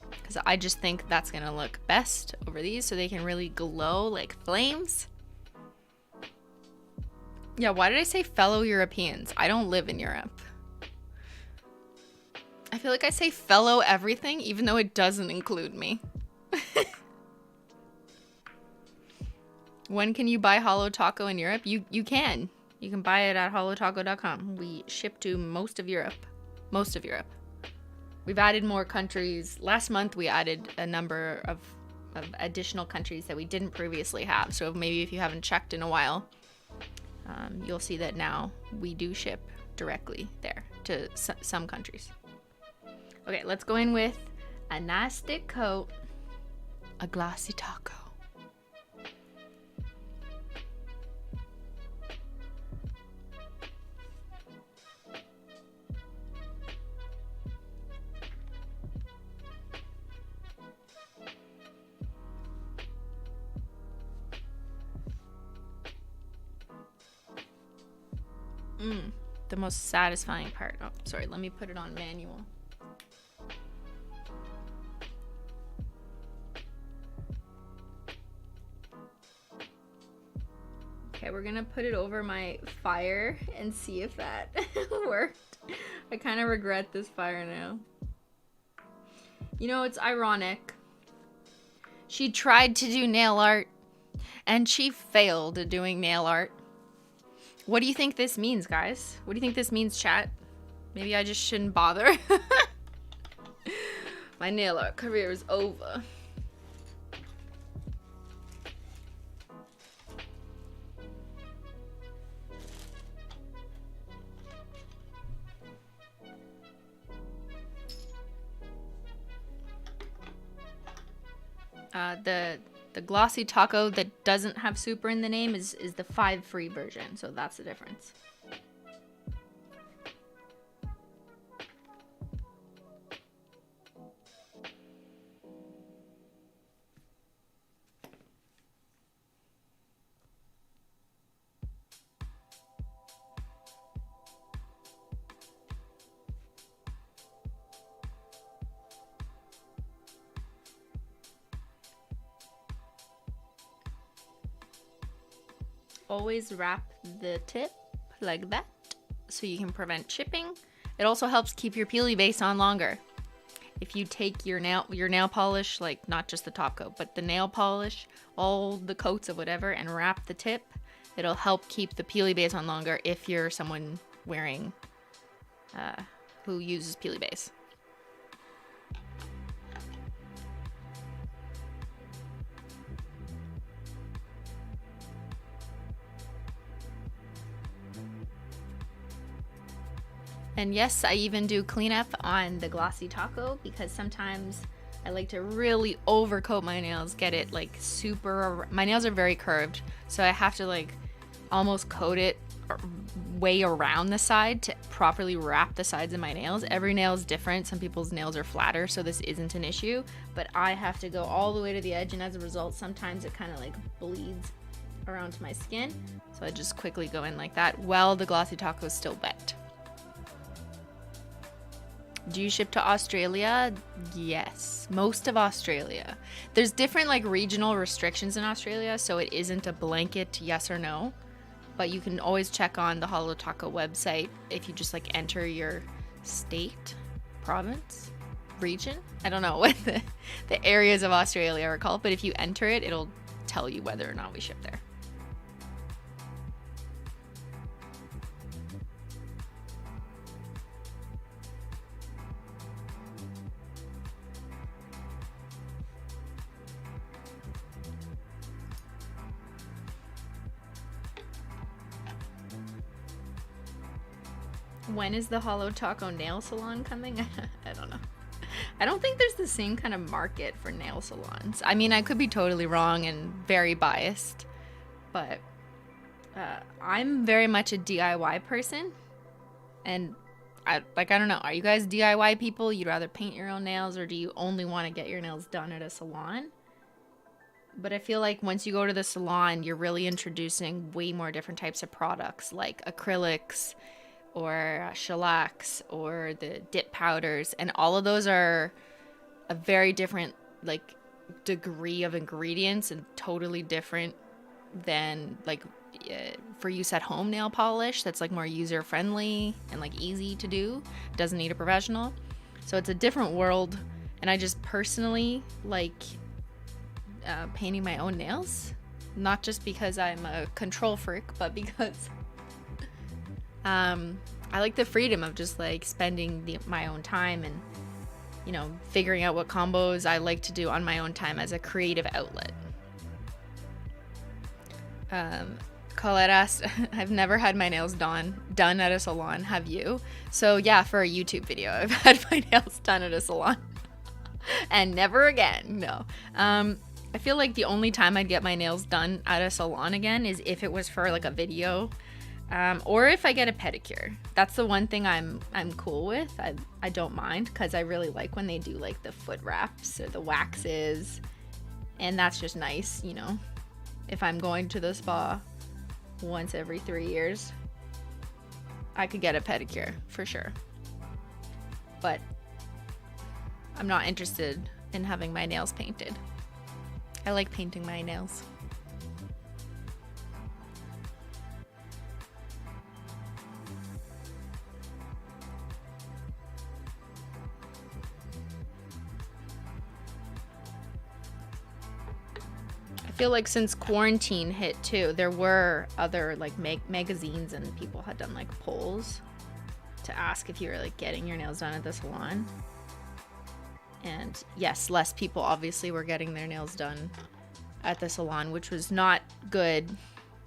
because I just think that's gonna look best over these so they can really glow like flames. Yeah, why did I say fellow Europeans? I don't live in Europe. I feel like I say fellow everything even though it doesn't include me. When can you buy HOLO Taco in Europe? You can. You can buy it at holotaco.com. We ship to most of Europe. Most of Europe. We've added more countries. Last month we added a number of additional countries that we didn't previously have. So maybe if you haven't checked in a while, you'll see that now we do ship directly there to some countries. Okay, let's go in with a nice thick coat, a Glossy Taco. The most satisfying part. Oh, sorry, let me put it on manual. Okay, we're gonna put it over my fire and see if that worked. I kind of regret this fire now. You know, it's ironic. She tried to do nail art and she failed at doing nail art. What do you think this means, guys? What do you think this means, chat? Maybe I just shouldn't bother. My nail art career is over. The Glossy Taco that doesn't have super in the name is the 5 free version, so that's the difference. Always wrap the tip like that so you can prevent chipping. It also helps keep your peely base on longer. If you take your nail polish, like not just the top coat, but the nail polish, all the coats of whatever, and wrap the tip, it'll help keep the peely base on longer if you're someone wearing who uses peely base. And yes, I even do cleanup on the Glossy Taco because sometimes I like to really overcoat my nails, get it like super, my nails are very curved, so I have to like almost coat it way around the side to properly wrap the sides of my nails. Every nail is different. Some people's nails are flatter, so this isn't an issue, but I have to go all the way to the edge, and as a result, sometimes it kind of like bleeds around to my skin. So I just quickly go in like that while the Glossy Taco is still wet. Do you ship to Australia? Yes, most of Australia. There's different like regional restrictions in Australia, so it isn't a blanket yes or no, but you can always check on the HOLO Taco website if you just like enter your state, province, region. I don't know what the areas of Australia are called, but if you enter it, it'll tell you whether or not we ship there. When is the HOLO Taco nail salon coming? I don't know. I don't think there's the same kind of market for nail salons. I mean, I could be totally wrong and very biased, but I'm very much a DIY person. And I don't know. Are you guys DIY people? You'd rather paint your own nails, or do you only want to get your nails done at a salon? But I feel like once you go to the salon, you're really introducing way more different types of products like acrylics or shellacs or the dip powders. And all of those are a very different like degree of ingredients and totally different than like for use at home nail polish that's like more user friendly and like easy to do. Doesn't need a professional. So it's a different world. And I just personally like painting my own nails, not just because I'm a control freak, but because I like the freedom of just like spending my own time and, you know, figuring out what combos I like to do on my own time as a creative outlet. Colette asked, I've never had my nails done at a salon. Have you? So yeah, for a YouTube video, I've had my nails done at a salon and never again. No. I feel like the only time I'd get my nails done at a salon again is if it was for like a video, or if I get a pedicure. That's the one thing I'm cool with. I don't mind because I really like when they do like the foot wraps or the waxes, and that's just nice, you know. If I'm going to the spa once every 3 years, I could get a pedicure for sure. But I'm not interested in having my nails painted. I like painting my nails. I feel like since quarantine hit too, there were other like magazines and people had done like polls to ask if you were like getting your nails done at the salon. And yes, less people obviously were getting their nails done at the salon, which was not good,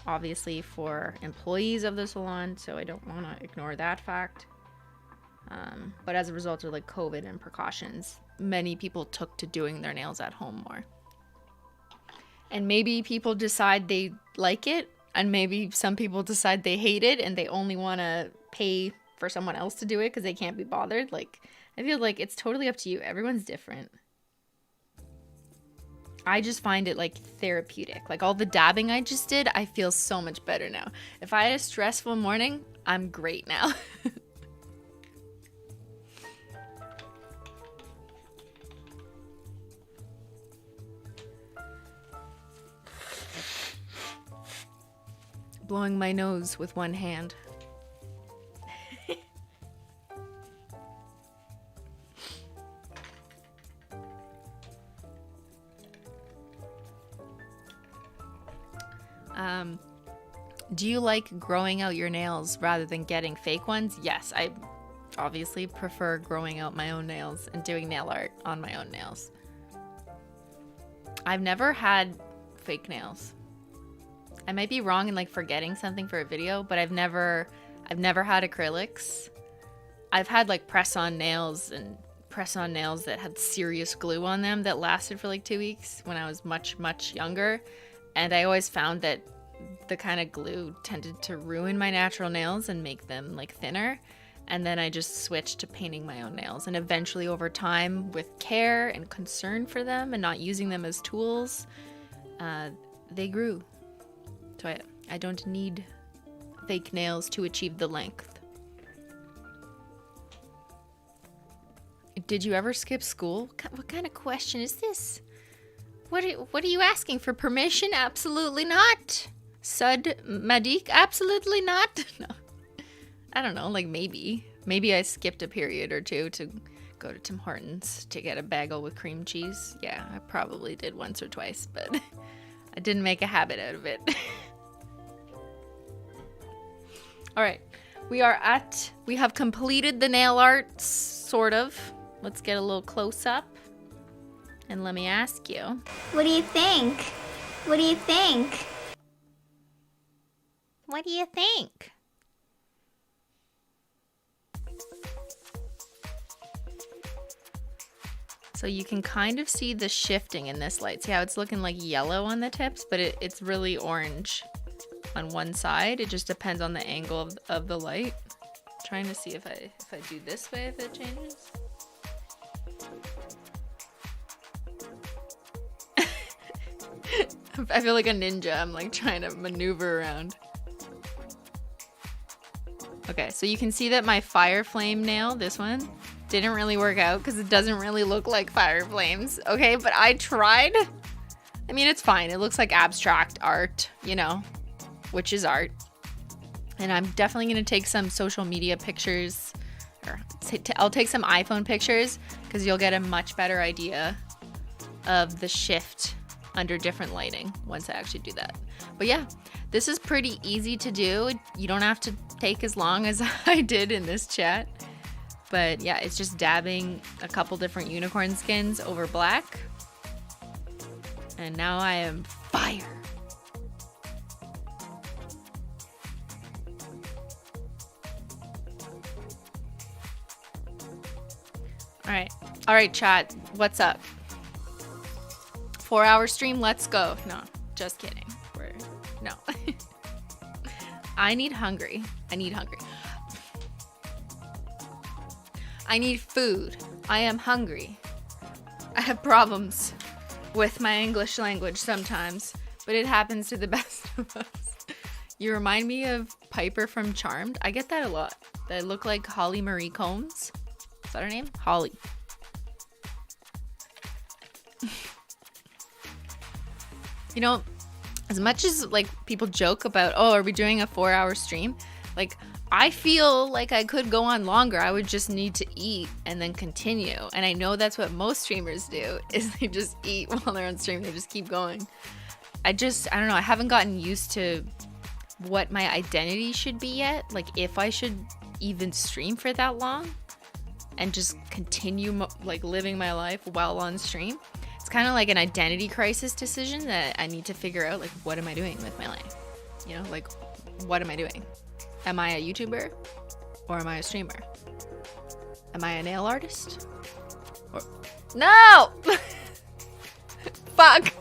obviously, for employees of the salon. So I don't want to ignore that fact. But as a result of like COVID and precautions, many people took to doing their nails at home more. And maybe people decide they like it, and maybe some people decide they hate it and they only want to pay for someone else to do it because they can't be bothered. Like, I feel like it's totally up to you. Everyone's different. I just find it like therapeutic. Like all the dabbing I just did, I feel so much better now. If I had a stressful morning, I'm great now. Blowing my nose with one hand. Do you like growing out your nails rather than getting fake ones? Yes, I obviously prefer growing out my own nails and doing nail art on my own nails. I've never had fake nails. I might be wrong in like forgetting something for a video, but I've never had acrylics. I've had like press-on nails that had serious glue on them that lasted for like 2 weeks when I was much, much younger. And I always found that the kind of glue tended to ruin my natural nails and make them like thinner. And then I just switched to painting my own nails. And eventually over time, with care and concern for them and not using them as tools, they grew. So I don't need fake nails to achieve the length. Did you ever skip school? What kind of question is this? What are you asking for permission? Absolutely not. Sud Madik? Absolutely not. No. I don't know, like maybe I skipped a period or two to go to Tim Hortons to get a bagel with cream cheese. Yeah, I probably did once or twice, but I didn't make a habit out of it. All right, we have completed the nail art, sort of. Let's get a little close up. And let me ask you. What do you think? What do you think? What do you think? So you can kind of see the shifting in this light. See how it's looking like yellow on the tips, but it's really orange on one side. It just depends on the angle of the light. Trying to see if I do this way, if it changes. I feel like a ninja. I'm like trying to maneuver around. Okay, so you can see that my fire flame nail, this one, didn't really work out because it doesn't really look like fire flames. Okay, but I tried. I mean, it's fine. It looks like abstract art, you know, which is art. And I'm definitely going to take some social media pictures, or I'll take some iPhone pictures because you'll get a much better idea of the shift under different lighting once I actually do that. But yeah, this is pretty easy to do. You don't have to take as long as I did in this chat. But yeah, it's just dabbing a couple different unicorn skins over black. And now I am fire. All right, chat. What's up? 4-hour stream. Let's go. No, just kidding. No. I need hungry. I need food. I am hungry. I have problems with my English language sometimes, but it happens to the best of us. You remind me of Piper from Charmed. I get that a lot. They look like Holly Marie Combs. Is that her name? Holly. You know, as much as like people joke about, oh, are we doing a 4-hour stream? Like, I feel like I could go on longer. I would just need to eat and then continue. And I know that's what most streamers do, is they just eat while they're on stream. They just keep going. I don't know. I haven't gotten used to what my identity should be yet. Like, if I should even stream for that long and just continue like living my life while on stream. It's kind of like an identity crisis decision that I need to figure out, like, what am I doing with my life? You know, like, what am I doing? Am I a YouTuber or am I a streamer? Am I a nail artist? Or no! Fuck!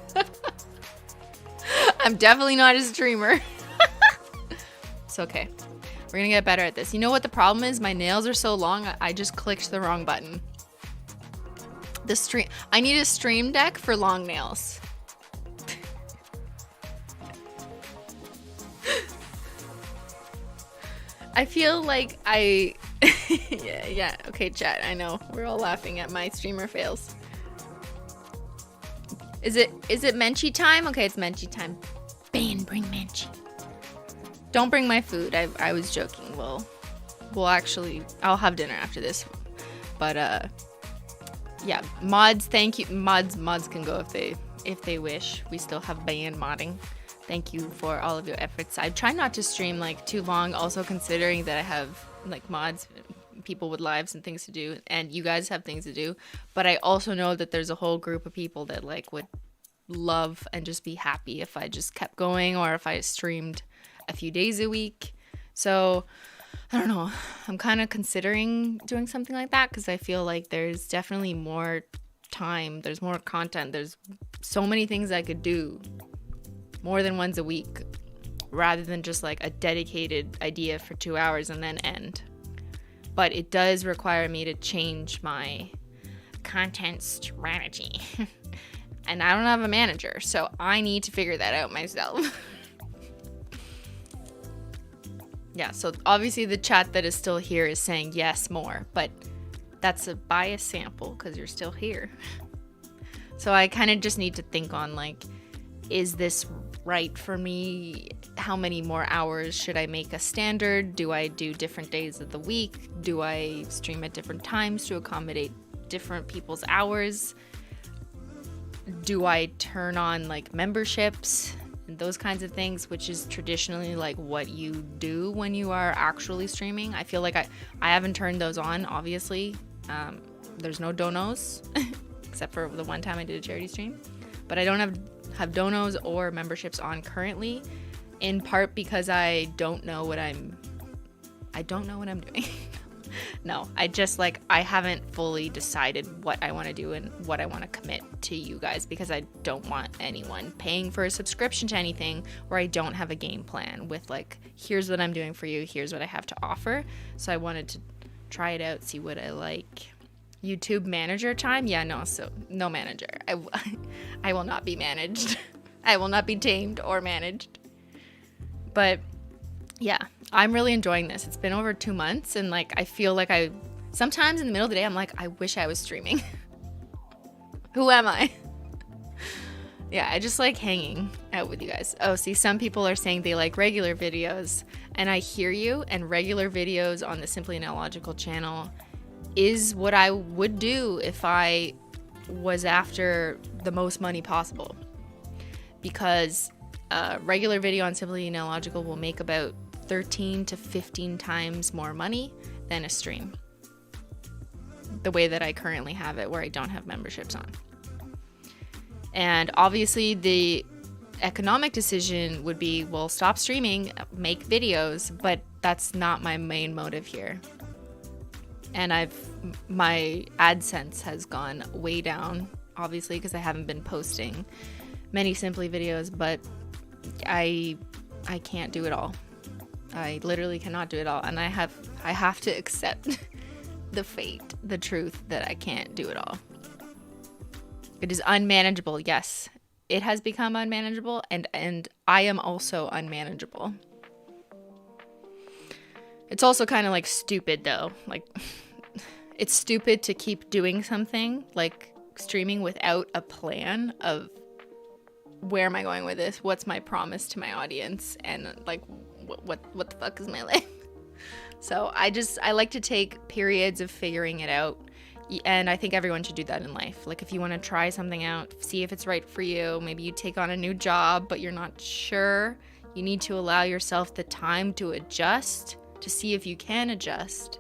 I'm definitely not a streamer. It's okay. We're gonna get better at this. You know what the problem is? My nails are so long, I just clicked the wrong button. I need a stream deck for long nails. I feel like yeah, okay, chat, I know. We're all laughing at my streamer fails. Is it Menchie time? Okay, it's Menchie time. Beyyyyn, bring Menchie. Don't bring my food. I was joking. We'll actually, I'll have dinner after this. But yeah, mods, thank you. Mods can go if they wish. We still have Beyyyyn modding. Thank you for all of your efforts. I try not to stream like too long, also considering that I have like mods, people with lives and things to do, and you guys have things to do. But I also know that there's a whole group of people that like would love and just be happy if I just kept going, or if I streamed a few days a week. So I don't know. I'm kind of considering doing something like that because I feel like there's definitely more time. There's more content. There's so many things I could do more than once a week rather than just like a dedicated idea for 2 hours and then end. But it does require me to change my content strategy. And I don't have a manager, so I need to figure that out myself. Yeah, so obviously the chat that is still here is saying yes, more, but that's a biased sample because you're still here. So I kind of just need to think on like, is this right for me? How many more hours should I make a standard? Do I do different days of the week? Do I stream at different times to accommodate different people's hours? Do I turn on like memberships and those kinds of things, which is traditionally like what you do when you are actually streaming? I feel like I haven't turned those on, obviously. There's no donos except for the one time I did a charity stream, but I don't have donos or memberships on currently, in part because I don't know what I'm doing. No, I haven't fully decided what I want to do and what I want to commit to you guys, because I don't want anyone paying for a subscription to anything where I don't have a game plan with like, here's what I'm doing for you, here's what I have to offer. So I wanted to try it out, see what I like. YouTube manager time? Yeah, no, so no manager. I will not be managed. I will not be tamed or managed. But yeah, I'm really enjoying this. It's been over 2 months, and like, I feel like sometimes in the middle of the day, I'm like, I wish I was streaming. Who am I? Yeah, I just like hanging out with you guys. Oh, see, some people are saying they like regular videos, and I hear you, and regular videos on the Simplynailogical channel is what I would do if I was after the most money possible. Because a regular video on Simplynailogical will make about 13 to 15 times more money than a stream. The way that I currently have it, where I don't have memberships on. And obviously the economic decision would be, well, stop streaming, make videos, but that's not my main motive here. And my AdSense has gone way down, obviously, because I haven't been posting many Simply videos, but I can't do it all. I literally cannot do it all, and I have to accept the truth that I can't do it all. It is unmanageable. Yes, it has become unmanageable, and I am also unmanageable. It's also kind of like stupid though. Like, it's stupid to keep doing something like streaming without a plan of where am I going with this? What's my promise to my audience? And like, what the fuck is my life? So I like to take periods of figuring it out. And I think everyone should do that in life. Like, if you want to try something out, see if it's right for you. Maybe you take on a new job, but you're not sure. You need to allow yourself the time to adjust, to see if you can adjust,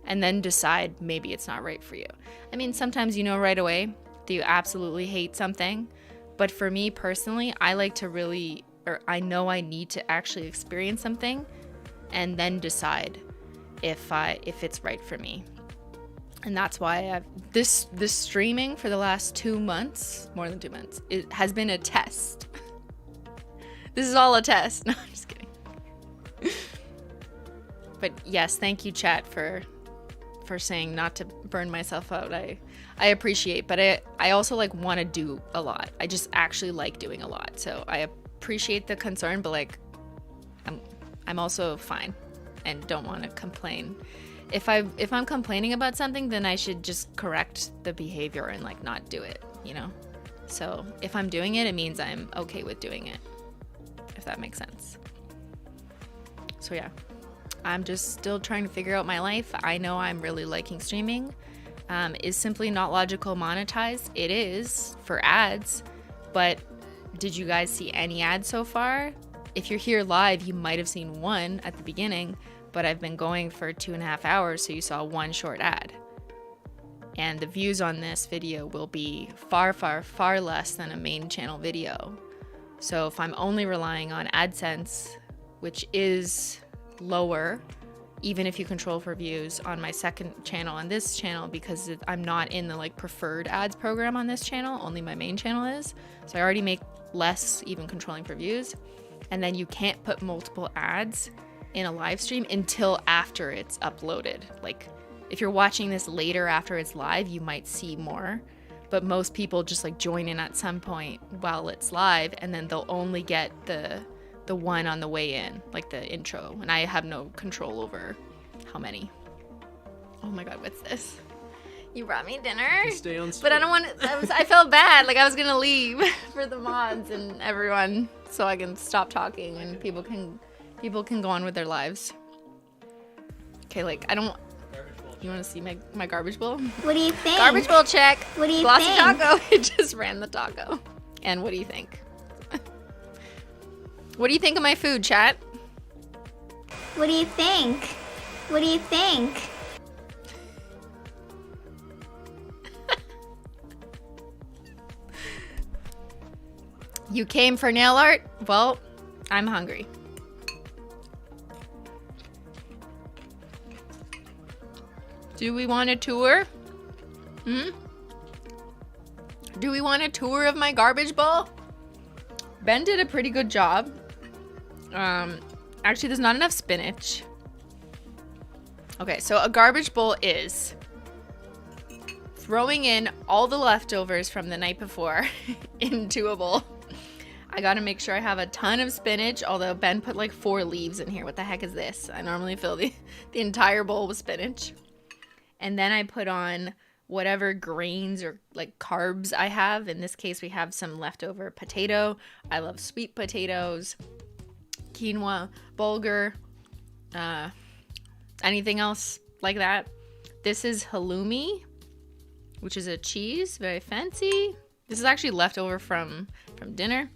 and then decide maybe it's not right for you. I mean, sometimes you know right away that you absolutely hate something. But for me personally, I like to I know I need to actually experience something and then decide if it's right for me. And that's why I've this streaming for the last 2 months, more than 2 months, it has been a test. This is all a test. No, I'm just kidding. But yes, thank you, chat, for saying not to burn myself out. I appreciate, but I also like want to do a lot. I just actually like doing a lot. So I appreciate the concern, but like I'm also fine and don't want to complain. If I'm complaining about something, then I should just correct the behavior and like not do it, you know? So if I'm doing it, it means I'm okay with doing it, if that makes sense. So yeah, I'm just still trying to figure out my life. I know I'm really liking streaming. Is Simplynailogical monetized? It is for ads, but did you guys see any ads so far? If you're here live, you might have seen one at the beginning, but I've been going for 2.5 hours, so you saw one short ad. And the views on this video will be far, far, far less than a main channel video. So if I'm only relying on AdSense, which is lower, even if you control for views on my second channel and this channel, because I'm not in the like preferred ads program on this channel, only my main channel is. So I already make less even controlling for views. And then you can't put multiple ads in a live stream until after it's uploaded. Like, if you're watching this later after it's live, you might see more, but most people just like join in at some point while it's live, and then they'll only get the one on the way in, like the intro, and I have no control over how many. Oh my god, what's this? You brought me dinner? Stay on stream. But I don't want to, I felt bad, like I was gonna leave for the mods and everyone, so I can stop talking and people can go on with their lives. Okay, like, I don't... You want to see my garbage bowl? What do you think? Garbage bowl check. What do you Glossy think? Taco. It just ran the taco. And what do you think? What do you think of my food, chat? What do you think? What do you think? You came for nail art? Well, I'm hungry. Do we want a tour? Do we want a tour of my garbage bowl? Ben did a pretty good job. Actually, there's not enough spinach. Okay, so a garbage bowl is throwing in all the leftovers from the night before into a bowl. I gotta make sure I have a ton of spinach, although Ben put like 4 leaves in here. What the heck is this? I normally fill the entire bowl with spinach. And then I put on whatever grains or like carbs I have. In this case, we have some leftover potato. I love sweet potatoes, quinoa, bulgur, anything else like that. This is halloumi, which is a cheese, very fancy. This is actually leftover from dinner.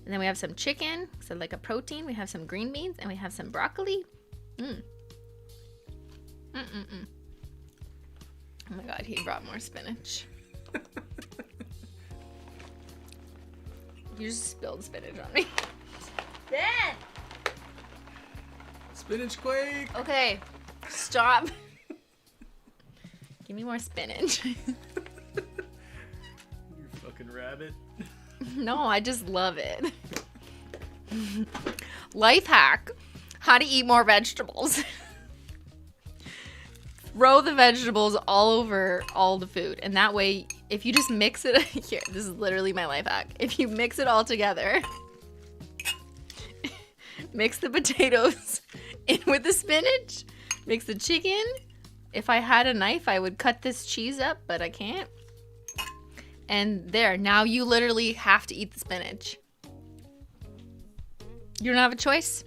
And then we have some chicken, so like a protein. We have some green beans, and we have some broccoli. Oh my god, he brought more spinach. You just spilled spinach on me. Ben! Spinach quake! Okay, stop. Give me more spinach. You fucking rabbit. No, I just love it. Life hack. How to eat more vegetables. Throw the vegetables all over all the food. And that way, if you just mix it... Here, this is literally my life hack. If you mix it all together... Mix the potatoes in with the spinach. Mix the chicken. If I had a knife, I would cut this cheese up, but I can't. And there, now you literally have to eat the spinach. You don't have a choice?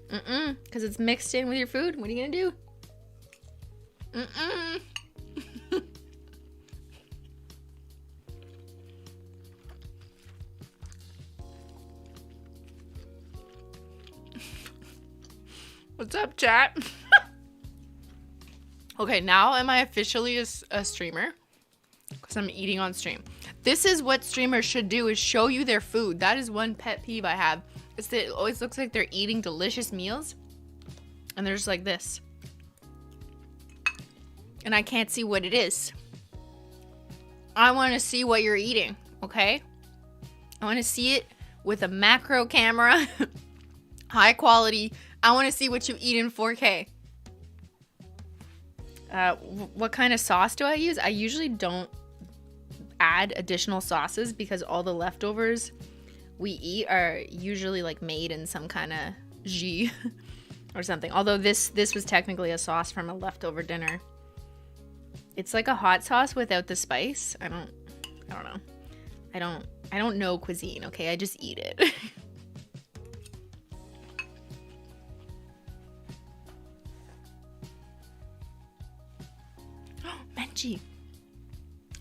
Because it's mixed in with your food. What are you gonna do? What's up, chat? Okay, now am I officially a streamer? Because I'm eating on stream. This is what streamers should do, is show you their food. That is one pet peeve I have. Is that it always looks like they're eating delicious meals. And they're just like this. And I can't see what it is. I want to see what you're eating, okay? I want to see it with a macro camera. High quality. I want to see what you eat in 4K. What kind of sauce do I use? I usually don't add additional sauces because all the leftovers we eat are usually like made in some kind of jus or something. Although this was technically a sauce from a leftover dinner. It's like a hot sauce without the spice. I don't know. I don't know cuisine, okay? I just eat it. Menchie.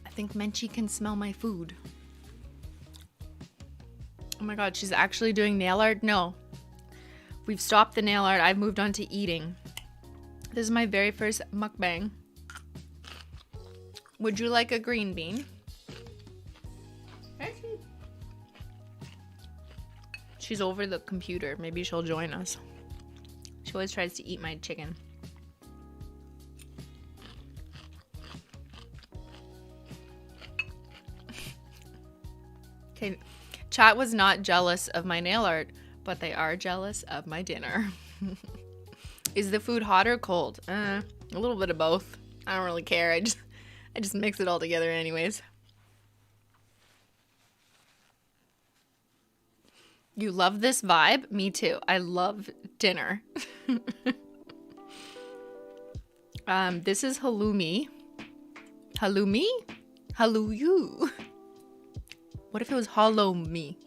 I think Menchie can smell my food. Oh my god, she's actually doing nail art? No. We've stopped the nail art. I've moved on to eating. This is my very first mukbang. Would you like a green bean? She's over the computer. Maybe she'll join us. She always tries to eat my chicken. Okay, chat was not jealous of my nail art, but they are jealous of my dinner. Is the food hot or cold? A little bit of both. I don't really care. I just mix it all together anyways. You love this vibe? Me too. I love dinner. This is halloumi. Halloumi? Halloo. What if it was hollow me?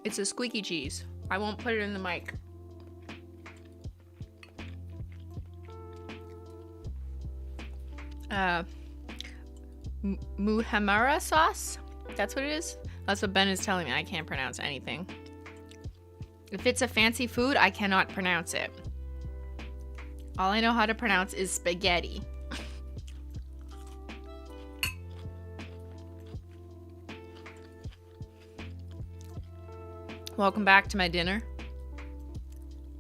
It's a squeaky cheese. I won't put it in the mic. Muhamara sauce? That's what it is? That's what Ben is telling me. I can't pronounce anything. If it's a fancy food, I cannot pronounce it. All I know how to pronounce is spaghetti. Welcome back to my dinner.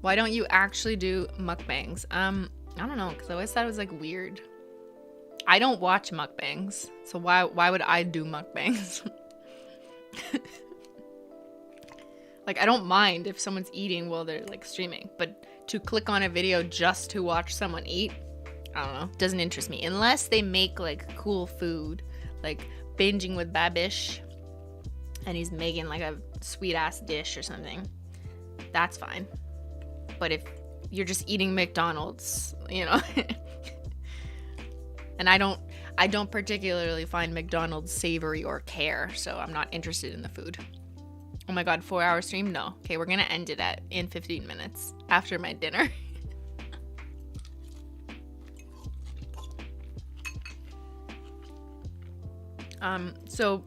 Why don't you actually do mukbangs? I don't know, because I always thought it was like weird. I don't watch mukbangs, so why would I do mukbangs? Like, I don't mind if someone's eating while they're like streaming, but to click on a video just to watch someone eat, I don't know, doesn't interest me. Unless they make like cool food, like binging with Babish, and he's making like a sweet ass dish or something, that's fine. But if you're just eating McDonald's, you know, and I don't particularly find McDonald's savory or care, so I'm not interested in the food. Oh my god, 4-hour stream? No. Okay, we're gonna end it in 15 minutes after my dinner. So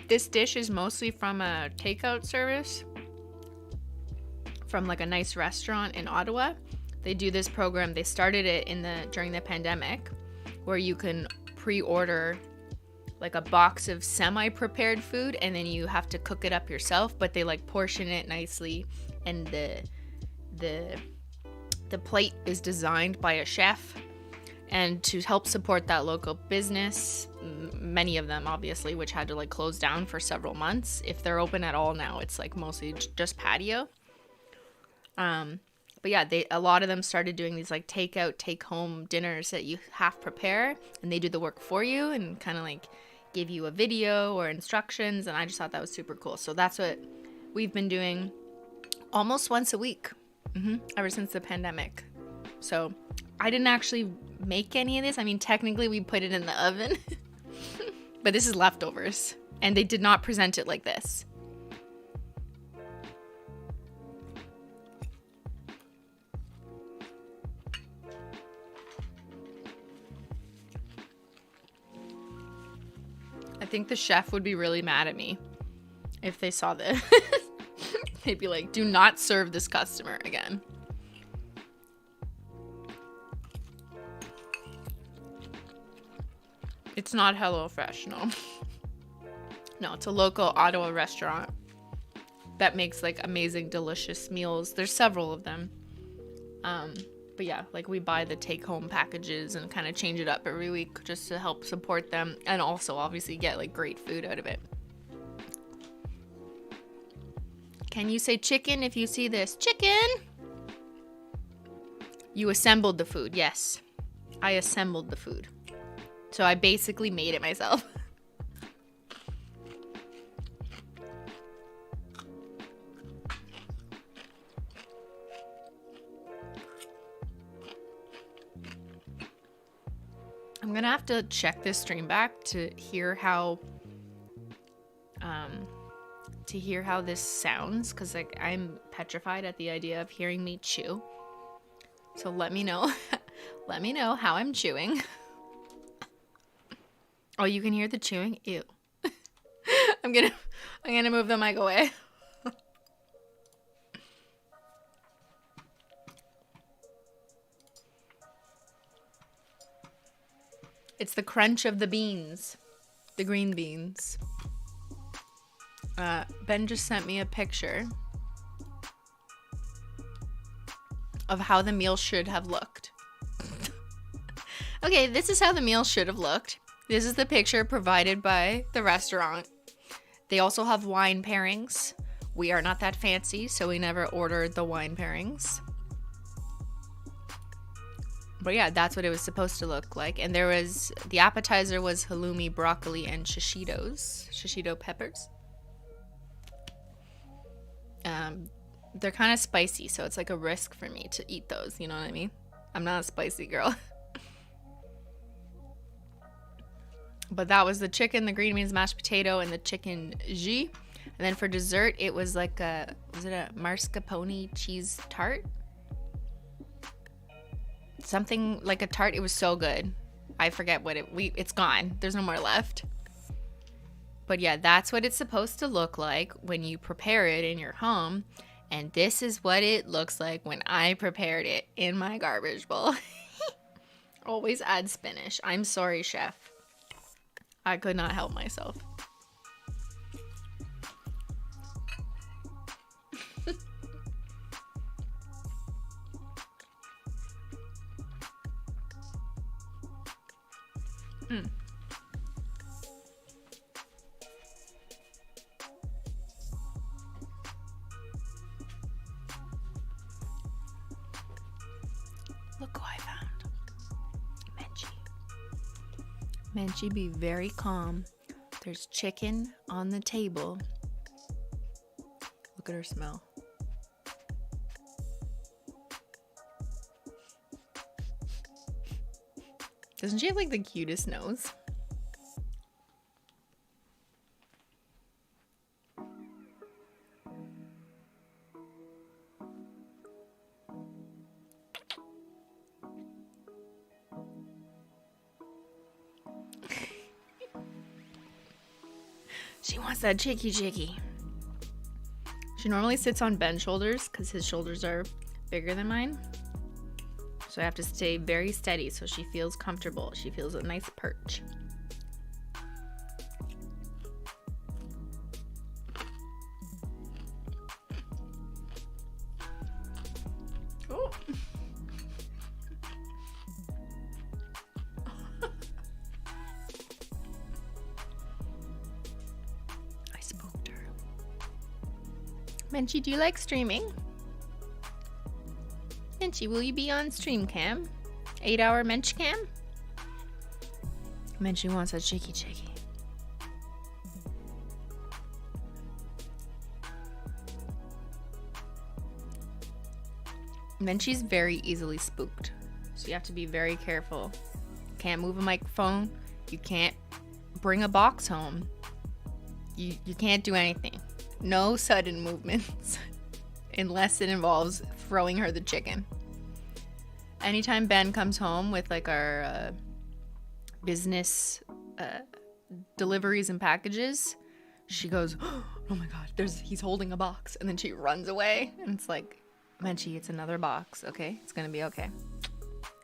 this dish is mostly from a takeout service from like a nice restaurant in Ottawa. They do this program. They started it during the pandemic, where you can pre-order like a box of semi-prepared food, and then you have to cook it up yourself, but they like portion it nicely, and the plate is designed by a chef. And to help support that local business, many of them obviously, which had to like close down for several months, if they're open at all now, it's like mostly just patio. But yeah, a lot of them started doing these like takeout, take home dinners that you half prepare, and they do the work for you and kind of like give you a video or instructions. And I just thought that was super cool. So that's what we've been doing almost once a week ever since the pandemic. So I didn't actually make any of this. I mean, technically we put it in the oven, but this is leftovers, and they did not present it like this. I think the chef would be really mad at me if they saw this. They'd be like, do not serve this customer again. It's not HelloFresh, no. No, it's a local Ottawa restaurant that makes like amazing, delicious meals. There's several of them. But yeah, like we buy the take-home packages and kind of change it up every week just to help support them, and also obviously get like great food out of it. Can you say chicken if you see this? Chicken! You assembled the food. Yes, I assembled the food. So I basically made it myself. I'm gonna have to check this stream back to hear how this sounds, because like I'm petrified at the idea of hearing me chew. So let me know. Let me know how I'm chewing. Oh, you can hear the chewing? Ew. I'm gonna move the mic away. It's the crunch of the beans. The green beans. Ben just sent me a picture of how the meal should have looked. Okay, this is how the meal should have looked. This is the picture provided by the restaurant. They also have wine pairings. We are not that fancy, so we never ordered the wine pairings. But yeah, that's what it was supposed to look like. And the appetizer was halloumi, broccoli, and shishito peppers. They're kind of spicy, so it's like a risk for me to eat those, you know what I mean? I'm not a spicy girl. But that was the chicken, the green beans, mashed potato, and the chicken jus. And then for dessert, it was like was it a mascarpone cheese tart? Something like a tart. It was so good. I forget what it's gone. There's no more left. But yeah, that's what it's supposed to look like when you prepare it in your home. And this is what it looks like when I prepared it in my garbage bowl. Always add spinach. I'm sorry, chef. I could not help myself. Look who I found. Menchie. Menchie, be very calm. There's chicken on the table. Look at her smell. Doesn't she have like the cutest nose? She wants that chicky. She normally sits on Ben's shoulders because his shoulders are bigger than mine. So I have to stay very steady so she feels comfortable. She feels a nice perch. Oh. I spooked her. Menchie, do you like streaming? Menchie, will you be on stream cam? 8-hour Mench cam? Menchie wants a chicky. Menchie's very easily spooked, so you have to be very careful. Can't move a microphone. You can't bring a box home. You can't do anything. No sudden movements. Unless it involves throwing her the chicken. Anytime Ben comes home with like our business deliveries and packages, she goes, oh my god, he's holding a box, and then she runs away, and it's like, Menchie, it's another box, okay? It's gonna be okay.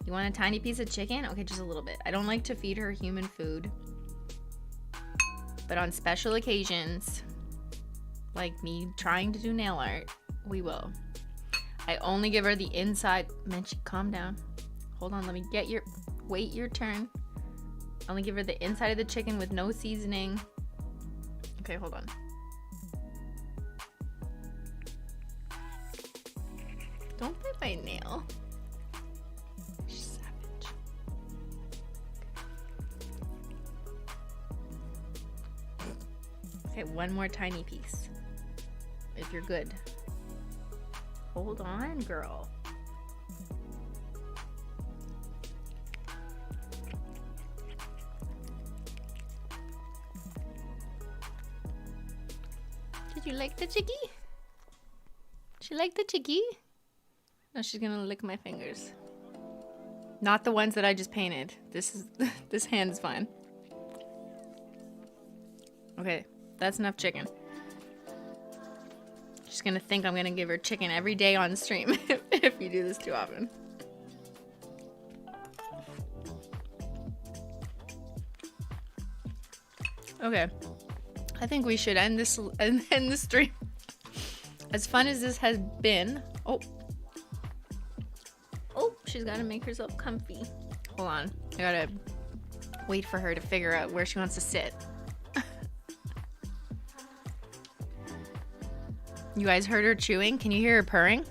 You want a tiny piece of chicken? Okay, just a little bit. I don't like to feed her human food, but on special occasions, like me trying to do nail art, we will. I only give her the inside. Menchie, calm down. Hold on, let me get wait your turn. I only give her the inside of the chicken with no seasoning. Okay, hold on. Don't bite my nail. She's savage. Okay, one more tiny piece. If you're good. Hold on, girl. Did you like the chickie? She liked the chickie? No, she's gonna lick my fingers. Not the ones that I just painted. This hand is fine. Okay, that's enough chicken. She's gonna think I'm gonna give her chicken every day on stream if you do this too often. Okay, I think we should end this stream. As fun as this has been. Oh, she's gotta make herself comfy. Hold on, I gotta wait for her to figure out where she wants to sit. You guys heard her chewing? Can you hear her purring?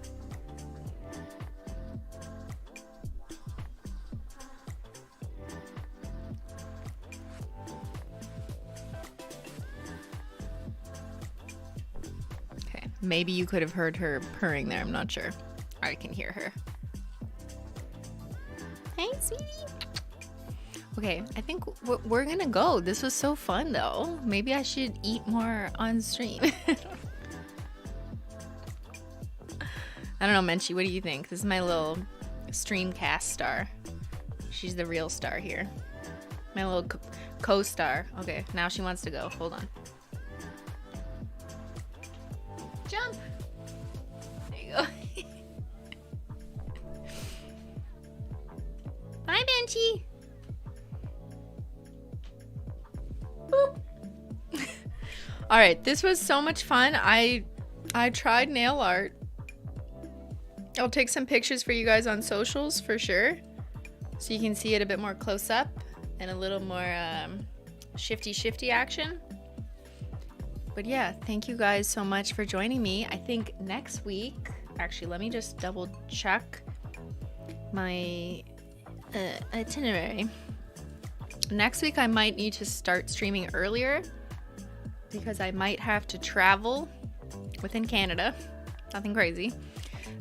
Okay, maybe you could have heard her purring there. I'm not sure. I can hear her. Hey, sweetie. Okay, I think we're gonna go. This was so fun, though. Maybe I should eat more on stream. I don't know, Menchie, what do you think? This is my little streamcast star. She's the real star here. My little co-star. Okay, now she wants to go. Hold on. Jump! There you go. Bye, Menchie! Boop! Alright, this was so much fun. I tried nail art. I'll take some pictures for you guys on socials for sure, so you can see it a bit more close up. and a little more shifty action. But yeah, thank you guys so much for joining me. I think next week, actually, let me just double check my itinerary. Next week, I might need to start streaming earlier because I might have to travel within Canada. Nothing crazy.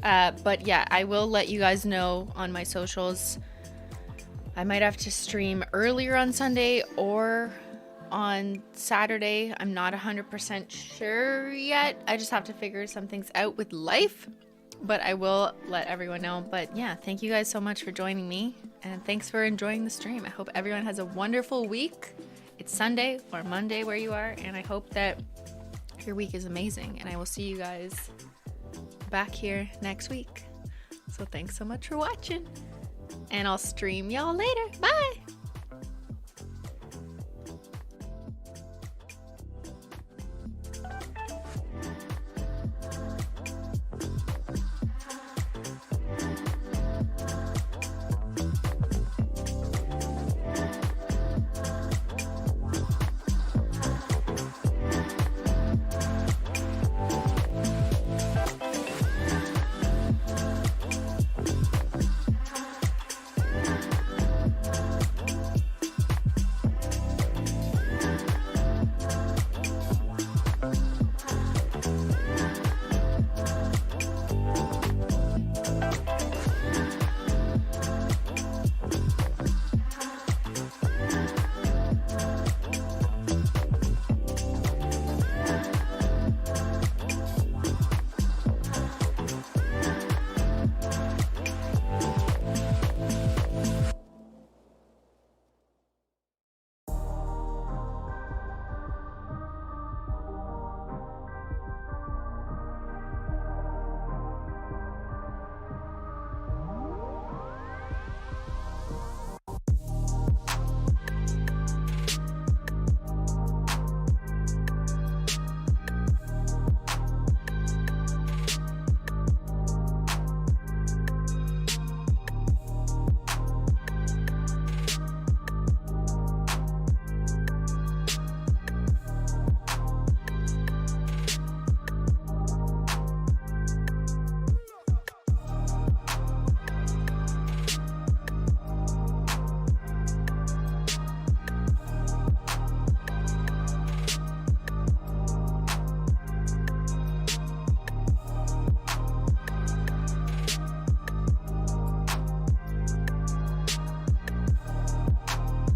But yeah, I will let you guys know on my socials. I might have to stream earlier on Sunday or on Saturday. I'm not 100% sure yet. I just have to figure some things out with life. But I will let everyone know. But yeah, thank you guys so much for joining me. And thanks for enjoying the stream. I hope everyone has a wonderful week. It's Sunday or Monday where you are. And I hope that your week is amazing. And I will see you guys back here next week. So thanks so much for watching. And I'll stream y'all later. Bye!